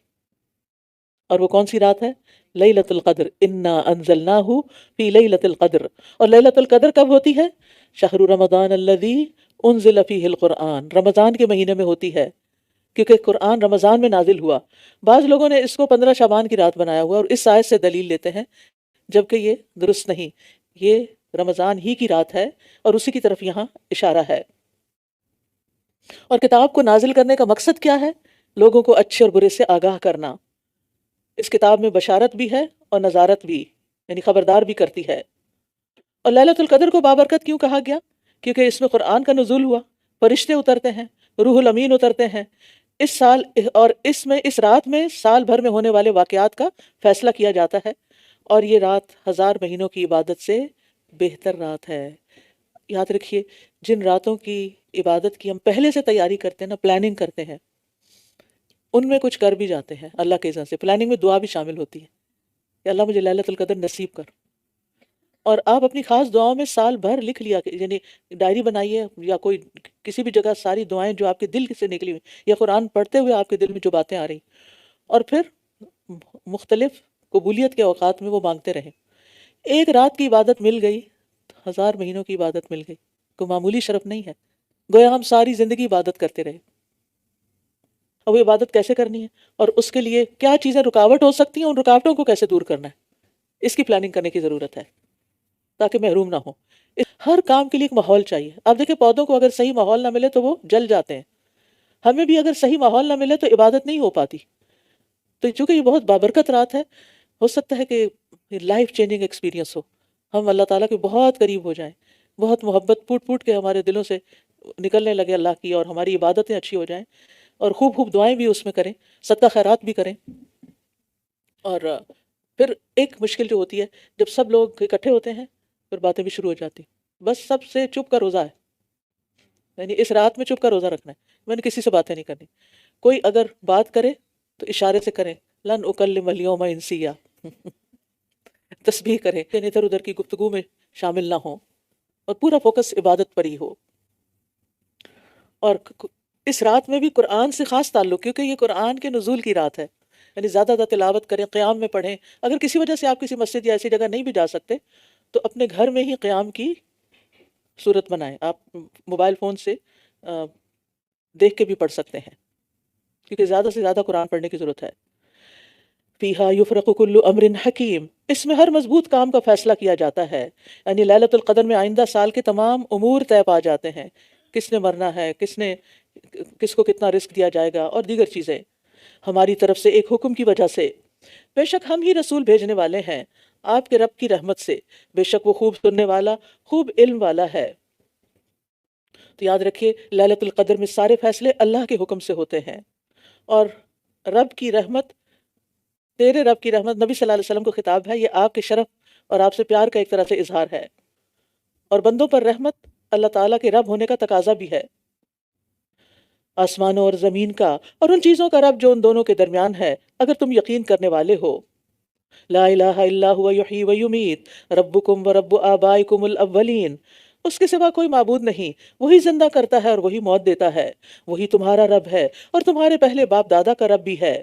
اور وہ کون سی رات ہے؟ لیلۃ القدر، انا انزلناہ فی لیلۃ القدر. اور لیلۃ القدر کب ہوتی ہے؟ شہر رمضان الذی انزل فیہ القرآن، رمضان کے مہینے میں ہوتی ہے، کیونکہ قرآن رمضان میں نازل ہوا. بعض لوگوں نے اس کو 15 شعبان کی رات بنایا ہوا اور اس آیت سے دلیل لیتے ہیں، جبکہ یہ درست نہیں، یہ رمضان ہی کی رات ہے اور اسی کی طرف یہاں اشارہ ہے. اور کتاب کو نازل کرنے کا مقصد کیا ہے؟ لوگوں کو اچھے اور برے سے آگاہ کرنا. اس کتاب میں بشارت بھی ہے اور نذارت بھی، یعنی خبردار بھی کرتی ہے. اور لیلۃ القدر کو بابرکت کیوں کہا گیا؟ کیونکہ اس میں قرآن کا نزول ہوا، فرشتے اترتے ہیں، روح الامین اترتے ہیں. اس سال اور اس رات میں سال بھر میں ہونے والے واقعات کا فیصلہ کیا جاتا ہے، اور یہ رات 1000 مہینوں کی عبادت سے بہتر رات ہے. یاد رکھیے، جن راتوں کی عبادت کی ہم پہلے سے تیاری کرتے ہیں نا، پلاننگ کرتے ہیں، ان میں کچھ کر بھی جاتے ہیں اللہ کے اذن سے. پلاننگ میں دعا بھی شامل ہوتی ہے کہ اللہ مجھے لیلۃ القدر نصیب کر. اور آپ اپنی خاص دعاؤں میں سال بھر لکھ لیا، یعنی ڈائری بنائیے یا کوئی کسی بھی جگہ ساری دعائیں جو آپ کے دل سے نکلی ہوئی، یا قرآن پڑھتے ہوئے آپ کے دل میں جو باتیں آ رہی، اور پھر مختلف قبولیت کے اوقات میں وہ مانگتے رہیں. ایک رات کی عبادت مل گئی، 1000 مہینوں کی عبادت مل گئی. کوئی معمولی شرف نہیں ہے، گویا ہم ساری زندگی عبادت کرتے رہے. اور وہ عبادت کیسے کرنی ہے، اور اس کے لیے کیا چیزیں رکاوٹ ہو سکتی ہیں، ان رکاوٹوں کو کیسے دور کرنا ہے، اس کی پلاننگ کرنے کی ضرورت ہے تاکہ محروم نہ ہو. ہر کام کے لیے ایک ماحول چاہیے. آپ دیکھیں پودوں کو اگر صحیح ماحول نہ ملے تو وہ جل جاتے ہیں. ہمیں بھی اگر صحیح ماحول نہ ملے تو عبادت نہیں ہو پاتی. تو چونکہ یہ بہت بابرکت رات ہے، ہو سکتا ہے کہ لائف چینجنگ ایکسپیرینس ہو، ہم اللہ تعالیٰ کے بہت قریب ہو جائیں، بہت محبت پھوٹ پھوٹ کے ہمارے دلوں سے نکلنے لگے اللہ کی، اور ہماری عبادتیں اچھی ہو جائیں، اور خوب خوب دعائیں بھی اس میں کریں، صدقہ خیرات بھی کریں. اور پھر ایک مشکل جو ہوتی ہے، جب سب لوگ اکٹھے ہوتے ہیں پھر باتیں بھی شروع ہو جاتی. بس سب سے چپ کا روزہ ہے، یعنی اس رات میں چپ کا روزہ رکھنا ہے، میں نے کسی سے باتیں نہیں کرنی. کوئی اگر بات کرے تو اشارے سے کریں، لن اکلم الیوم انسیا، تسبیح کریں، کہ ادھر ادھر کی گفتگو میں شامل نہ ہوں، اور پورا فوکس عبادت پر ہی ہو. اور اس رات میں بھی قرآن سے خاص تعلق، کیونکہ یہ قرآن کے نزول کی رات ہے، یعنی زیادہ زیادہ تلاوت کریں، قیام میں پڑھیں. اگر کسی وجہ سے آپ کسی مسجد یا ایسی جگہ نہیں بھی جا سکتے تو اپنے گھر میں ہی قیام کی صورت بنائیں. آپ موبائل فون سے دیکھ کے بھی پڑھ سکتے ہیں، کیونکہ زیادہ سے زیادہ قرآن پڑھنے کی ضرورت ہے. فیہا یفرق کل امر حکیم، اس میں ہر مضبوط کام کا فیصلہ کیا جاتا ہے. یعنی لیلۃ القدر میں آئندہ سال کے تمام امور طے پا جاتے ہیں، کس نے مرنا ہے، کس کو کتنا رزق دیا جائے گا، اور دیگر چیزیں ہماری طرف سے ایک حکم کی وجہ سے. بے شک ہم ہی رسول بھیجنے والے ہیں آپ کے رب کی رحمت سے، بے شک وہ خوب سننے والا، خوب علم والا ہے. تو یاد رکھیے، لیلۃ القدر میں سارے فیصلے اللہ کے حکم سے ہوتے ہیں، اور رب کی رحمت، تیرے رب کی رحمت نبی صلی اللہ علیہ وسلم کو خطاب ہے. یہ آپ کے شرف اور آپ سے پیار کا ایک طرح سے اظہار ہے، اور بندوں پر رحمت اللہ تعالیٰ کے رب ہونے کا تقاضا بھی ہے. آسمانوں اور زمین کا اور ان چیزوں کا رب جو ان دونوں کے درمیان ہے، اگر تم یقین کرنے والے ہو. لا الہ الا هو یحیی و یمیت ربکم و رب آبائکم الاولین، اس کے سوا کوئی معبود نہیں، وہی زندہ کرتا ہے اور وہی موت دیتا ہے، وہی تمہارا رب ہے اور تمہارے پہلے باپ دادا کا رب بھی ہے.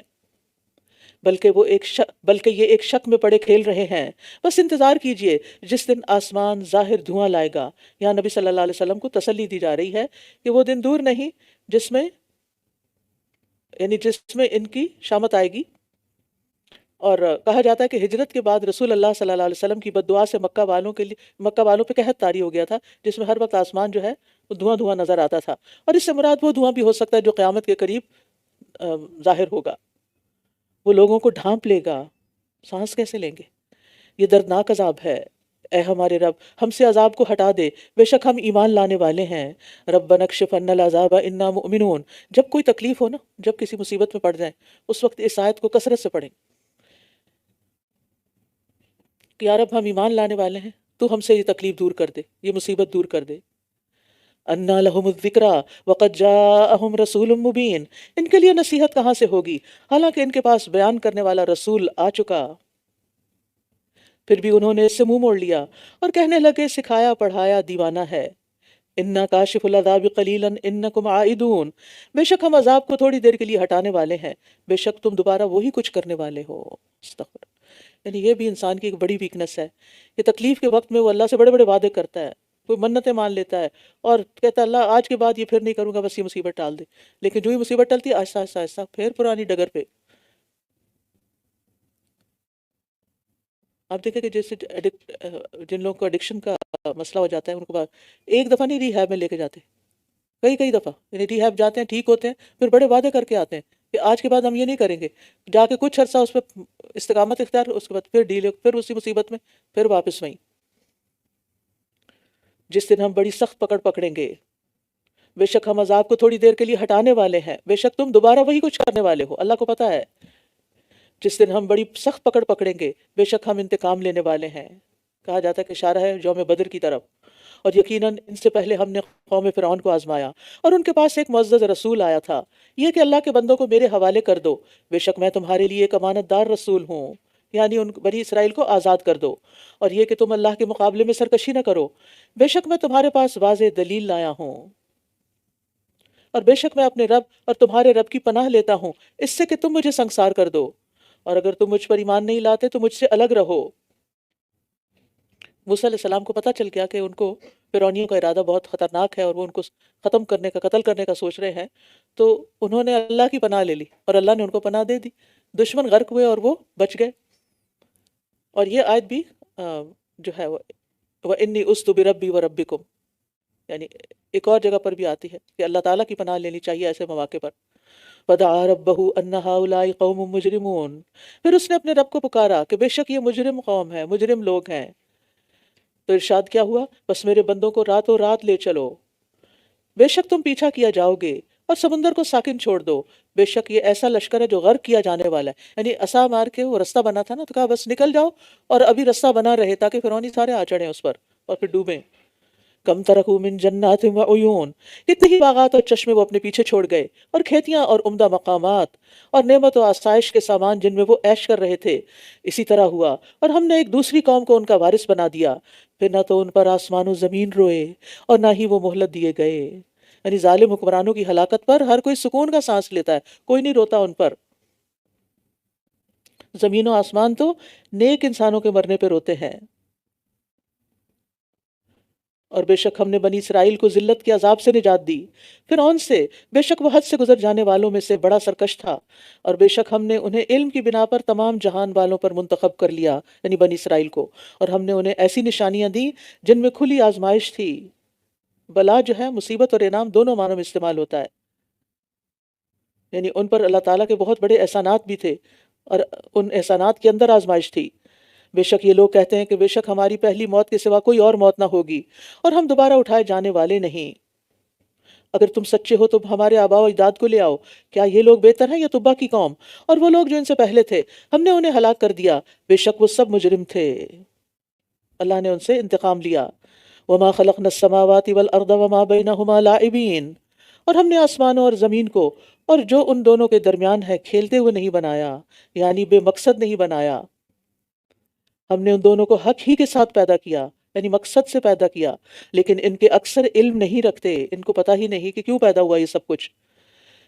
بلکہ یہ ایک شک میں پڑے کھیل رہے ہیں، بس انتظار کیجئے جس دن آسمان ظاہر دھواں لائے گا. یہاں نبی صلی اللہ علیہ وسلم کو تسلی دی جا رہی ہے کہ وہ دن دور نہیں جس میں ان کی شامت آئے گی. اور کہا جاتا ہے کہ ہجرت کے بعد رسول اللہ صلی اللہ علیہ وسلم کی بد دعا سے مکہ والوں پہ قحط طاری ہو گیا تھا، جس میں ہر وقت آسمان جو ہے وہ دھواں دھواں نظر آتا تھا. اور اس سے مراد وہ دھواں بھی ہو سکتا ہے جو قیامت کے قریب ظاہر ہوگا. وہ لوگوں کو ڈھانپ لے گا، سانس کیسے لیں گے؟ یہ دردناک عذاب ہے. اے ہمارے رب، ہم سے عذاب کو ہٹا دے، بے شک ہم ایمان لانے والے ہیں. ربنا اکشف عنا العذاب انا مؤمنون. جب کوئی تکلیف ہو نا، جب کسی مصیبت میں پڑ جائیں، اس وقت اس آیت کو کثرت سے پڑھیں کہ یا رب ہم ایمان لانے والے ہیں، تو ہم سے یہ تکلیف دور کر دے، یہ مصیبت دور کر دے. انا لہم الذکری وقد جاءہم رسول مبین، ان کے لیے نصیحت کہاں سے ہوگی حالانکہ ان کے پاس بیان کرنے والا رسول آ چکا. پھر بھی انہوں نے اس سے منہ موڑ لیا اور کہنے لگے سکھایا پڑھایا دیوانہ ہے. انا کاشف العذاب قلیلا انکم عائدون، بے شک ہم عذاب کو تھوڑی دیر کے لیے ہٹانے والے ہیں، بے شک تم دوبارہ وہی کچھ کرنے والے ہو۔ استغفر، یعنی یہ بھی انسان کی ایک بڑی ویکنس ہے کہ تکلیف کے وقت میں وہ اللہ سے بڑے بڑے وعدے کرتا ہے، کوئی منتیں مان لیتا ہے اور کہتا ہے اللہ آج کے بعد یہ پھر نہیں کروں گا، بس یہ مصیبت ٹال دے، لیکن جو ہی مصیبت ٹلتی ہے آہستہ آہستہ آہستہ پھر پرانی ڈگر پہ۔ آپ دیکھیں کہ جیسے جن لوگوں کو ایڈکشن کا مسئلہ ہو جاتا ہے ان کو ایک دفعہ نہیں ریہیب میں لے کے جاتے، کئی کئی دفعہ، یعنی ریہیب جاتے ہیں، ٹھیک ہوتے ہیں، پھر بڑے وعدے کر کے آتے ہیں کہ آج کے بعد ہم یہ نہیں کریں گے، جا کے کچھ عرصہ اس پہ استقامت اختیار، اس کے بعد پھر ڈیل، پھر اسی مصیبت میں، پھر واپس وہیں۔ جس دن ہم بڑی سخت پکڑ پکڑیں گے، بے شک ہم عذاب کو تھوڑی دیر کے لیے ہٹانے والے ہیں، بے شک تم دوبارہ وہی کچھ کرنے والے ہو، اللہ کو پتا ہے۔ جس دن ہم بڑی سخت پکڑ پکڑیں گے، بے شک ہم انتقام لینے والے ہیں۔ کہا جاتا ہے کہ اشارہ ہے یوم بدر کی طرف، اور یقیناً ان سے پہلے ہم نے قوم فرعون کو آزمایا اور ان کے پاس ایک معزز رسول آیا تھا، یہ کہ اللہ کے بندوں کو میرے حوالے کر دو، بے شک میں تمہارے لیے ایک امانت دار رسول ہوں، یعنی ان بنی اسرائیل کو آزاد کر دو، اور یہ کہ تم اللہ کے مقابلے میں سرکشی نہ کرو، بے شک میں تمہارے پاس واضح دلیل لایا ہوں، اور بے شک میں اپنے رب اور تمہارے رب کی پناہ لیتا ہوں اس سے کہ تم مجھے سنگسار کر دو، اور اگر تم مجھ پر ایمان نہیں لاتے تو مجھ سے الگ رہو۔ موسیٰ علیہ السلام کو پتہ چل گیا کہ ان کو فرعونیوں کا ارادہ بہت خطرناک ہے اور وہ ان کو ختم کرنے کا، قتل کرنے کا سوچ رہے ہیں، تو انہوں نے اللہ کی پناہ لے لی اور اللہ نے ان کو پناہ دے دی، دشمن غرق ہوئے اور وہ بچ گئے۔ اور یہ آیت بھی جو ہے وَإِنِّي عُذْتُ بِرَبِّي وَرَبِّكُمْ، یعنی ایک اور جگہ پر بھی آتی ہے کہ اللہ تعالیٰ کی پناہ لینی چاہیے ایسے مواقع پر۔ فَدَعَا رَبَّهُ أَنَّ هَؤُلَاءِ قَوْمٌ مُجْرِمُونَ، پھر اس نے اپنے رب کو پکارا کہ بے شک یہ مجرم قوم ہے، مجرم لوگ ہیں۔ تو ارشاد کیا ہوا، بس میرے بندوں کو راتوں رات لے چلو، بے شک تم پیچھا کیا جاؤ گے، اور سمندر کو ساکن چھوڑ دو، بے شک یہ ایسا لشکر ہے جو غرق کیا جانے والا ہے۔ یعنی عصا مار کے وہ رستہ بنا تھا نا، تو کہا بس نکل جاؤ، اور ابھی رستہ بنا رہے تاکہ فرعونی سارے آ چڑھیں اس پر اور پھر ڈوبیں۔ کم ترکوا من جنات و عیون، کتنے ہی باغات اور چشمے وہ اپنے پیچھے چھوڑ گئے، اور کھیتیاں اور عمدہ مقامات اور نعمت و آسائش کے سامان جن میں وہ عیش کر رہے تھے۔ اسی طرح ہوا اور ہم نے ایک دوسری قوم کو ان کا وارث بنا دیا، پھر نہ تو ان پر آسمان و زمین روئے اور نہ ہی وہ مہلت دیے گئے۔ یعنی ظالم حکمرانوں کی ہلاکت پر ہر کوئی سکون کا سانس لیتا ہے، کوئی نہیں روتا ان پر۔ زمین و آسمان تو نیک انسانوں کے مرنے پہ روتے ہیں۔ اور بے شک ہم نے بنی اسرائیل کو ذلت کے عذاب سے نجات دی فرعون سے، بے شک وہ حد سے گزر جانے والوں میں سے بڑا سرکش تھا، اور بے شک ہم نے انہیں علم کی بنا پر تمام جہان والوں پر منتخب کر لیا، یعنی بنی اسرائیل کو، اور ہم نے انہیں ایسی نشانیاں دیں جن میں کھلی آزمائش تھی۔ بلا جو ہے مصیبت اور انعام دونوں معنوں میں استعمال ہوتا ہے، یعنی ان پر اللہ تعالیٰ کے بہت بڑے احسانات بھی تھے اور ان احسانات کے اندر آزمائش تھی۔ بے شک یہ لوگ کہتے ہیں کہ بے شک ہماری پہلی موت کے سوا کوئی اور موت نہ ہوگی اور ہم دوبارہ اٹھائے جانے والے نہیں۔ اگر تم سچے ہو تو ہمارے آباء و اجداد کو لے آؤ، کیا یہ لوگ بہتر ہیں یا تبا کی قوم اور وہ لوگ جو ان سے پہلے تھے؟ ہم نے انہیں ہلاک کر دیا، بے شک وہ سب مجرم تھے، اللہ نے ان سے انتقام لیا۔ وما خلقنا السماوات والارض وما بینہما لاعبین، اور ہم نے آسمانوں اور زمین کو اور جو ان دونوں کے درمیان ہے کھیلتے ہوئے نہیں بنایا، یعنی بے مقصد نہیں بنایا۔ ہم نے ان دونوں کو حق ہی کے ساتھ پیدا کیا، یعنی مقصد سے پیدا کیا، لیکن ان کے اکثر علم نہیں رکھتے، ان کو پتہ ہی نہیں کہ کیوں پیدا ہوا یہ سب کچھ۔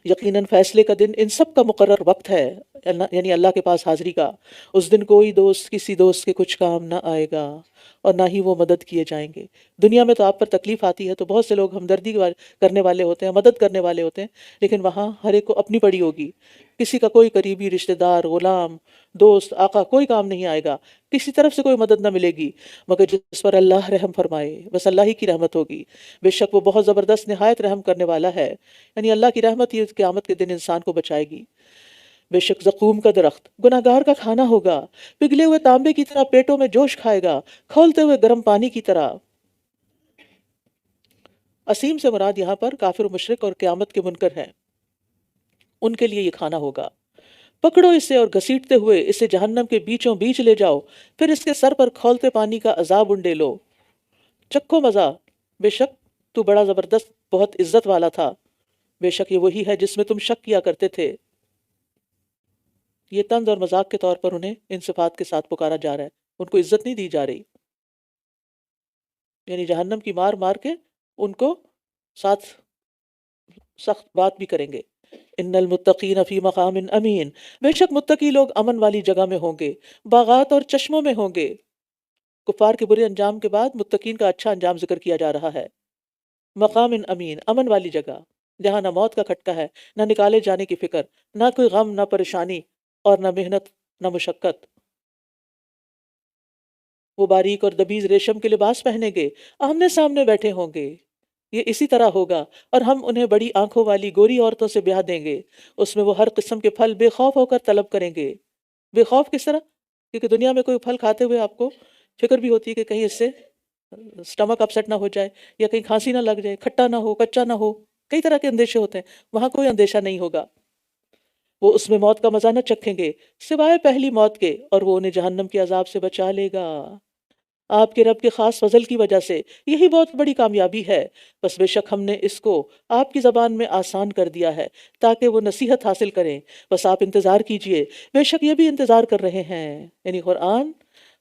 یقیناً فیصلے کا دن ان سب کا مقرر وقت ہے، یعنی اللہ کے پاس حاضری کا۔ اس دن کوئی دوست کسی دوست کے کچھ کام نہ آئے گا اور نہ ہی وہ مدد کیے جائیں گے۔ دنیا میں تو آپ پر تکلیف آتی ہے تو بہت سے لوگ ہمدردی کرنے والے ہوتے ہیں، مدد کرنے والے ہوتے ہیں، لیکن وہاں ہر ایک کو اپنی پڑی ہوگی، کسی کا کوئی قریبی رشتہ دار، غلام، دوست، آقا کوئی کام نہیں آئے گا، کسی طرف سے کوئی مدد نہ ملے گی مگر جس پر اللہ رحم فرمائے، بس اللہ ہی کی رحمت ہوگی، بے شک وہ بہت زبردست نہایت رحم کرنے والا ہے۔ یعنی اللہ کی رحمت یہ قیامت کے دن انسان کو بچائے گی۔ بے شک زقوم کا درخت گناہ گار کا کھانا ہوگا، پگھلے ہوئے تانبے کی طرح پیٹوں میں جوش کھائے گا، کھولتے ہوئے گرم پانی کی طرح۔ اسیم سے مراد یہاں پر کافر و مشرک اور قیامت کے منکر ہیں، ان کے لیے یہ کھانا ہوگا۔ پکڑو اسے اور گھسیٹتے ہوئے اسے جہنم کے بیچوں بیچ لے جاؤ، پھر اس کے سر پر کھولتے پانی کا عذاب انڈے لو، چکھو مزہ، بے شک تو بڑا زبردست بہت عزت والا تھا، بے شک یہ وہی ہے جس میں تم شک کیا کرتے تھے۔ یہ طنز اور مذاق کے طور پر انہیں ان صفات کے ساتھ پکارا جا رہا ہے، ان کو عزت نہیں دی جا رہی، یعنی جہنم کی مار مار کے ان کو ساتھ سخت بات بھی کریں گے. ان المتقین فی مقام امین، بے شک متقی لوگ امن والی جگہ میں ہوں گے، باغات اور چشموں میں ہوں گے. کفار کے برے انجام کے بعد متقین کا اچھا انجام ذکر کیا جا رہا ہے. مقام امین، امن والی جگہ جہاں نہ موت کا کھٹکا ہے، نہ نکالے جانے کی فکر، نہ کوئی غم، نہ پریشانی، اور نہ محنت، نہ مشقت. وہ باریک اور دبیز ریشم کے لباس پہنیں گے، آمنے سامنے بیٹھے ہوں گے. یہ اسی طرح ہوگا، اور ہم انہیں بڑی آنکھوں والی گوری عورتوں سے بیاہ دیں گے. اس میں وہ ہر قسم کے پھل بے خوف ہو کر طلب کریں گے. بے خوف کس طرح؟ کیونکہ دنیا میں کوئی پھل کھاتے ہوئے آپ کو فکر بھی ہوتی ہے کہ کہیں اس سے سٹمک اپسیٹ نہ ہو جائے، یا کہیں کھانسی نہ لگ جائے، کھٹا نہ ہو، کچا نہ ہو. کئی طرح کے اندیشے ہوتے ہیں، وہاں کوئی اندیشہ نہیں ہوگا. وہ اس میں موت کا مزہ نہ چکھیں گے سوائے پہلی موت کے، اور وہ انہیں جہنم کے عذاب سے بچا لے گا آپ کے رب کے خاص فضل کی وجہ سے. یہی بہت بڑی کامیابی ہے. بس بے شک ہم نے اس کو آپ کی زبان میں آسان کر دیا ہے تاکہ وہ نصیحت حاصل کریں. بس آپ انتظار کیجئے، بے شک یہ بھی انتظار کر رہے ہیں. یعنی قرآن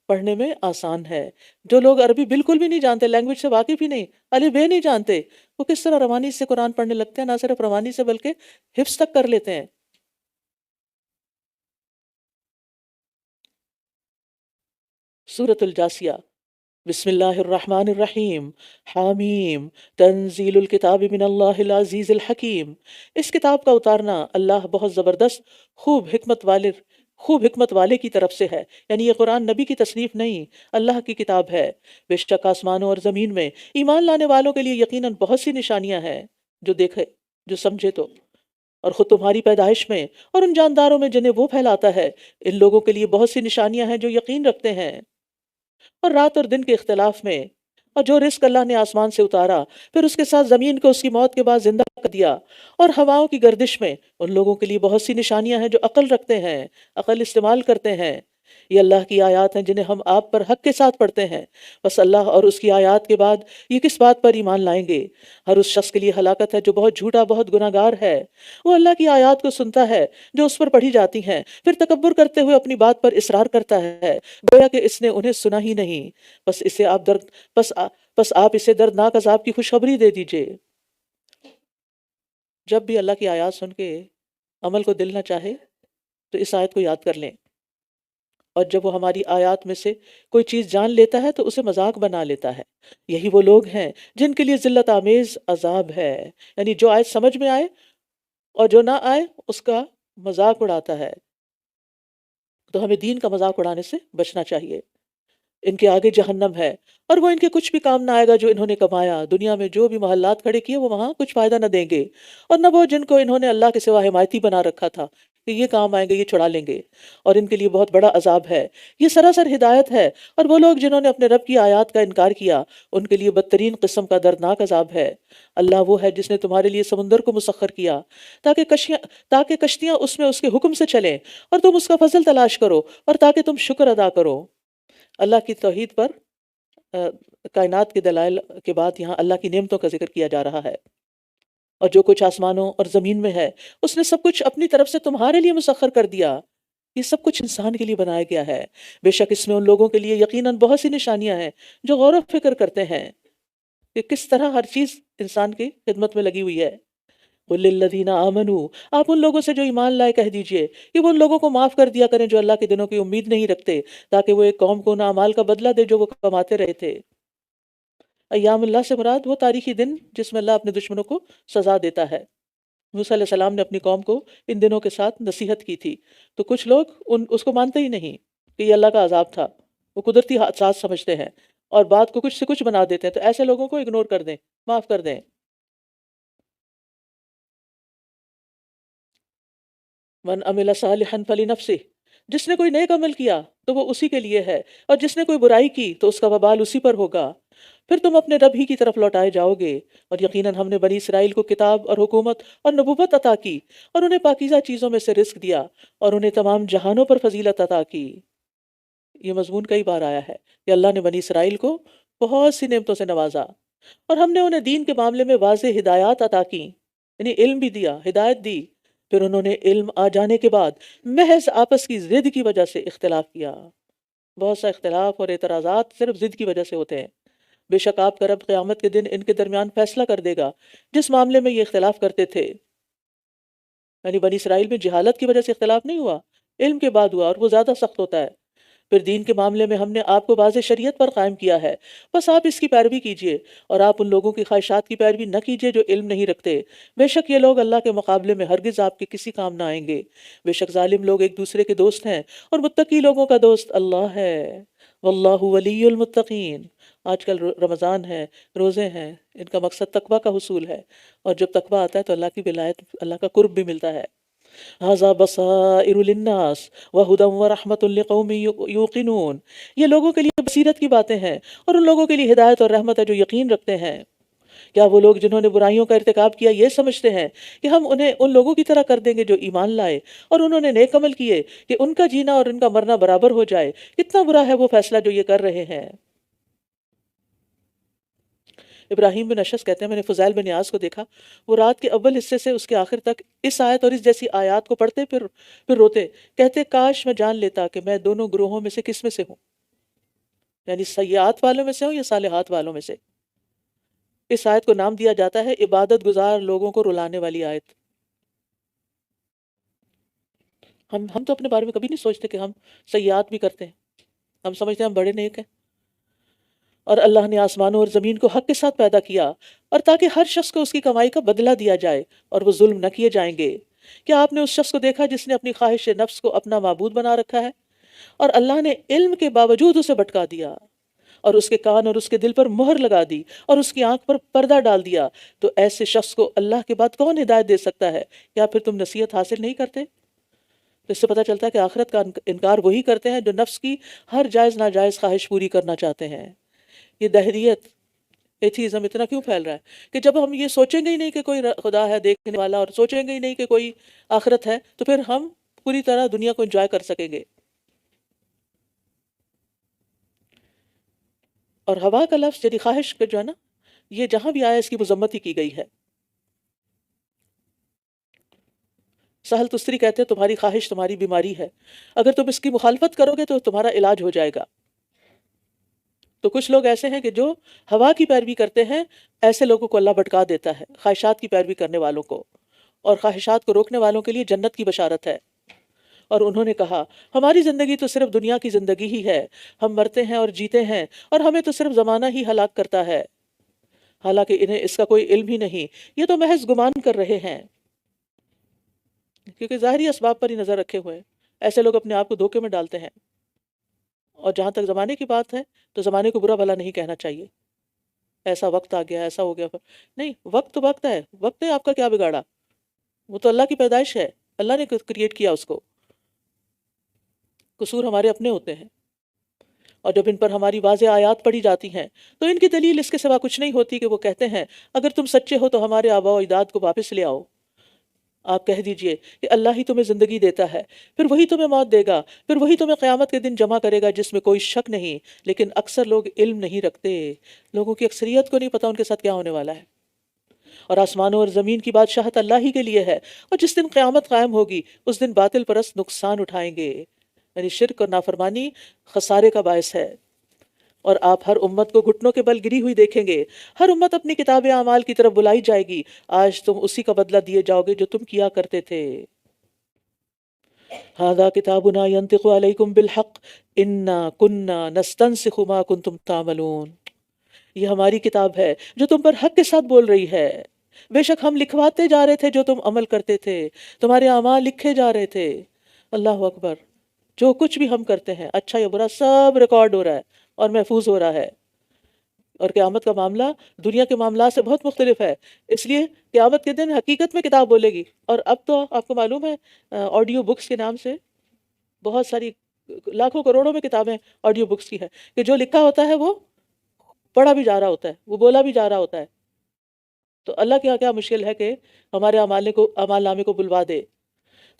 پڑھنے میں آسان ہے. جو لوگ عربی بالکل بھی نہیں جانتے، لینگویج سے واقف ہی نہیں، الف بے نہیں جانتے، وہ کس طرح روانی سے قرآن پڑھنے لگتے ہیں. نہ صرف روانی سے بلکہ حفظ تک کر لیتے ہیں. سورۃ الجاسیہ. بسم اللہ الرحمن الرحیم. حامیم تنزیل الکتاب من اللہ العزیز الحکیم. اس کتاب کا اتارنا اللہ بہت زبردست خوب حکمت والے کی طرف سے ہے. یعنی یہ قرآن نبی کی تصنیف نہیں، اللہ کی کتاب ہے. بے شک آسمانوں اور زمین میں ایمان لانے والوں کے لیے یقیناً بہت سی نشانیاں ہیں، جو دیکھے، جو سمجھے تو. اور خود تمہاری پیدائش میں اور ان جانداروں میں جنہیں وہ پھیلاتا ہے، ان لوگوں کے لیے بہت سی نشانیاں ہیں جو یقین رکھتے ہیں. اور رات اور دن کے اختلاف میں، اور جو رزق اللہ نے آسمان سے اتارا، پھر اس کے ساتھ زمین کو اس کی موت کے بعد زندہ کر دیا، اور ہواؤں کی گردش میں، ان لوگوں کے لیے بہت سی نشانیاں ہیں جو عقل رکھتے ہیں، عقل استعمال کرتے ہیں. یہ اللہ کی آیات ہیں جنہیں ہم آپ پر حق کے ساتھ پڑھتے ہیں. بس اللہ اور اس کی آیات کے بعد یہ کس بات پر ایمان لائیں گے؟ ہر اس شخص کے لیے ہلاکت ہے جو بہت جھوٹا، بہت گناہ گار ہے. وہ اللہ کی آیات کو سنتا ہے جو اس پر پڑھی جاتی ہیں، پھر تکبر کرتے ہوئے اپنی بات پر اصرار کرتا ہے، گویا کہ اس نے انہیں سنا ہی نہیں. بس آپ اسے دردناک عذاب کی خوشخبری دے دیجئے. جب بھی اللہ کی آیات سن کے عمل کو دل نہ چاہے تو اس آیت کو یاد کر لیں. اور جب وہ ہماری آیات میں سے کوئی چیز جان لیتا ہے تو اسے مذاق بنا لیتا ہے. یہی وہ لوگ ہیں جن کے لیے ذلت آمیز عذاب ہے. یعنی جو آیت سمجھ میں آئے اور جو نہ آئے اس کا مذاق اڑاتا ہے. تو ہمیں دین کا مذاق اڑانے سے بچنا چاہیے. ان کے آگے جہنم ہے، اور وہ ان کے کچھ بھی کام نہ آئے گا جو انہوں نے کمایا. دنیا میں جو بھی محلات کھڑے کیے وہ وہاں کچھ فائدہ نہ دیں گے، اور نہ وہ جن کو انہوں نے اللہ کے سوا حمایتی بنا رکھا تھا کہ یہ کام آئیں گے، یہ چھڑا لیں گے. اور ان کے لیے بہت بڑا عذاب ہے. یہ سراسر ہدایت ہے. اور وہ لوگ جنہوں نے اپنے رب کی آیات کا انکار کیا، ان کے لیے بدترین قسم کا دردناک عذاب ہے. اللہ وہ ہے جس نے تمہارے لیے سمندر کو مسخر کیا تاکہ کشتیاں اس میں اس کے حکم سے چلیں، اور تم اس کا فضل تلاش کرو، اور تاکہ تم شکر ادا کرو. اللہ کی توحید پر کائنات کے دلائل کے بعد یہاں اللہ کی نعمتوں کا ذکر کیا جا رہا ہے. اور جو کچھ آسمانوں اور زمین میں ہے اس نے سب کچھ اپنی طرف سے تمہارے لیے مسخر کر دیا. یہ سب کچھ انسان کے لیے بنایا گیا ہے. بے شک اس میں ان لوگوں کے لیے یقیناً بہت سی نشانیاں ہیں جو غور و فکر کرتے ہیں کہ کس طرح ہر چیز انسان کی خدمت میں لگی ہوئی ہے. قُلْ لِلَّذِينَ آمَنُوا، آپ ان لوگوں سے جو ایمان لائے کہہ دیجئے کہ وہ ان لوگوں کو معاف کر دیا کریں جو اللہ کے دنوں کی امید نہیں رکھتے، تاکہ وہ ایک قوم کو ان اعمال کا بدلہ دے جو وہ کماتے رہے تھے. ایام اللہ سے مراد وہ تاریخی دن جس میں اللہ اپنے دشمنوں کو سزا دیتا ہے. موسیٰ علیہ السلام نے اپنی قوم کو ان دنوں کے ساتھ نصیحت کی تھی، تو کچھ لوگ اس کو مانتے ہی نہیں کہ یہ اللہ کا عذاب تھا. وہ قدرتی حادثات سمجھتے ہیں اور بات کو کچھ سے کچھ بنا دیتے ہیں. تو ایسے لوگوں کو اگنور کر دیں، معاف کر دیں. من عمل صالحا فلنفسہ، جس نے کوئی نیک عمل کیا تو وہ اسی کے لیے ہے، اور جس نے کوئی برائی کی تو اس کا وبال اسی پر ہوگا. پھر تم اپنے رب ہی کی طرف لوٹائے جاؤ گے. اور یقیناً ہم نے بنی اسرائیل کو کتاب اور حکومت اور نبوت عطا کی، اور انہیں پاکیزہ چیزوں میں سے رزق دیا، اور انہیں تمام جہانوں پر فضیلت عطا کی. یہ مضمون کئی بار آیا ہے کہ اللہ نے بنی اسرائیل کو بہت سی نعمتوں سے نوازا، اور ہم نے انہیں دین کے معاملے میں واضح ہدایات عطا کی. یعنی علم بھی دیا، ہدایت دی. پھر انہوں نے علم آ جانے کے بعد محض آپس کی ضد کی وجہ سے اختلاف کیا. بہت سا اختلاف اور اعتراضات صرف ضد کی وجہ سے ہوتے ہیں. بے شک آپ کا رب قیامت کے دن ان کے درمیان فیصلہ کر دے گا جس معاملے میں یہ اختلاف کرتے تھے. یعنی بنی اسرائیل میں جہالت کی وجہ سے اختلاف نہیں ہوا، علم کے بعد ہوا، اور وہ زیادہ سخت ہوتا ہے. پھر دین کے معاملے میں ہم نے آپ کو واضح شریعت پر قائم کیا ہے، بس آپ اس کی پیروی کیجئے اور آپ ان لوگوں کی خواہشات کی پیروی نہ کیجئے جو علم نہیں رکھتے. بے شک یہ لوگ اللہ کے مقابلے میں ہرگز آپ کے کسی کام نہ آئیں گے. بے شک ظالم لوگ ایک دوسرے کے دوست ہیں اور متقی لوگوں کا دوست اللہ ہے. واللہ ولی المتقین. آج کل رمضان ہے، روزے ہیں، ان کا مقصد تقوی کا حصول ہے، اور جب تقوی آتا ہے تو اللہ کی ولایت، اللہ کا قرب بھی ملتا ہے. ھذا بصائر للناس وہدی ورحمۃ لقوم یوقنون. یہ لوگوں کے لیے بصیرت کی باتیں ہیں اور ان لوگوں کے لیے ہدایت اور رحمت ہے جو یقین رکھتے ہیں. کیا وہ لوگ جنہوں نے برائیوں کا ارتکاب کیا یہ سمجھتے ہیں کہ ہم انہیں ان لوگوں کی طرح کر دیں گے جو ایمان لائے اور انہوں نے نیک عمل کیے کہ ان کا جینا اور ان کا مرنا برابر ہو جائے؟ کتنا برا ہے وہ فیصلہ جو یہ کر رہے ہیں. ابراہیم بن اشعث کہتے ہیں میں نے فضیل بن عیاض کو دیکھا، وہ رات کے اول حصے سے اس کے آخر تک اس آیت اور اس جیسی آیات کو پڑھتے پھر روتے، کہتے کاش میں جان لیتا کہ میں دونوں گروہوں میں سے کس میں سے ہوں، یعنی سیئات والوں میں سے ہوں یا صالحات والوں میں سے. اس آیت کو نام دیا جاتا ہے عبادت گزار لوگوں کو رلانے والی آیت. ہم تو اپنے بارے میں کبھی نہیں سوچتے کہ ہم سیئات بھی کرتے ہیں. ہم سمجھتے ہیں ہم بڑے نیک ہیں. اور اللہ نے آسمانوں اور زمین کو حق کے ساتھ پیدا کیا اور تاکہ ہر شخص کو اس کی کمائی کا بدلہ دیا جائے اور وہ ظلم نہ کیے جائیں گے. کیا آپ نے اس شخص کو دیکھا جس نے اپنی خواہش نفس کو اپنا معبود بنا رکھا ہے اور اللہ نے علم کے باوجود اسے بھٹکا دیا اور اس کے کان اور اس کے دل پر مہر لگا دی اور اس کی آنکھ پر پردہ ڈال دیا؟ تو ایسے شخص کو اللہ کے بعد کون ہدایت دے سکتا ہے؟ کیا پھر تم نصیحت حاصل نہیں کرتے؟ تو اس سے پتہ چلتا ہے کہ آخرت کا انکار وہی کرتے ہیں جو نفس کی ہر جائز ناجائز خواہش پوری کرنا چاہتے ہیں. یہ دہریت، ایتھیزم اتنا کیوں پھیل رہا ہے کہ جب ہم یہ سوچیں گے ہی نہیں کہ کوئی خدا ہے دیکھنے والا، اور سوچیں گے ہی نہیں کہ کوئی آخرت ہے، تو پھر ہم پوری طرح دنیا کو انجوائے کر سکیں گے. اور ہوا کا لفظ یعنی خواہش کا جو ہے نا، یہ جہاں بھی آیا اس کی مذمت ہی کی گئی ہے. سہل تستری کہتے ہیں تمہاری خواہش تمہاری بیماری ہے، اگر تم اس کی مخالفت کرو گے تو تمہارا علاج ہو جائے گا. تو کچھ لوگ ایسے ہیں کہ جو ہوا کی پیروی کرتے ہیں، ایسے لوگوں کو اللہ بھٹکا دیتا ہے. خواہشات کی پیروی کرنے والوں کو اور خواہشات کو روکنے والوں کے لیے جنت کی بشارت ہے. اور انہوں نے کہا ہماری زندگی تو صرف دنیا کی زندگی ہی ہے، ہم مرتے ہیں اور جیتے ہیں اور ہمیں تو صرف زمانہ ہی ہلاک کرتا ہے. حالانکہ انہیں اس کا کوئی علم ہی نہیں، یہ تو محض گمان کر رہے ہیں کیونکہ ظاہری اسباب پر ہی نظر رکھے ہوئے ہیں. ایسے لوگ اپنے آپ کو دھوکے میں ڈالتے ہیں. اور جہاں تک زمانے کی بات ہے تو زمانے کو برا بھلا نہیں کہنا چاہیے. ایسا وقت آ گیا، ایسا ہو گیا، نہیں، وقت تو وقت ہے. وقت نے آپ کا کیا بگاڑا؟ وہ تو اللہ کی پیدائش ہے، اللہ نے کریٹ کیا اس کو. قصور ہمارے اپنے ہوتے ہیں. اور جب ان پر ہماری واضح آیات پڑھی جاتی ہیں تو ان کی دلیل اس کے سوا کچھ نہیں ہوتی کہ وہ کہتے ہیں اگر تم سچے ہو تو ہمارے آباء و اجداد کو واپس لے آؤ. آپ کہہ دیجئے کہ اللہ ہی تمہیں زندگی دیتا ہے، پھر وہی تمہیں موت دے گا، پھر وہی تمہیں قیامت کے دن جمع کرے گا جس میں کوئی شک نہیں. لیکن اکثر لوگ علم نہیں رکھتے. لوگوں کی اکثریت کو نہیں پتا ان کے ساتھ کیا ہونے والا ہے. اور آسمانوں اور زمین کی بادشاہت اللہ ہی کے لیے ہے، اور جس دن قیامت قائم ہوگی اس دن باطل پرست نقصان اٹھائیں گے. یعنی شرک اور نافرمانی خسارے کا باعث ہے. اور آپ ہر امت کو گھٹنوں کے بل گری ہوئی دیکھیں گے. ہر امت اپنی کتاب اعمال کی طرف بلائی جائے گی. آج تم اسی کا بدلہ دیے جاؤ گے جو تم کیا کرتے تھے. ھذا کتابنا ینطق علیکم بالحق انا کنا نستنسخ ما کنتم تعملون. یہ ہماری کتاب ہے جو تم پر حق کے ساتھ بول رہی ہے. بے شک ہم لکھواتے جا رہے تھے جو تم عمل کرتے تھے. تمہارے اعمال لکھے جا رہے تھے. اللہ اکبر. جو کچھ بھی ہم کرتے ہیں اچھا یا برا سب ریکارڈ ہو رہا ہے اور محفوظ ہو رہا ہے. اور قیامت کا معاملہ دنیا کے معاملات سے بہت مختلف ہے. اس لیے قیامت کے دن حقیقت میں کتاب بولے گی. اور اب تو آپ کو معلوم ہے آڈیو بکس کے نام سے بہت ساری لاکھوں کروڑوں میں کتابیں آڈیو بکس کی ہے کہ جو لکھا ہوتا ہے وہ پڑھا بھی جا رہا ہوتا ہے، وہ بولا بھی جا رہا ہوتا ہے. تو اللہ کے یہاں کیا مشکل ہے کہ ہمارے اعمال نامے کو بلوا دے.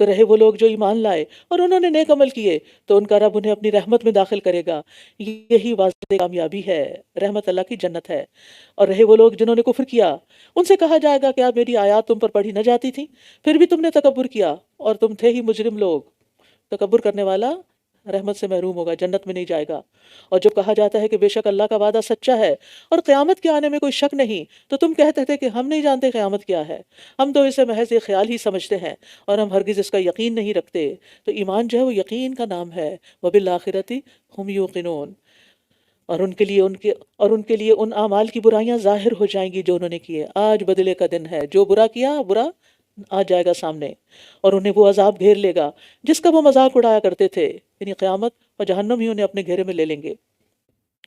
تو رہے وہ لوگ جو ایمان لائے اور انہوں نے نیک عمل کیے تو ان کا رب انہیں اپنی رحمت میں داخل کرے گا. یہی واضح کامیابی ہے، رحمت اللہ کی جنت ہے. اور رہے وہ لوگ جنہوں نے کفر کیا، ان سے کہا جائے گا کہ آپ میری آیات تم پر پڑھی نہ جاتی تھی، پھر بھی تم نے تکبر کیا اور تم تھے ہی مجرم لوگ. تکبر کرنے والا رحمت سے محروم ہوگا، جنت میں نہیں جائے گا۔ اور جب کہا جاتا ہے کہ بے شک اللہ کا وعدہ سچا ہے اور قیامت کے آنے میں کوئی شک نہیں، تو تم کہتے تھے کہ ہم نہیں جانتے قیامت کیا ہے، ہم تو اسے محض ایک خیال ہی سمجھتے ہیں اور ہم ہرگز اس کا یقین نہیں رکھتے۔ تو ایمان جو ہے وہ یقین کا نام ہے۔ وبالآخرۃ ہم یوقنون، اور ان کے لیے ان اعمال کی برائیاں ظاہر ہو جائیں گی جو انہوں نے کیے۔ آج بدلے کا دن ہے، جو برا کیا برا آ جائے گا سامنے، اور انہیں وہ عذاب گھیر لے گا جس کا وہ مذاق اڑایا کرتے تھے، یعنی قیامت اور جہنم ہی انہیں اپنے گھیرے میں لے لیں گے،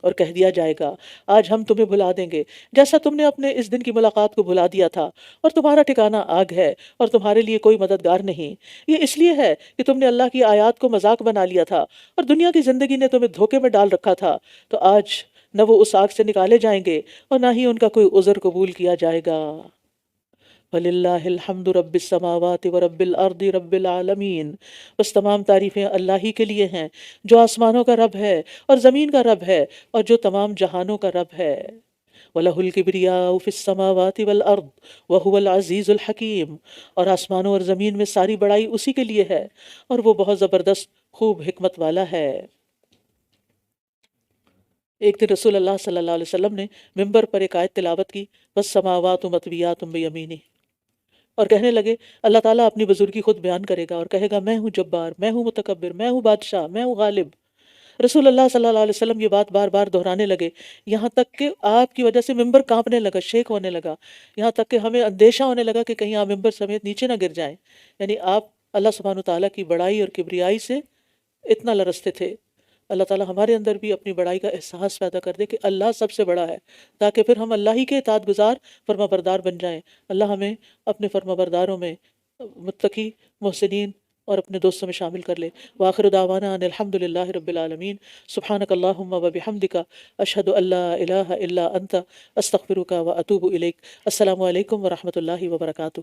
اور کہہ دیا جائے گا آج ہم تمہیں بھلا دیں گے جیسا تم نے اپنے اس دن کی ملاقات کو بھلا دیا تھا، اور تمہارا ٹھکانہ آگ ہے اور تمہارے لیے کوئی مددگار نہیں۔ یہ اس لیے ہے کہ تم نے اللہ کی آیات کو مذاق بنا لیا تھا اور دنیا کی زندگی نے تمہیں دھوکے میں ڈال رکھا تھا، تو آج نہ وہ اس آگ سے نکالے جائیں گے اور نہ ہی ان کا کوئی عذر قبول کیا جائے گا۔ وَلِلَّهِ الْحَمْدُ رَبِّ السَّمَاوَاتِ وَرَبِّ الْأَرْضِ رَبِّ الْعَالَمِينَ، بس تمام تعریفیں اللہ ہی کے لیے ہیں جو آسمانوں کا رب ہے اور زمین کا رب ہے اور جو تمام جہانوں کا رب ہے۔ وَلَهُ الْكِبْرِيَاءُ فِي السَّمَاوَاتِ وَالْأَرْضِ وَهُوَ الْعَزِيزُ الْحَكِيمُ، اور آسمانوں اور زمین میں ساری بڑائی اسی کے لیے ہے اور وہ بہت زبردست خوب حکمت والا ہے۔ ایک دن رسول اللہ صلی اللہ علیہ وسلم نے ممبر پر ایک آیت تلاوت کی، وَالسَّمَاوَاتُ مَطْوِيَّاتٌ بِيَمِينِهِ، اور کہنے لگے اللہ تعالیٰ اپنی بزرگی خود بیان کرے گا اور کہے گا میں ہوں جبار، میں ہوں متکبر، میں ہوں بادشاہ، میں ہوں غالب۔ رسول اللہ صلی اللہ علیہ وسلم یہ بات بار بار دہرانے لگے، یہاں تک کہ آپ کی وجہ سے ممبر کانپنے لگا، شیک ہونے لگا، یہاں تک کہ ہمیں اندیشہ ہونے لگا کہ کہیں آپ ممبر سمیت نیچے نہ گر جائیں۔ یعنی آپ اللہ سبحانہ وتعالیٰ کی بڑائی اور کبریائی سے اتنا لرزتے تھے۔ اللہ تعالیٰ ہمارے اندر بھی اپنی بڑائی کا احساس پیدا کر دے کہ اللہ سب سے بڑا ہے، تاکہ پھر ہم اللہ ہی کے اطاعت گزار فرما بردار بن جائیں۔ اللہ ہمیں اپنے فرما برداروں میں، متقی، محسنین اور اپنے دوستوں میں شامل کر لے۔ وآخر دعوانا ان الحمد للہ رب العالمین۔ سبحانک اللہم وبحمدک، اشہد ان لا الہ الا انت، استغفرک واتوب الیک۔ السلام علیکم ورحمۃ اللہ وبرکاتہ۔